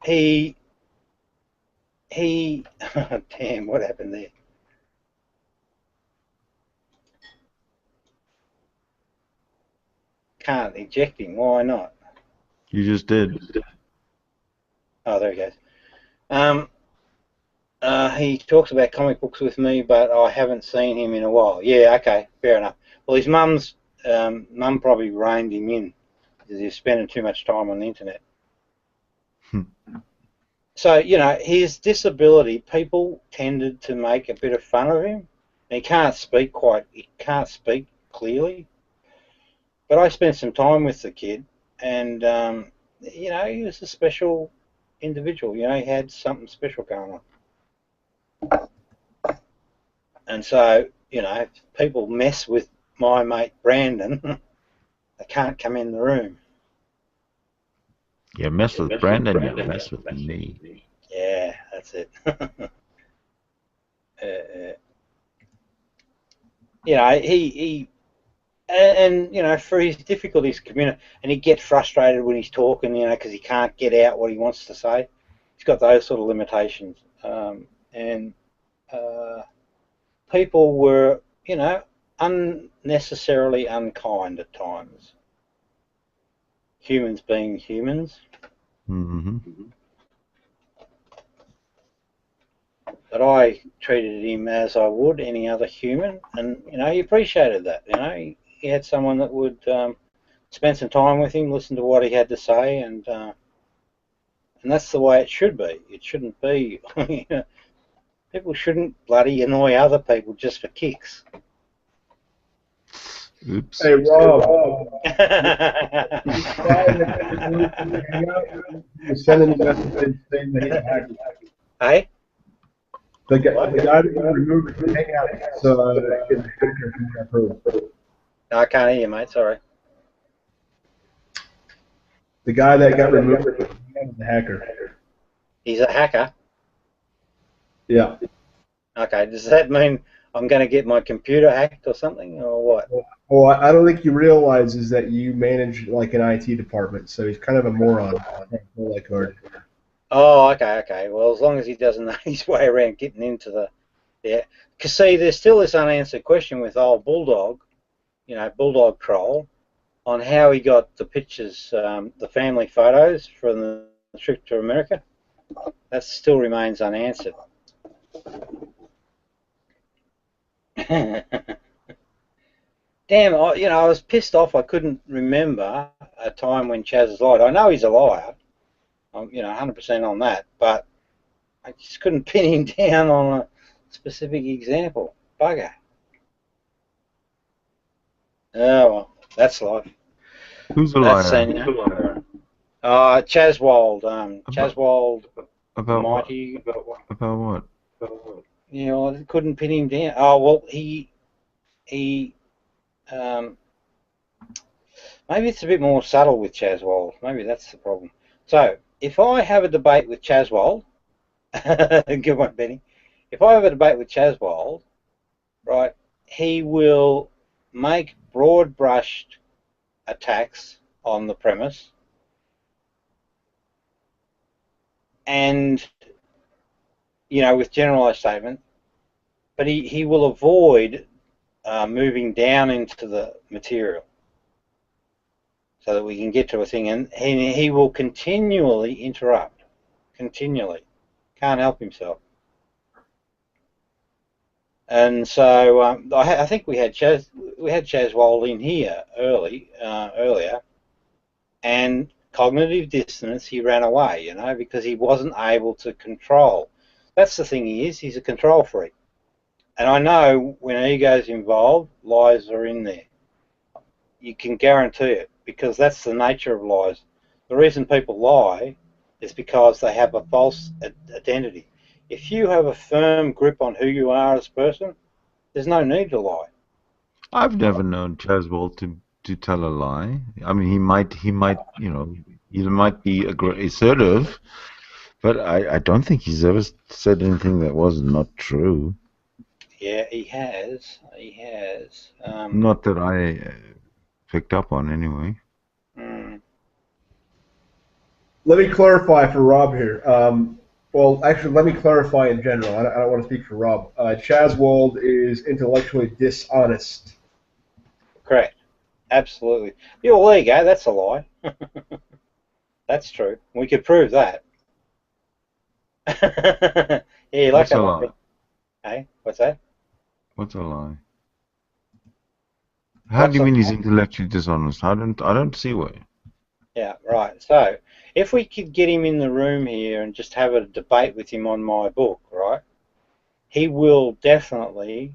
he damn, what happened there? Can't eject him. Why not? You just did. Oh, there he goes. He talks about comic books with me, but I haven't seen him in a while. Yeah, okay, fair enough. Well, his mum probably reined him in because he was spending too much time on the internet. So, you know, his disability, people tended to make a bit of fun of him. He can't speak clearly. But I spent some time with the kid, and, you know, he was a special individual. You know, he had something special going on. And so, you know, if people mess with my mate Brandon, they can't come in the room. You mess with Brandon, you mess with me. Yeah, that's it. You know, and you know, for his difficulties communicate, and he gets frustrated when he's talking, you know, because he can't get out what he wants to say. He's got those sort of limitations, and people were, you know, unnecessarily unkind at times. Humans being humans. Mm-hmm. But I treated him as I would any other human, and you know, he appreciated that. You know, he had someone that would spend some time with him, listen to what he had to say, and that's the way it should be. It shouldn't be. You know, people shouldn't bloody annoy other people just for kicks. Oops. Hey, Rob. You're sending a message saying that he's a hacker. Hey? The guy that removed the hangout is a hacker from I've heard. No, I can't hear you, mate. Sorry. The guy that got removed is a hacker. He's a hacker? Yeah. Okay, does that mean I'm going to get my computer hacked or something, or what? Well, I don't think he realizes that you manage like an IT department, so he's kind of a moron. Oh, okay. Well, as long as he doesn't know his way around getting into the... Yeah. Because, see, there's still this unanswered question with old Bulldog, you know, Bulldog Troll, on how he got the pictures, the family photos from the trip to America. That still remains unanswered. Damn, I was pissed off I couldn't remember a time when Chaz has lied. I know he's a liar. I'm, 100% on that, but I just couldn't pin him down on a specific example. Bugger. Oh, well, that's life. Who's a liar? Chaswold. Chaswold. About Mighty. What? About what? I couldn't pin him down. Oh, well, he maybe it's a bit more subtle with Chaswold. Maybe that's the problem. So, if I have a debate with Chaswold, good one, Benny. If I have a debate with Chaswold, right, he will make broad-brushed attacks on the premise, and with generalised statement, but he will avoid moving down into the material so that we can get to a thing, and he will continually interrupt, can't help himself. And so I think we had Chaswold in here earlier, and cognitive dissonance, he ran away, because he wasn't able to control. That's the thing he's a control freak. And I know when ego's involved, lies are in there. You can guarantee it, because that's the nature of lies. The reason people lie is because they have a false identity. If you have a firm grip on who you are as a person, there's no need to lie. I've never known Chaswold to tell a lie. I mean, he might, he might be assertive, but I don't think he's ever said anything that was not true. Yeah, he has. Not that I picked up on, anyway. Let me clarify for Rob here. Well, actually, let me clarify in general. I don't want to speak for Rob. Chaswold is intellectually dishonest. Correct. Absolutely. Yeah, well, there you go. That's a lie. That's true. We could prove that. Yeah, you like that lie? Hey, what's that? What's a lie? How do you mean he's intellectually dishonest? I don't see why. Yeah, right. So if we could get him in the room here and just have a debate with him on my book, right, he will definitely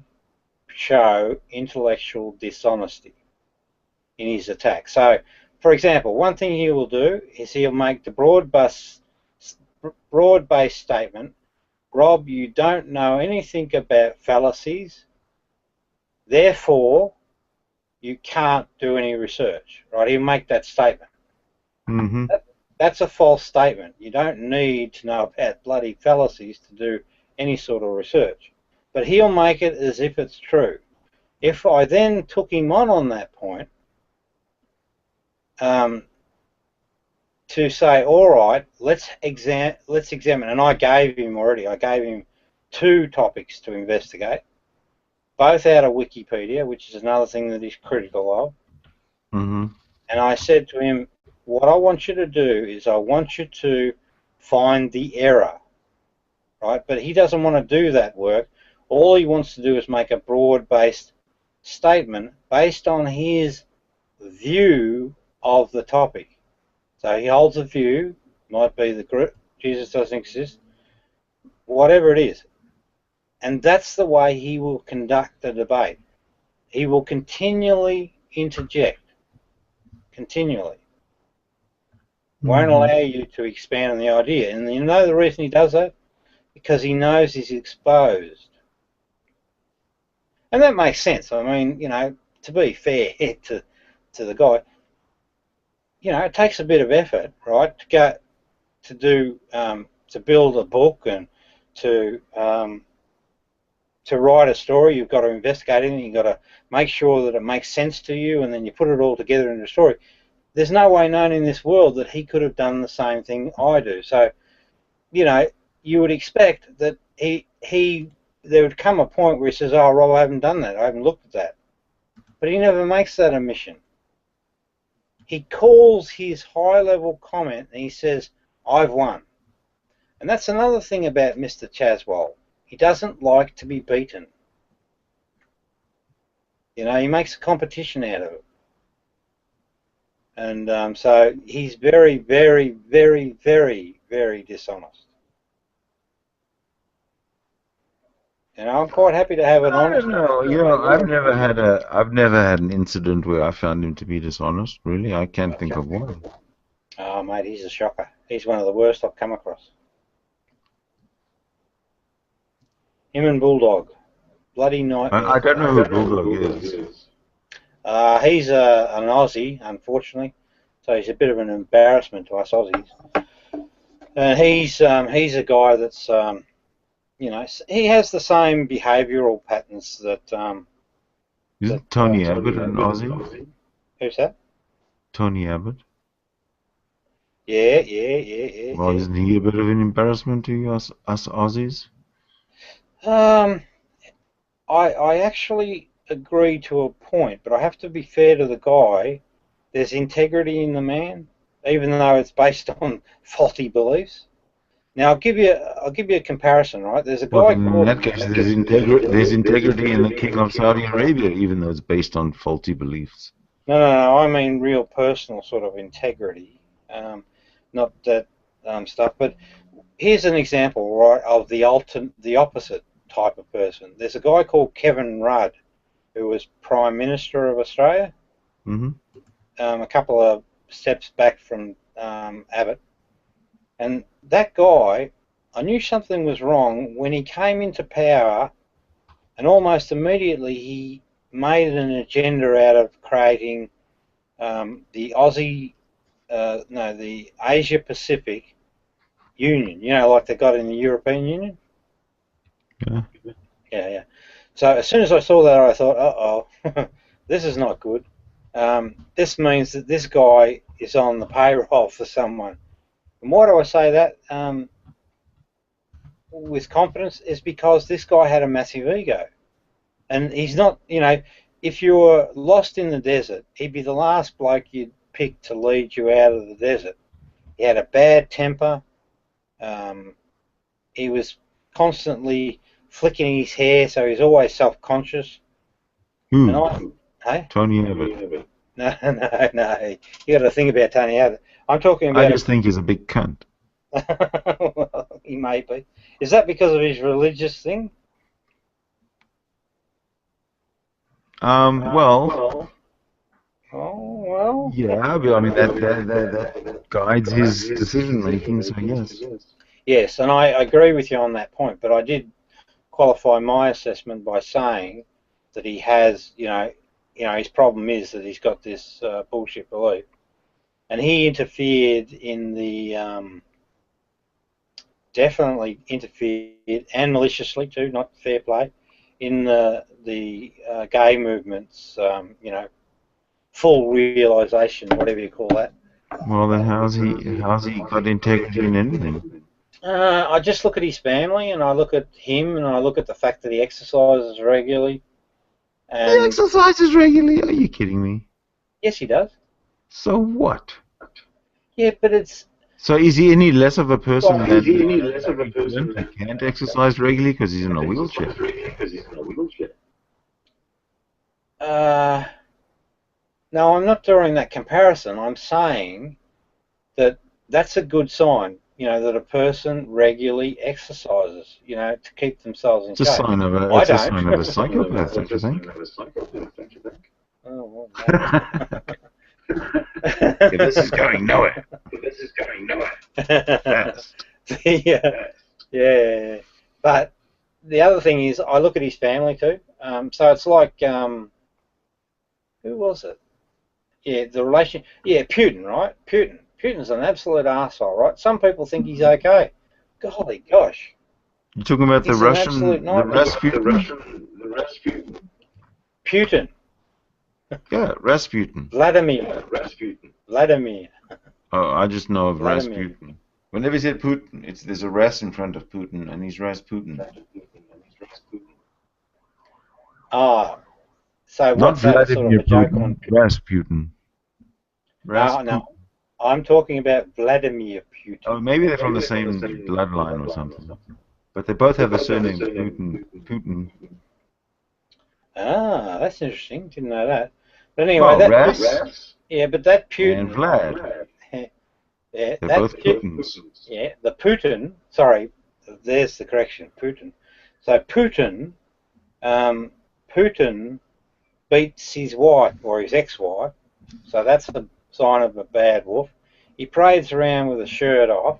show intellectual dishonesty in his attack. So, for example, one thing he will do is he'll make the broad-based statement, Rob, you don't know anything about fallacies, therefore you can't do any research, right? He'll make that statement. Mm-hmm. That's a false statement. You don't need to know about bloody fallacies to do any sort of research. But he'll make it as if it's true. If I then took him on that point, to say, all right, let's examine, and I gave him 2 topics to investigate, both out of Wikipedia, which is another thing that he's critical of. Mm-hmm. And I said to him, what I want you to do is I want you to find the error, right? But he doesn't want to do that work. All he wants to do is make a broad-based statement based on his view of the topic. So he holds a view, might be the Jesus doesn't exist, whatever it is. And that's the way he will conduct the debate. He will continually interject, continually. Won't allow you to expand on the idea. And you know the reason he does that? Because he knows he's exposed. And that makes sense. I mean, you know, to be fair to the guy, you know, it takes a bit of effort, right, to build a book and to write a story. You've got to investigate it, and you've got to make sure that it makes sense to you, and then you put it all together in a story. There's no way known in this world that he could have done the same thing I do. So, you know, you would expect that there would come a point where he says, oh, Rob, I haven't done that. I haven't looked at that. But he never makes that admission. He calls his high-level comment and he says, I've won. And that's another thing about Mr. Chaswell. He doesn't like to be beaten. You know, he makes a competition out of it. And so he's very, very, very, very, very dishonest. And I'm quite happy to have an honest. I don't know. You know, I've never had an incident where I found him to be dishonest. Really, I can't think of one. Oh, mate, he's a shocker. He's one of the worst I've come across. Him and Bulldog, bloody nightmare. I don't know who Bulldog is. He's an Aussie, unfortunately, so he's a bit of an embarrassment to us Aussies. And he's a guy that's you know, he has the same behavioural patterns that. Isn't Tony Abbott an Aussie? Who's that? Tony Abbott. Yeah. Well, isn't he a bit of an embarrassment to us Aussies? I actually agree to a point, but I have to be fair to the guy. There's integrity in the man, even though it's based on faulty beliefs. Now I'll give you a comparison, right? There's a guy in that case, there's integrity in the King of Saudi Arabia, even though it's based on faulty beliefs. No, I mean real personal sort of integrity, not that stuff. But here's an example, right, of the opposite type of person. There's a guy called Kevin Rudd, who was Prime Minister of Australia, a couple of steps back from Abbott. And that guy, I knew something was wrong when he came into power, and almost immediately he made an agenda out of creating the Asia Pacific Union. You know, like they got in the European Union. Yeah. So as soon as I saw that, I thought, uh-oh, this is not good. This means that this guy is on the payroll for someone. And why do I say that with confidence? Is because this guy had a massive ego. And he's not, you know, if you were lost in the desert, he'd be the last bloke you'd pick to lead you out of the desert. He had a bad temper. He was constantly flicking his hair, so he's always self-conscious. Hey? Tony Abbott. No. You got to think about Tony Abbott. I'm talking I about. just think he's a big cunt. Well, he may be. Is that because of his religious thing? Well, Oh well. yeah, but I mean that guides his decision making. So yes. Yes, and I agree with you on that point. But I did qualify my assessment by saying that he has, his problem is that he's got this bullshit belief, and he interfered in the. Definitely interfered, and maliciously too, not fair play, in the gay movement's, full realisation, whatever you call that. Well, then how's he got integrity in anything? I just look at his family, and I look at him, and I look at the fact that he exercises regularly. And He exercises regularly? Are you kidding me? Yes, he does. So what? Yeah, but it's. So is he any less of a person that can't exercise regularly because he's in a wheelchair? No, I'm not drawing that comparison. I'm saying that that's a good sign, that a person regularly exercises, to keep themselves in shape. It's a sign of a psychopath, don't you think? Oh, well, Yeah, this is going nowhere. Yeah. But the other thing is, I look at his family too. So it's like, who was it? Yeah, the relation. Yeah, Putin, right? Putin's an absolute arsehole, right? Some people think he's okay. Golly gosh. You're talking about the He's an Russian, absolute the nightmare. Rasputin? Putin. Yeah, Rasputin. Vladimir. Oh, I just know of Vladimir. Rasputin. Whenever you said Putin, there's a Ras in front of Putin, and he's Rasputin. Ah, so Not what's that sort of Vladimir a joke Putin, on? Rasputin. No, I'm talking about Vladimir Putin. Oh, maybe they're from the same bloodline or something. But they both have the surname Putin. Ah, that's interesting. Didn't know that. But anyway, that Ras yeah, but that Putin and Vlad. yeah, They're that both Putins. Yeah, the Putin. Sorry, there's the correction. Putin. So Putin beats his wife or his ex-wife. So that's a sign of a bad wolf. He parades around with a shirt off.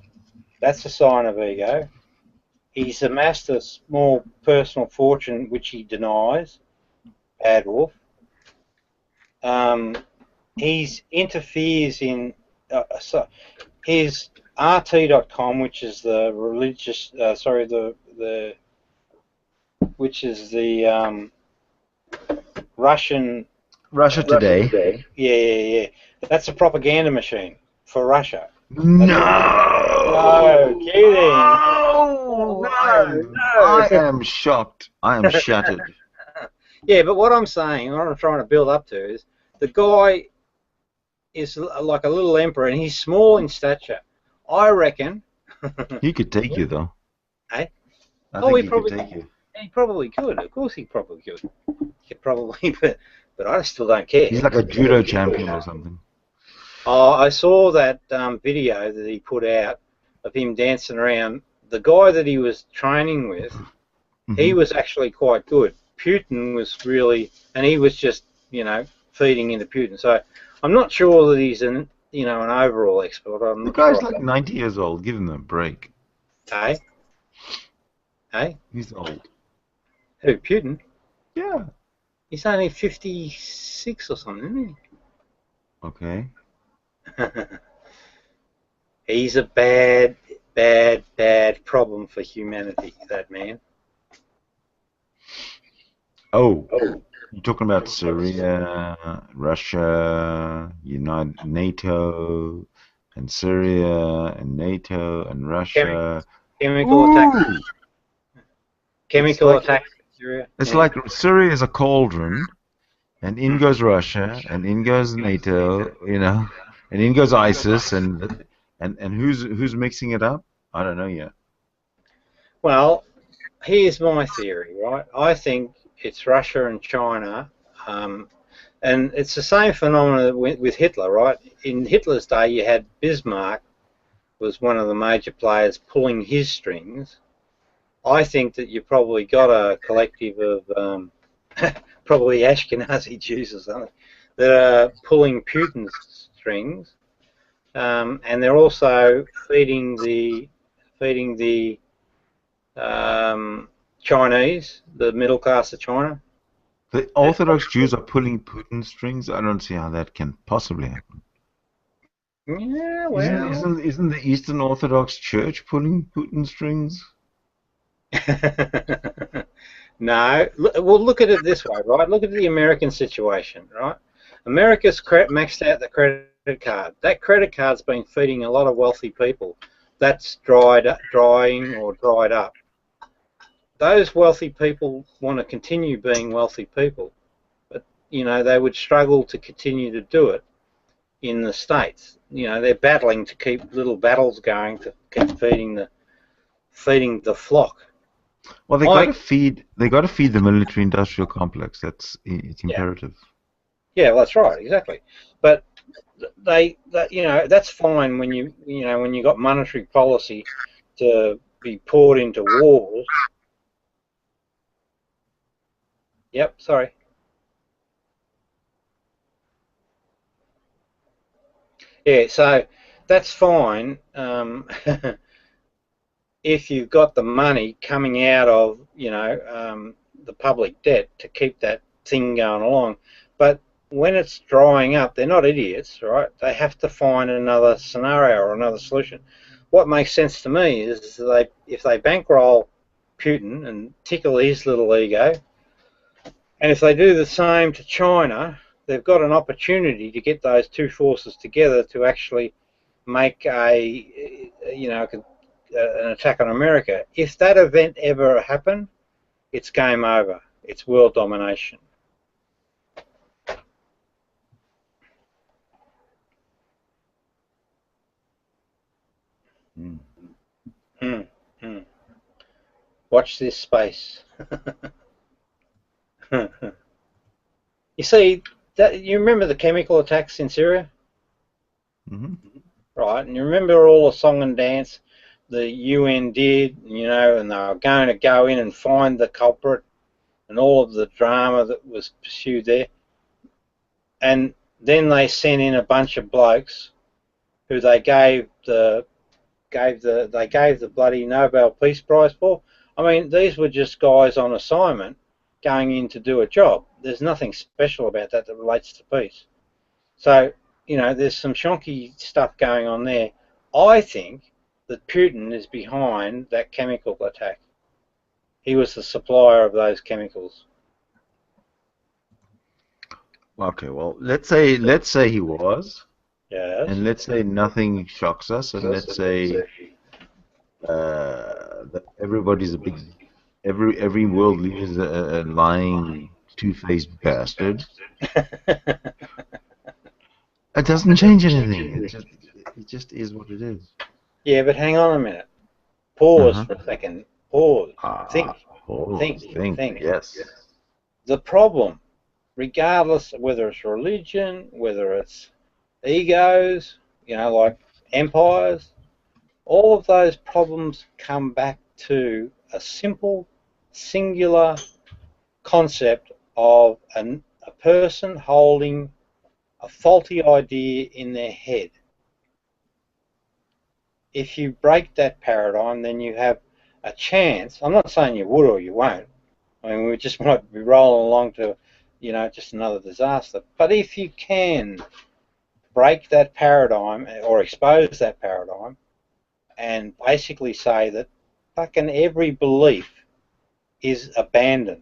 That's a sign of ego. He's amassed a small personal fortune which he denies. Bad wolf. He interferes in his RT.com, which is the religious, which is the Russian. Russia Today. Yeah. That's a propaganda machine for Russia. No kidding. No. I am shocked. I am shattered. Yeah, but what I'm saying, what I'm trying to build up to is the guy is like a little emperor, and he's small in stature. I reckon. He could take you, though. Eh? I think he could take you. He probably could. Of course, he probably could. He probably, but I still don't care. He's like a judo champion or something. Oh, I saw that video that he put out of him dancing around. The guy that he was training with, he was actually quite good. Putin was really, and he was just, feeding into Putin. So I'm not sure that he's an overall expert. The guy's like 90 years old. Give him a break. Hey? He's old. Who, Putin? Yeah. He's only 56 or something, isn't he? Okay. He's a bad problem for humanity, that man. Oh. You're talking about Syria, Russia, NATO, and Syria, and NATO, and Russia. Chemical attacks. Chemical attacks in Syria. It's like Syria is a cauldron, and in goes Russia, and in goes NATO, and in goes ISIS, and who's mixing it up? I don't know yet. Well, here's my theory, right? I think it's Russia and China And it's the same phenomenon with Hitler, right? In Hitler's day, you had Bismarck was one of the major players pulling his strings. I think that you probably got a collective of probably Ashkenazi Jews or something that are pulling Putin's strings, and they're also feeding the Chinese, the middle class of China. The Orthodox Jews are pulling Putin's strings. I don't see how that can possibly happen. Yeah, well, Isn't the Eastern Orthodox Church pulling Putin's strings? No. Well, look at it this way, right? Look at the American situation, right? America's maxed out the credit card. That credit card's been feeding a lot of wealthy people. That's drying or dried up. Those wealthy people want to continue being wealthy people, but they would struggle to continue to do it in the States. They're battling to keep little battles going to keep feeding the flock. Well, they got to feed the military-industrial complex. It's imperative. Yeah, well, that's right, exactly. But that's fine when you got monetary policy to be poured into wars. Yep, sorry. Yeah, so that's fine if you've got the money coming out of the public debt to keep that thing going along. But when it's drying up, they're not idiots, right? They have to find another scenario or another solution. What makes sense to me is if they bankroll Putin and tickle his little ego, and if they do the same to China, they've got an opportunity to get those two forces together to actually make an attack on America. If that event ever happened, it's game over. It's world domination. Watch this space. You see, you remember the chemical attacks in Syria? Mm-hmm. Right, and you remember all the song and dance the UN did, and they were going to go in and find the culprit and all of the drama that was pursued there. And then they sent in a bunch of blokes who they gave the bloody Nobel Peace Prize for. I mean, these were just guys on assignment going in to do a job. There's nothing special about that relates to peace. So, there's some shonky stuff going on there. I think that Putin is behind that chemical attack. He was the supplier of those chemicals. Okay, well, let's say he was. Yes. And let's say nothing shocks us, and let's say that everybody's every world leader is a lying, two-faced bastard. It doesn't change anything. It just is what it is. Yeah, but hang on a minute. Pause for a second. Pause. Think. Yes. The problem, regardless of whether it's religion, whether it's egos, like empires, all of those problems come back to a simple, singular concept of a person holding a faulty idea in their head. If you break that paradigm, then you have a chance. I'm not saying you would or you won't. I mean, we just might be rolling along to, just another disaster. But if you can break that paradigm or expose that paradigm and basically say that fucking every belief is abandoned.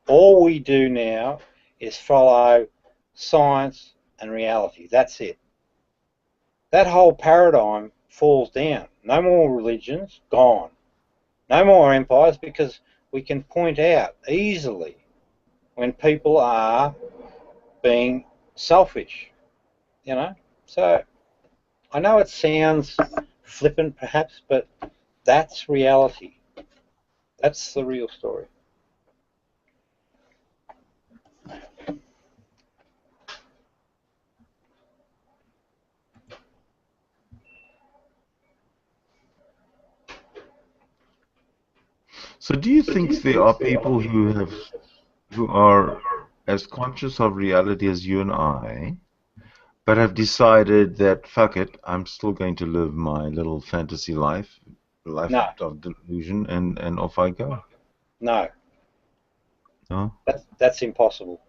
All we do now is follow science and reality. That's it. That whole paradigm falls down. No more religions, gone. No more empires, because we can point out easily when people are being selfish, So I know it sounds flippant perhaps, but that's reality. That's the real story. So do you think there are people who are as conscious of reality as you and I, but have decided that fuck it, I'm still going to live my little fantasy life No, of delusion, and off I go? no, No? that's impossible.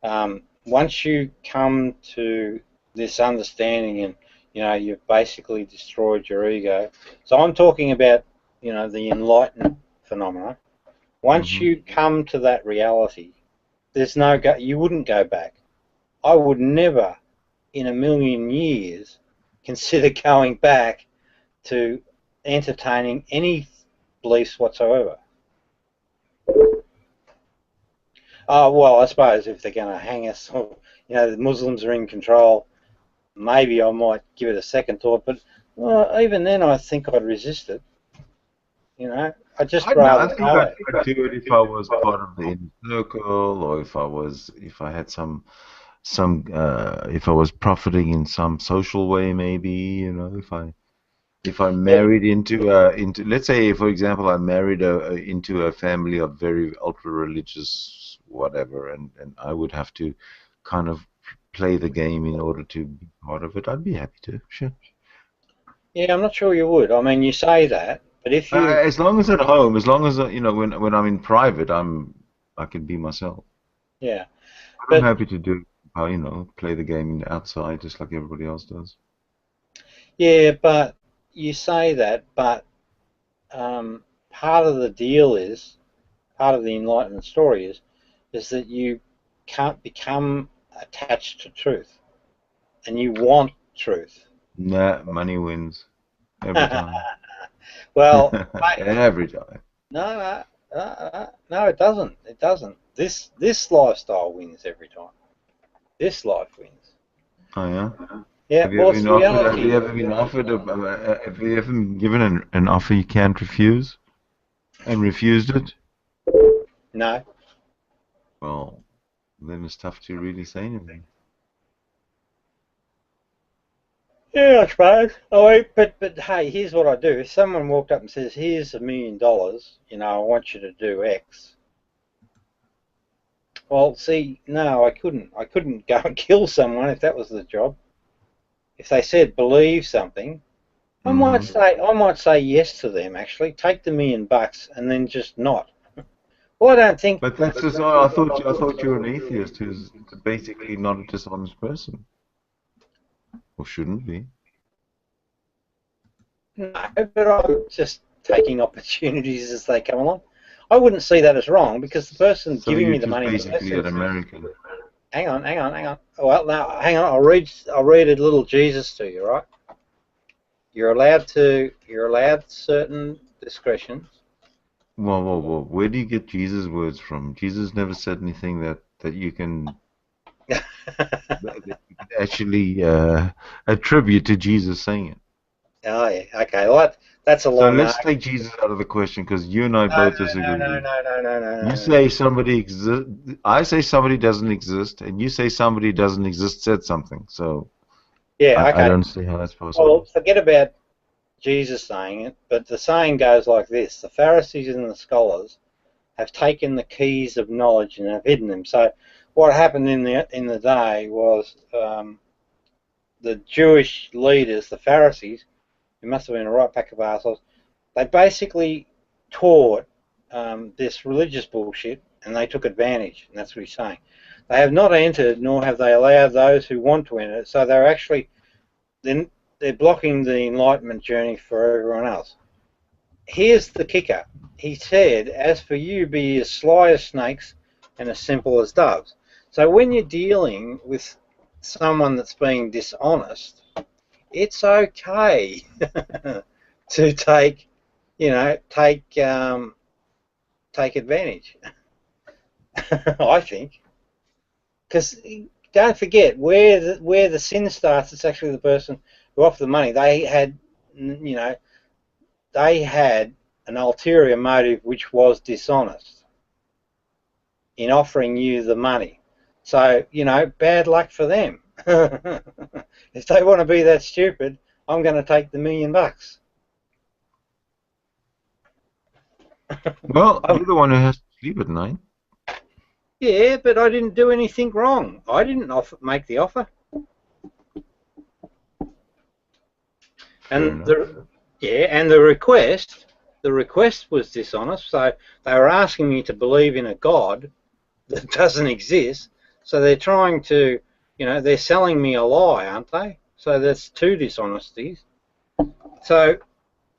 Once you come to this understanding, and you've basically destroyed your ego. So I'm talking about the enlightened phenomena. Once you come to that reality, there's no you wouldn't go back. I would never in a million years consider going back to entertaining any beliefs whatsoever. Well, I suppose if they're going to hang us, or, the Muslims are in control, maybe I might give it a second thought, but even then I think I'd resist it. I'd just rather I think I'd do it if I was part of the inner circle, or if I was profiting in some social way, maybe, if I married into let's say, for example, I married into a family of very ultra religious whatever, and I would have to kind of play the game in order to be part of it. I'd be happy to, sure. Yeah, I'm not sure you would. I mean, you say that, but if you as long as at home, as long as when I'm in private, I can be myself. Yeah, but I'm happy to do play the game outside just like everybody else does. Yeah, but you say that, but part of the deal is, part of the enlightenment story is that you can't become attached to truth, and you want truth. Nah, money wins every time. Well, every time. No, it doesn't. It doesn't. This lifestyle wins every time. This life wins. Oh yeah. Yeah. Have you ever been offered? Have you ever been given an offer you can't refuse, and refused it? No. Well, then it's tough to really say anything. Yeah, I suppose. Oh, but hey, here's what I do. If someone walked up and says, "Here's $1 million, I want you to do X." Well, see, no, I couldn't. I couldn't go and kill someone if that was the job. If they said believe something, I might say yes to them. Actually, take the $1 million and then just not. Well, I don't think. But that's just. I thought you were an atheist who's basically not a dishonest person. Or shouldn't be. No, but I'm just taking opportunities as they come along. I wouldn't see that as wrong because the person giving me the money. Basically an American. Hang on. Well, now hang on. I'll read a little Jesus to you, right? You're allowed certain discretions. Whoa. Where do you get Jesus' words from? Jesus never said anything that you can. Actually attribute to Jesus saying it. Oh yeah, okay. Well, that's a long. So let's take Jesus out of the question because you and I both disagree. No. You say somebody exists. I say somebody doesn't exist, and you say somebody doesn't exist said something. So yeah, okay. I don't see how that's possible. Well, forget about Jesus saying it, but the saying goes like this: the Pharisees and the scholars have taken the keys of knowledge and have hidden them. So what happened in the day was the Jewish leaders, the Pharisees, who must have been a right pack of assholes, they basically taught this religious bullshit, and they took advantage, and that's what he's saying. They have not entered, nor have they allowed those who want to enter. So they're actually they're blocking the enlightenment journey for everyone else. Here's the kicker. He said, "As for you, be as sly as snakes and as simple as doves." So when you're dealing with someone that's being dishonest, it's okay to take advantage. I think, because don't forget where the sin starts. It's actually the person who offered the money. They had an ulterior motive, which was dishonest in offering you the money. So bad luck for them. If they want to be that stupid, I'm going to take the $1 million. Well, you're the one who has to sleep at night. Yeah, but I didn't do anything wrong. I didn't make the offer. And the request was dishonest. So they were asking me to believe in a God that doesn't exist. So they're trying to, they're selling me a lie, aren't they? So that's two dishonesties. So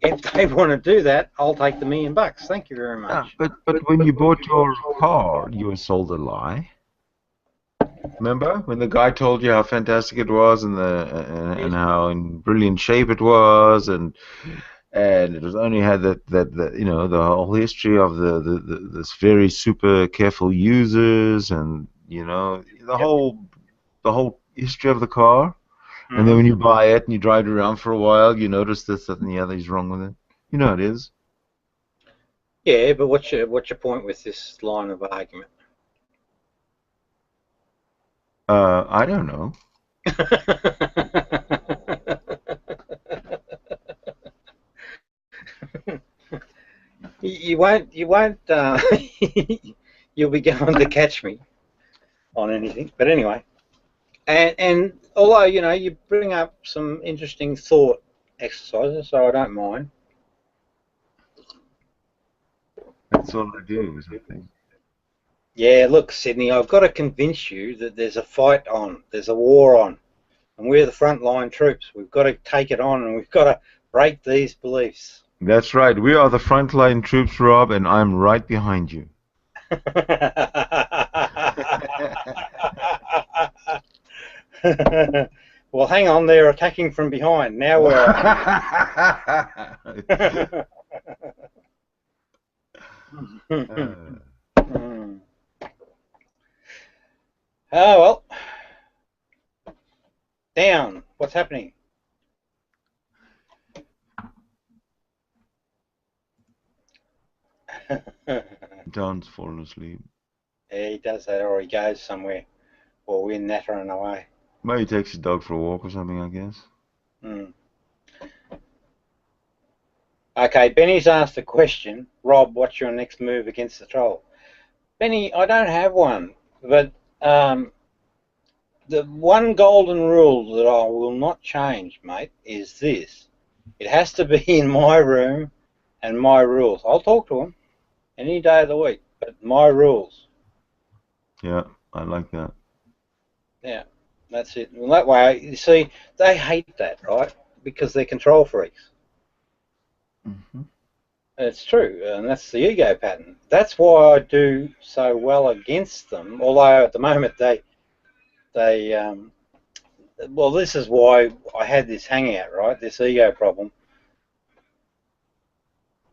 if they want to do that, I'll take the $1 million. Thank you very much. Yeah, but when you bought your car, you were sold a lie. Remember when the guy told you how fantastic it was and and how in brilliant shape it was, and it was only had that the whole history of this very super careful users, and the whole history of the car. And then when you buy it and you drive it around for a while, you notice this, that, and the other is wrong with it. You know it is. Yeah, but what's your point with this line of argument? I don't know. You won't. You'll be going to catch me on anything. But anyway, and although you bring up some interesting thought exercises, so I don't mind. That's all I do, is I think. Yeah, look, Sydney, I've got to convince you that there's a fight on, there's a war on, and we're the frontline troops. We've got to take it on, and we've got to break these beliefs. That's right. We are the frontline troops, Rob, and I'm right behind you. Well, hang on, they're attacking from behind. Now we're... Oh, well. Down. What's happening? Don's fallen asleep. Yeah, he does that, or he goes somewhere, or we're nattering away. Maybe he takes his dog for a walk or something, I guess. Okay, Benny's asked a question. Rob, what's your next move against the troll? Benny, I don't have one, but the one golden rule that I will not change, mate, is this. It has to be in my room and my rules. I'll talk to him any day of the week, but my rules. Yeah, I like that. Yeah, that's it. Well, that way, you see, they hate that, right? Because they're control freaks. It's true, and that's the ego pattern. That's why I do so well against them, although at the moment well, this is why I had this hangout, right, this ego problem.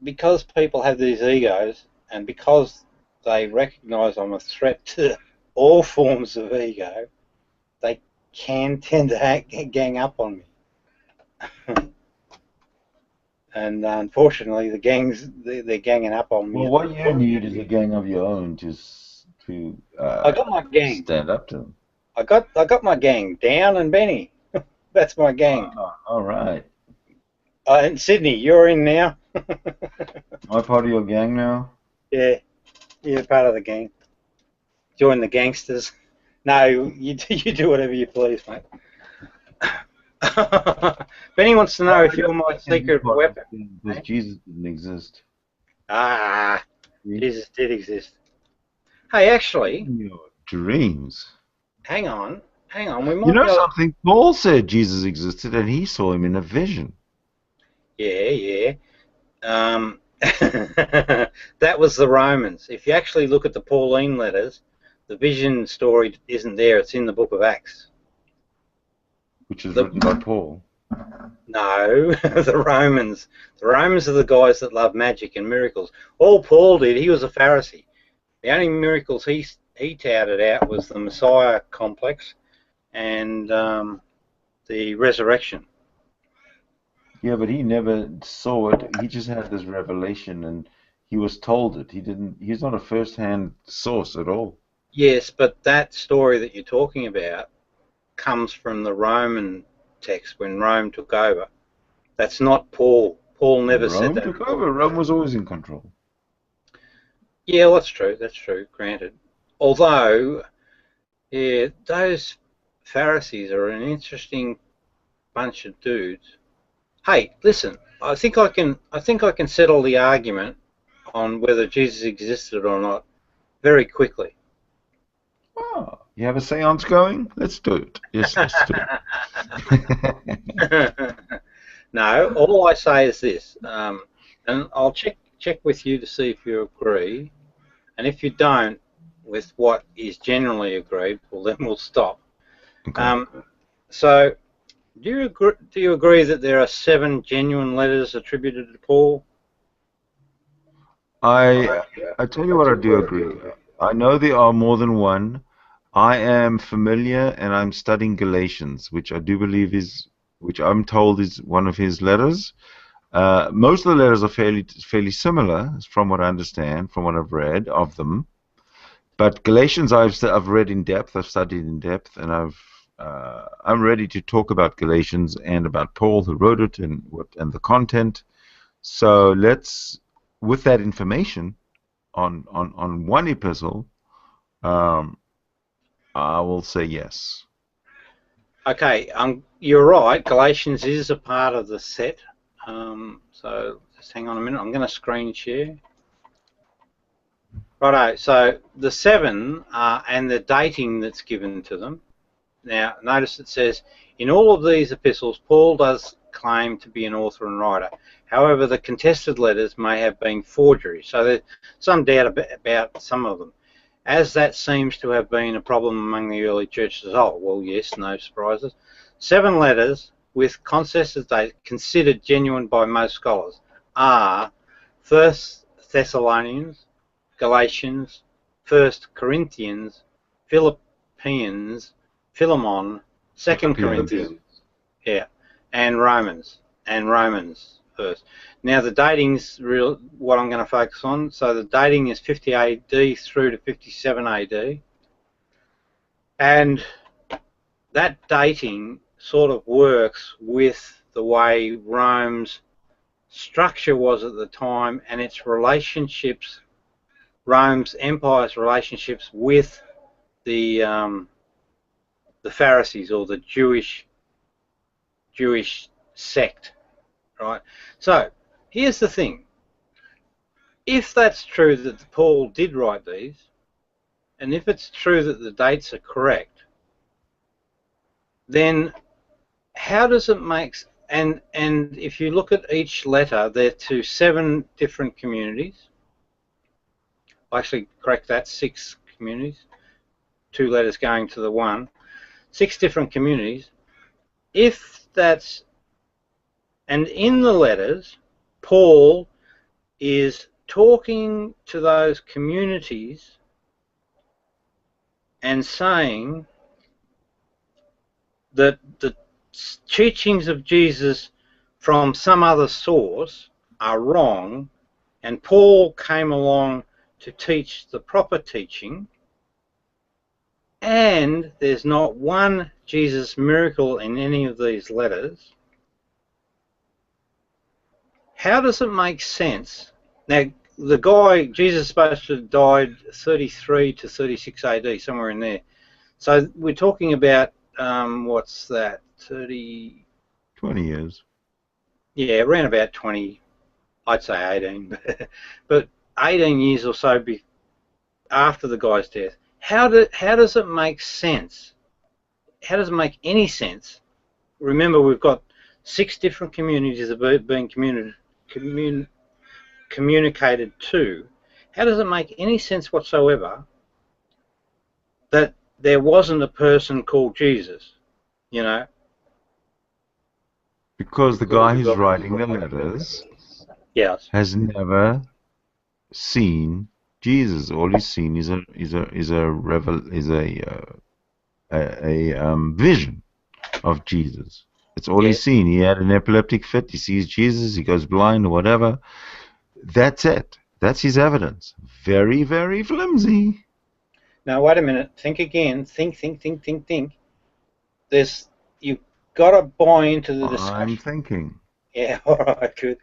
Because people have these egos, and because they recognise I'm a threat to all forms of ego, they can tend to gang up on me. And unfortunately, they're ganging up on me. Well, what you need is a gang of your own to I got my gang. Stand up to them. I got my gang, Down and Benny. That's my gang. All right. And Sydney, you're in now. Am I part of your gang now? Yeah, you're part of the gang. Join the gangsters. No, you do whatever you please, mate. Benny wants to know if you're my secret weapon. Because Jesus didn't exist. Ah, Jesus did exist. Hey, actually... In your dreams. Hang on. We might something? Paul said Jesus existed and he saw him in a vision. Yeah. That was the Romans. If you actually look at the Pauline letters, the vision story isn't there. It's in the book of Acts. Which is written by Paul. No, the Romans. The Romans are the guys that love magic and miracles. All Paul did, he was a Pharisee. The only miracles he touted out was the Messiah complex and the resurrection. Yeah, but he never saw it. He just had this revelation, and he was told it. He's not a first-hand source at all. Yes, but that story that you're talking about comes from the Roman text when Rome took over. That's not Paul. Paul never said that. Rome took over. Rome was always in control. Yeah, well, that's true. That's true. Granted. Although, yeah, those Pharisees are an interesting bunch of dudes. Hey, listen. I think I can settle the argument on whether Jesus existed or not very quickly. Oh, you have a seance going? Let's do it. Yes, let's do it. No, all I say is this, and I'll check with you to see if you agree, and if you don't with what is generally agreed, well then we'll stop. Okay. So, do you agree that there are 7 genuine letters attributed to Paul? I tell you what, I do agree. I know there are more than one. I am familiar, and I'm studying Galatians, which I do believe which I'm told is one of his letters. Most of the letters are fairly similar, from what I understand, from what I've read of them. But Galatians, I've read in depth, I've studied in depth, and I'm ready to talk about Galatians and about Paul who wrote it and the content. So let's, with that information on one epistle, I will say yes. Okay, you're right. Galatians is a part of the set. So just hang on a minute. I'm going to screen share. Righto. So the 7 and the dating that's given to them. Now, notice it says, in all of these epistles, Paul does claim to be an author and writer. However, the contested letters may have been forgeries. So there's some doubt about some of them. As that seems to have been a problem among the early churches as a whole. Well, yes, no surprises. 7 letters with contested dates considered genuine by most scholars are 1 Thessalonians, Galatians, 1 Corinthians, Philippians, Philemon, 2 Corinthians, yeah, and Romans first. Now the dating's what I'm going to focus on. So the dating is 50 AD through to 57 AD, and that dating sort of works with the way Rome's structure was at the time and its relationships, Rome's empire's relationships with the Pharisees, or the Jewish sect, right? So here's the thing. If that's true that Paul did write these, and if it's true that the dates are correct, then how does it make, and if you look at each letter, they're to 7 different communities. Actually, correct that, 6 communities, 2 letters going to the 1, 6 different communities. If that's, and in the letters, Paul is talking to those communities and saying that the teachings of Jesus from some other source are wrong, and Paul came along to teach the proper teaching, and there's not one Jesus miracle in any of these letters, how does it make sense? Now, the guy, Jesus is supposed to have died 33 to 36 AD, somewhere in there. So we're talking about, what's that, 20 years. Yeah, around about 20, I'd say 18, but 18 years or so after the guy's death. How does it make sense? How does it make any sense? Remember, we've got 6 different communities that are being communicated to. How does it make any sense whatsoever that there wasn't a person called Jesus, you know? Because the guy who's writing the letters has never seen Jesus. All he's seen is a vision of Jesus. That's all he's seen. He had an epileptic fit. He sees Jesus. He goes blind or whatever. That's it. That's his evidence. Very, very flimsy. Now wait a minute. Think again. Think. You've got to buy into the discussion. I'm thinking. Yeah. All right. Good.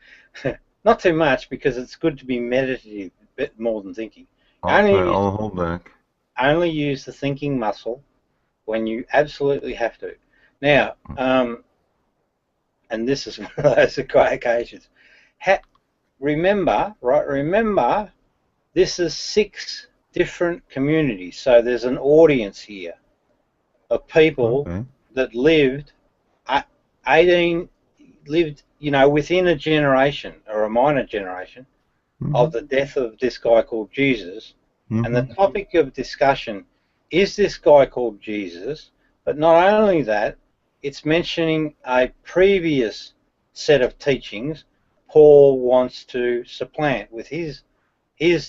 Not too much, because it's good to be meditative, a bit more than thinking. I'll hold back. Only use the thinking muscle when you absolutely have to. Now, and this is one of those great occasions. Remember, this is 6 different communities, so there's an audience here of people that lived within a generation or a minor generation of the death of this guy called Jesus. And the topic of discussion is this guy called Jesus, but not only that, it's mentioning a previous set of teachings Paul wants to supplant with his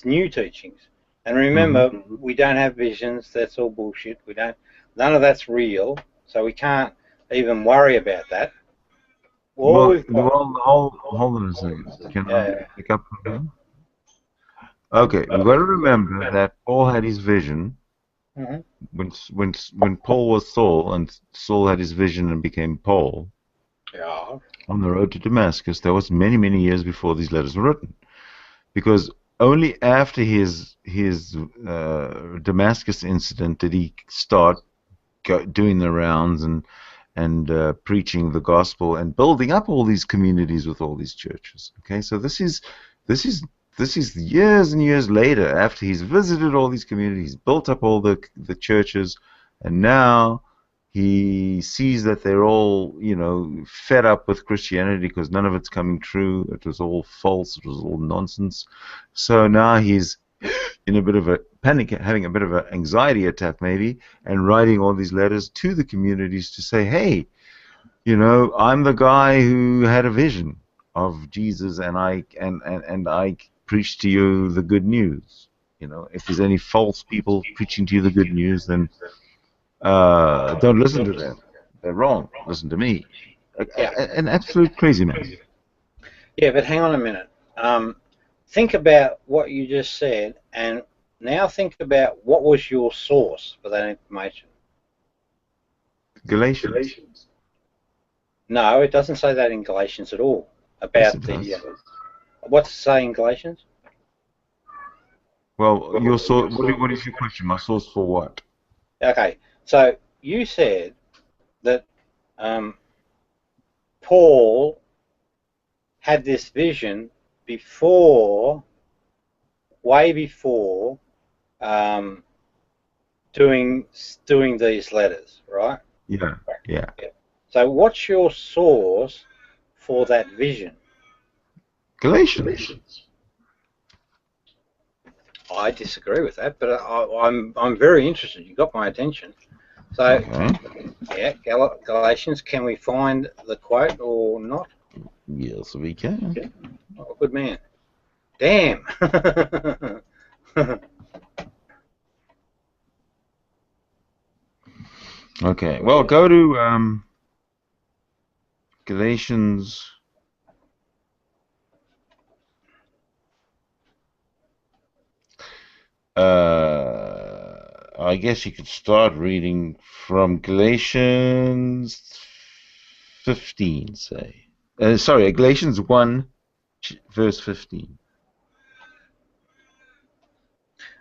new teachings. And remember, we don't have visions. That's all bullshit. None of that's real, so we can't even worry about that. Hold on a second. Can I pick up from there? Okay, we've got to remember that Paul had his vision when Paul was Saul, and Saul had his vision and became Paul. Yeah. On the road to Damascus. That was many, many years before these letters were written, because only after his Damascus incident did he start doing the rounds and preaching the gospel and building up all these communities with all these churches. Okay, so this is years and years later, after he's visited all these communities, built up all the churches, and now he sees that they're all, fed up with Christianity because none of it's coming true. It was all false. It was all nonsense. So now he's in a bit of a panic, having a bit of an anxiety attack maybe, and writing all these letters to the communities to say, hey, I'm the guy who had a vision of Jesus, and I preach to you the good news. If there's any false people preaching to you the good news, then don't listen to them. They're wrong. Listen to me. An absolute crazy man. Yeah, but hang on a minute. Think about what you just said, and now think about what was your source for that information. Galatians. No, it doesn't say that in Galatians at all. About what's it say in Galatians? Well, your source. What is your question? My source for what? Okay, so you said that Paul had this vision way before doing these letters, right? Yeah. So what's your source for that vision? Galatians. I disagree with that, but I'm very interested. You got my attention. So, yeah, Galatians. Can we find the quote or not? Yes, we can. Oh, good man. Damn. Okay. Well, go to Galatians. I guess you could start reading from Galatians 15, say. Galatians 1, verse 15.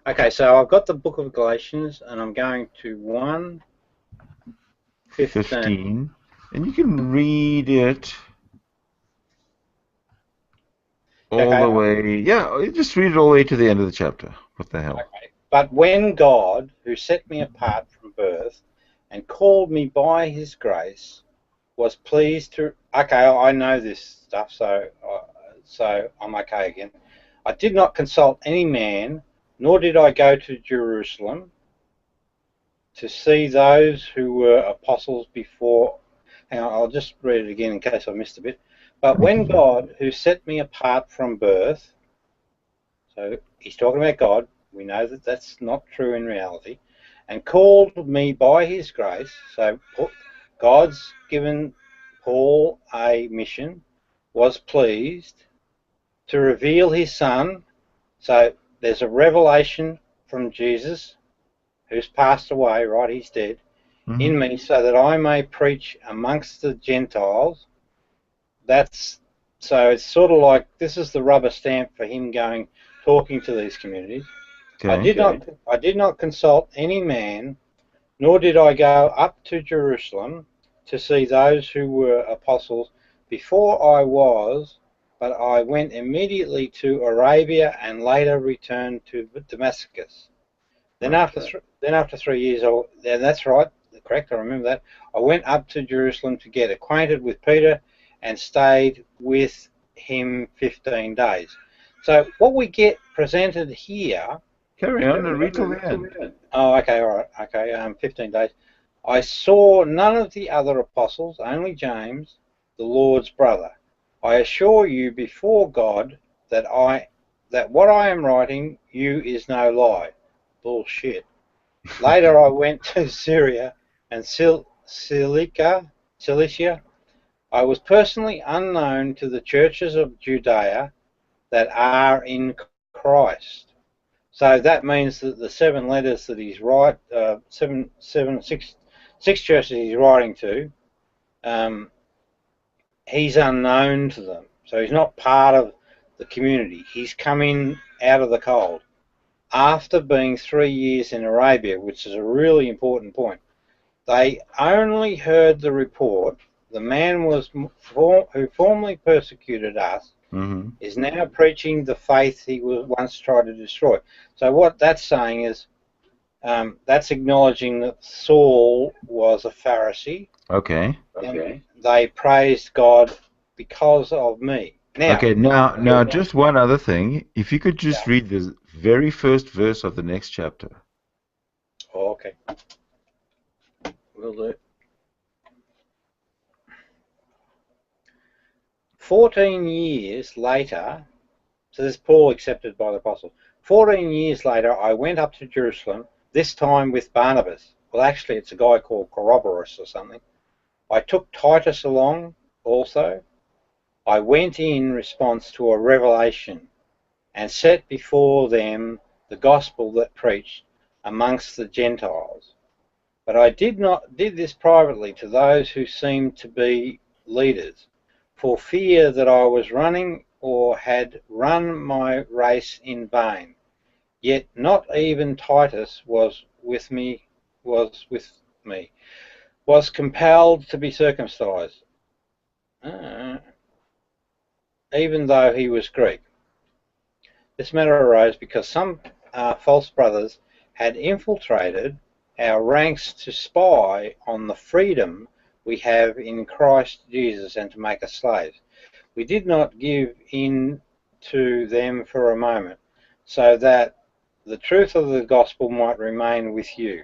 Okay, so I've got the book of Galatians, and I'm going to 1:15. And you can read it all the way. Yeah, just read it all the way to the end of the chapter. What the hell? Okay. But when God, who set me apart from birth and called me by his grace, was pleased to... Okay, I know this stuff, so I'm okay again. I did not consult any man, nor did I go to Jerusalem to see those who were apostles before... Hang on, I'll just read it again in case I missed a bit. But when God, who set me apart from birth... So he's talking about God. We know that that's not true in reality. And called me by his grace. So God's given Paul a mission, was pleased to reveal his Son. So there's a revelation from Jesus, who's passed away, right? He's dead, in me, so that I may preach amongst the Gentiles. So it's sort of like this is the rubber stamp for him talking to these communities. Okay. I did not consult any man, nor did I go up to Jerusalem to see those who were apostles before I was, but I went immediately to Arabia and later returned to Damascus. Then after 3 years, that's right, correct, I remember that, I went up to Jerusalem to get acquainted with Peter and stayed with him 15 days. So what we get presented here... Carry on and read till the end. Oh, okay, all right, okay, 15 days. I saw none of the other apostles, only James, the Lord's brother. I assure you before God that what I am writing you is no lie. Bullshit. Later I went to Syria and Cilicia. I was personally unknown to the churches of Judea that are in Christ. So that means that the 7 letters that he's six churches he's writing to, he's unknown to them. So he's not part of the community. He's coming out of the cold after being 3 years in Arabia, which is a really important point. They only heard the report. The man who formerly persecuted us is now preaching the faith he was once tried to destroy. So what that's saying is that's acknowledging that Saul was a Pharisee. Okay. And they praised God because of me. Now, just one other thing. If you could just read the very first verse of the next chapter. Oh, okay. Will do. 14 years later, so this is Paul accepted by the apostles. 14 years later, I went up to Jerusalem, this time with Barnabas. Well, actually, it's a guy called Corroborus or something. I took Titus along also. I went in response to a revelation and set before them the gospel that preached amongst the Gentiles. But I did this privately to those who seemed to be leaders, for fear that I was running or had run my race in vain. Yet not even Titus was compelled to be circumcised, even though he was Greek. This matter arose because some false brothers had infiltrated our ranks to spy on the freedom we have in Christ Jesus and to make us slaves. We did not give in to them for a moment, so that the truth of the gospel might remain with you.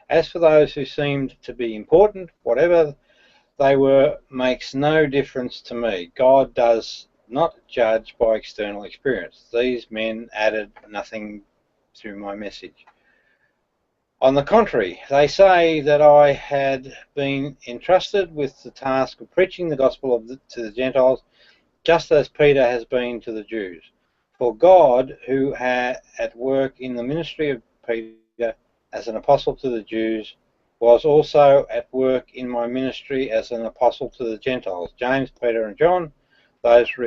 As for those who seemed to be important, whatever they were makes no difference to me. God does not judge by external experience. These men added nothing to my message. On the contrary, they say that I had been entrusted with the task of preaching the gospel to the Gentiles, just as Peter has been to the Jews. For God, who had at work in the ministry of Peter as an apostle to the Jews, was also at work in my ministry as an apostle to the Gentiles. James, Peter, and John, those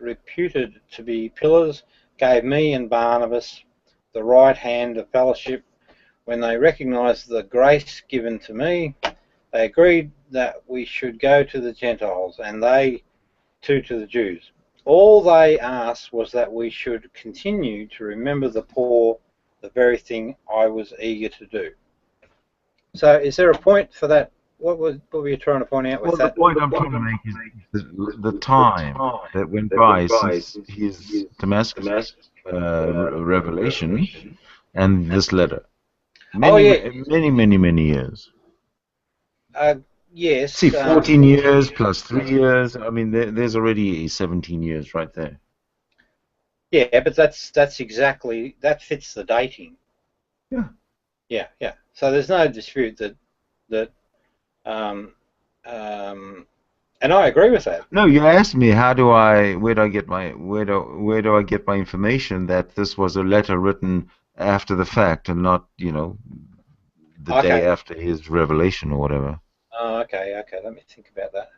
reputed to be pillars, gave me and Barnabas the right hand of fellowship. When they recognized the grace given to me, they agreed that we should go to the Gentiles, and they too to the Jews. All they asked was that we should continue to remember the poor, the very thing I was eager to do. So is there a point for that? What were you trying to point out with that? The point I'm trying to make is the time that went by since his Damascus revelation and this letter. Many years. Yes. See, 14 years plus 3 years. I mean, there's already 17 years right there. Yeah, but that's exactly, that fits the dating. Yeah. Yeah. So there's no dispute that and I agree with that. No, you asked me where do I get my information that this was a letter written after the fact and not, the day after his revelation or whatever. Oh, okay. Let me think about that.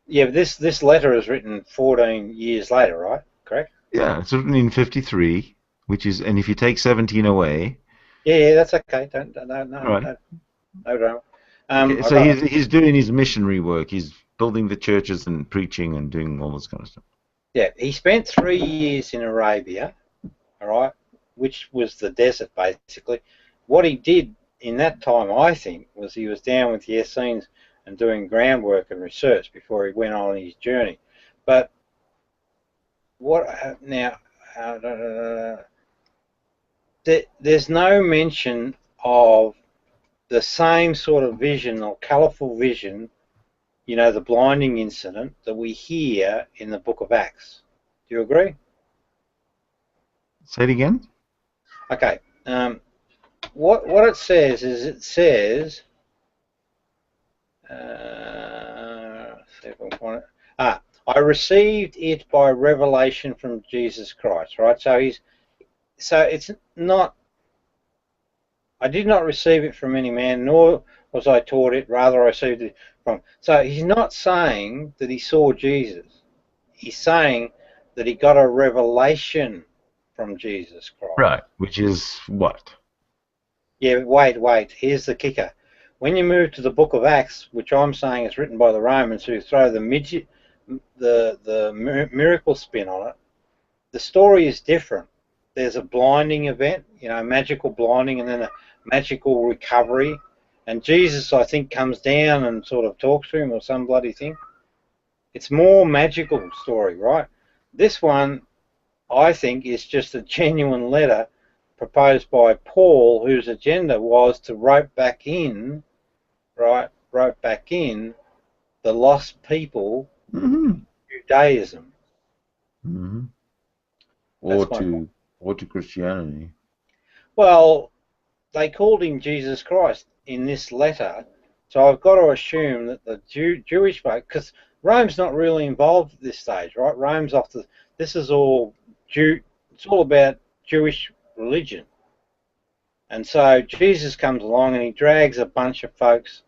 Yeah, this letter is written 14 years later, right? Correct? Yeah, it's written in 53, which is, and if you take 17 away. Yeah, that's okay. No drama. Okay, so he's doing his missionary work. He's building the churches and preaching and doing all this kind of stuff. Yeah, he spent 3 years in Arabia, all right, which was the desert basically. What he did in that time, I think, was he was down with the Essenes and doing groundwork and research before he went on his journey. But what now? There's no mention of the same sort of vision or colourful vision, you know, the blinding incident that we hear in the Book of Acts. Do you agree? Say it again. Okay. What it says is see if I can find it. I received it by revelation from Jesus Christ. Right. So it's not. I did not receive it from any man, nor was I taught it. Rather, I received it from. So he's not saying that he saw Jesus. He's saying that he got a revelation from Jesus Christ. Right. Which is what? Yeah, wait. Here's the kicker. When you move to the Book of Acts, which I'm saying is written by the Romans who throw the miracle spin on it, the story is different. There's a blinding event, you know, magical blinding, and then a magical recovery. And Jesus, I think, comes down and sort of talks to him or some bloody thing. It's more magical story, right? This one, I think, is just a genuine letter proposed by Paul, whose agenda was to rope back in the lost people, Judaism. Mm-hmm. Or to Christianity. Well, they called him Jesus Christ in this letter, so I've got to assume that the Jewish folk, because Rome's not really involved at this stage, right? Rome's off the. This is all it's all about Jewish religion, and so Jesus comes along and he drags a bunch of folks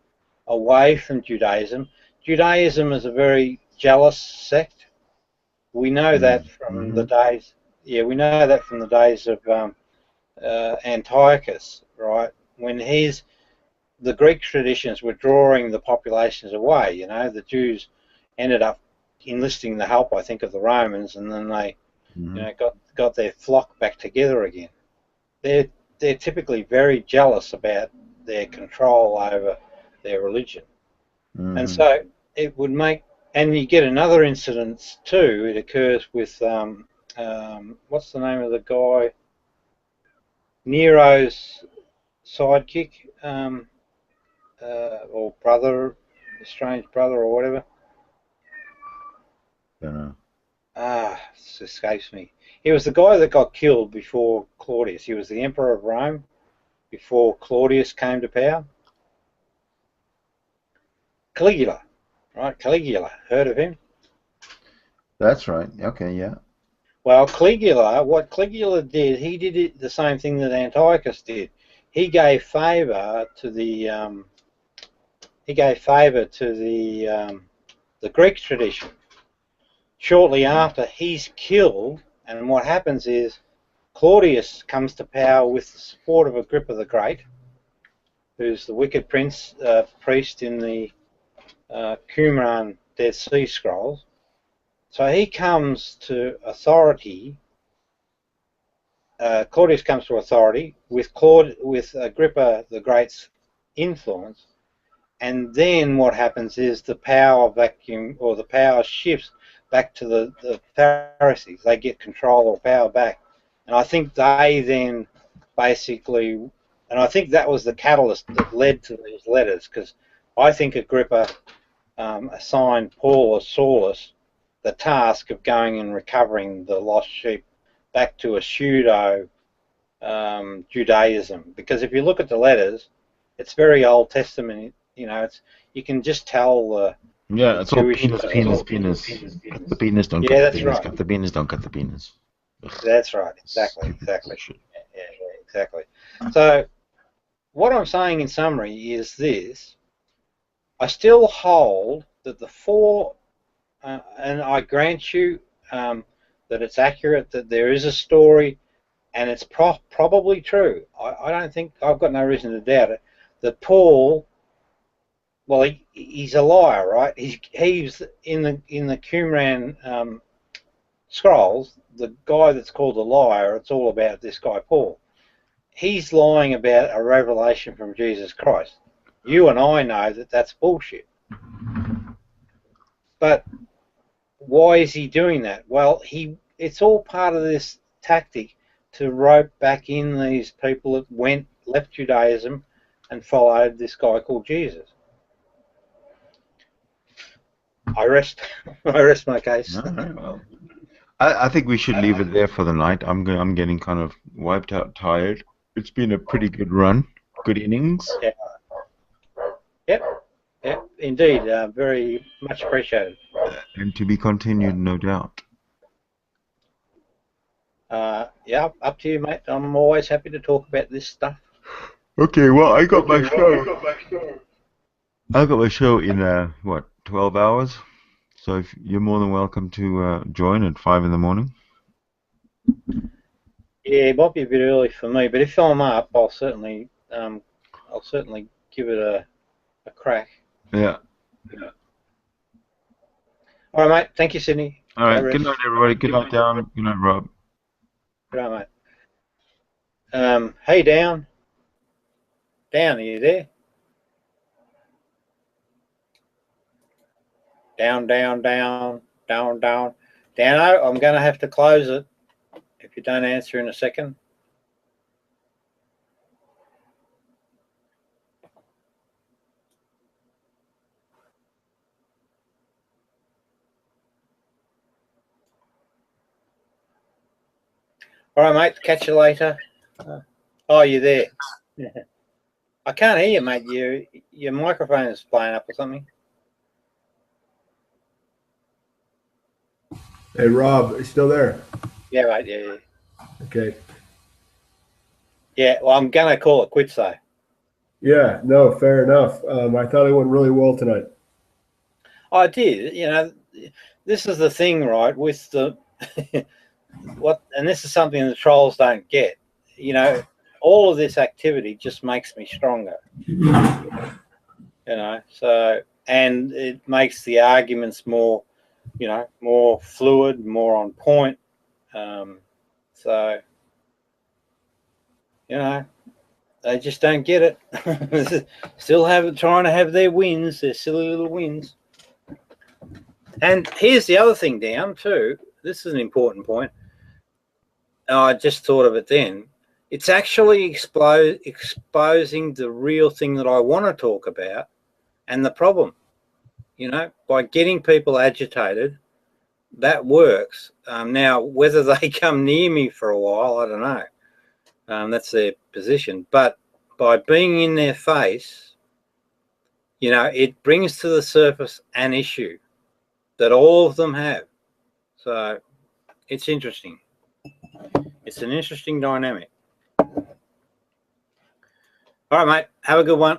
away from Judaism. Judaism is a very jealous sect. We know that from the days. Yeah, we know that from the days of Antiochus, right? When the Greek traditions were drawing the populations away. You know, the Jews ended up enlisting the help, I think, of the Romans, and then they, you know, got their flock back together again. They're typically very jealous about their control over their religion, and so it would make. And you get another incident too. It occurs with what's the name of the guy? Nero's sidekick, or brother, strange brother, or whatever. Don't know. It escapes me. He was the guy that got killed before Claudius. He was the emperor of Rome before Claudius came to power. Caligula, right? Caligula, heard of him? That's right. Okay, yeah. Well, Caligula, what Caligula did, he did it the same thing that Antiochus did. He gave favour to the Greek tradition. Shortly after, he's killed, and what happens is Claudius comes to power with the support of Agrippa the Great, who's the wicked priest in the Qumran Dead Sea Scrolls. So he comes to authority. Claudius comes to authority with Agrippa the Great's influence, and then what happens is the power vacuum, or the power shifts back to the Pharisees. They get control or power back, and I think they then basically, and I think that was the catalyst that led to these letters, because I think Agrippa assigned Paul or Saulus the task of going and recovering the lost sheep back to a pseudo Judaism, because if you look at the letters, it's very Old Testament. You know, you can just tell the it's Jewish all penis. Cut the penis, don't cut the penis. Right. Cut the penis, don't cut the penis. That's right. Exactly. Yeah, exactly. So what I'm saying in summary is this: I still hold that the four, and I grant you, that it's accurate, that there is a story, and it's probably true. I don't think, I've got no reason to doubt it, that Paul, well, he's a liar, right? He's in the Qumran scrolls, the guy that's called a liar, it's all about this guy Paul. He's lying about a revelation from Jesus Christ. You and I know that that's bullshit. But why is he doing that? Well, it's all part of this tactic to rope back in these people that left Judaism and followed this guy called Jesus. I rest my case. All right, well, I think we should leave it there for the night. I'm getting kind of wiped out, tired. It's been a pretty good run, good innings. Yeah. Yep, indeed. Very much appreciated. And to be continued, no doubt. Yeah, up to you, mate. I'm always happy to talk about this stuff. Okay, well, I got my show. I got my show in 12 hours. So if you're more than welcome to join at 5 in the morning. Yeah, it might be a bit early for me, but if I'm up, I'll certainly give it a crack. Yeah. All right, mate. Thank you, Sydney. All right. Good night, everybody. Good night, Down. Good night, Rob. Good night, mate. Hey, Down. Down, are you there? Down. Dano, I'm going to have to close it if you don't answer in a second. All right, mate. Catch you later. Oh, you're there. I can't hear you, mate. Your microphone is playing up or something. Hey, Rob, are you still there? Yeah, mate. Yeah. Okay. Yeah, well, I'm going to call it quits, though. Yeah, no, fair enough. I thought it went really well tonight. I did. You know, this is the thing, right, with the... and this is something the trolls don't get. You know, all of this activity just makes me stronger. You know, so, and it makes the arguments more, you know, more fluid, more on point. So, you know, they just don't get it. Still trying to have their wins, their silly little wins. And here's the other thing, Down, too. This is an important point. I just thought of it then. It's actually exposing the real thing that I want to talk about and the problem. You know, by getting people agitated, that works. Now, whether they come near me for a while, I don't know. That's their position. But by being in their face, you know, it brings to the surface an issue that all of them have. So it's interesting. It's an interesting dynamic. All right, mate. Have a good one.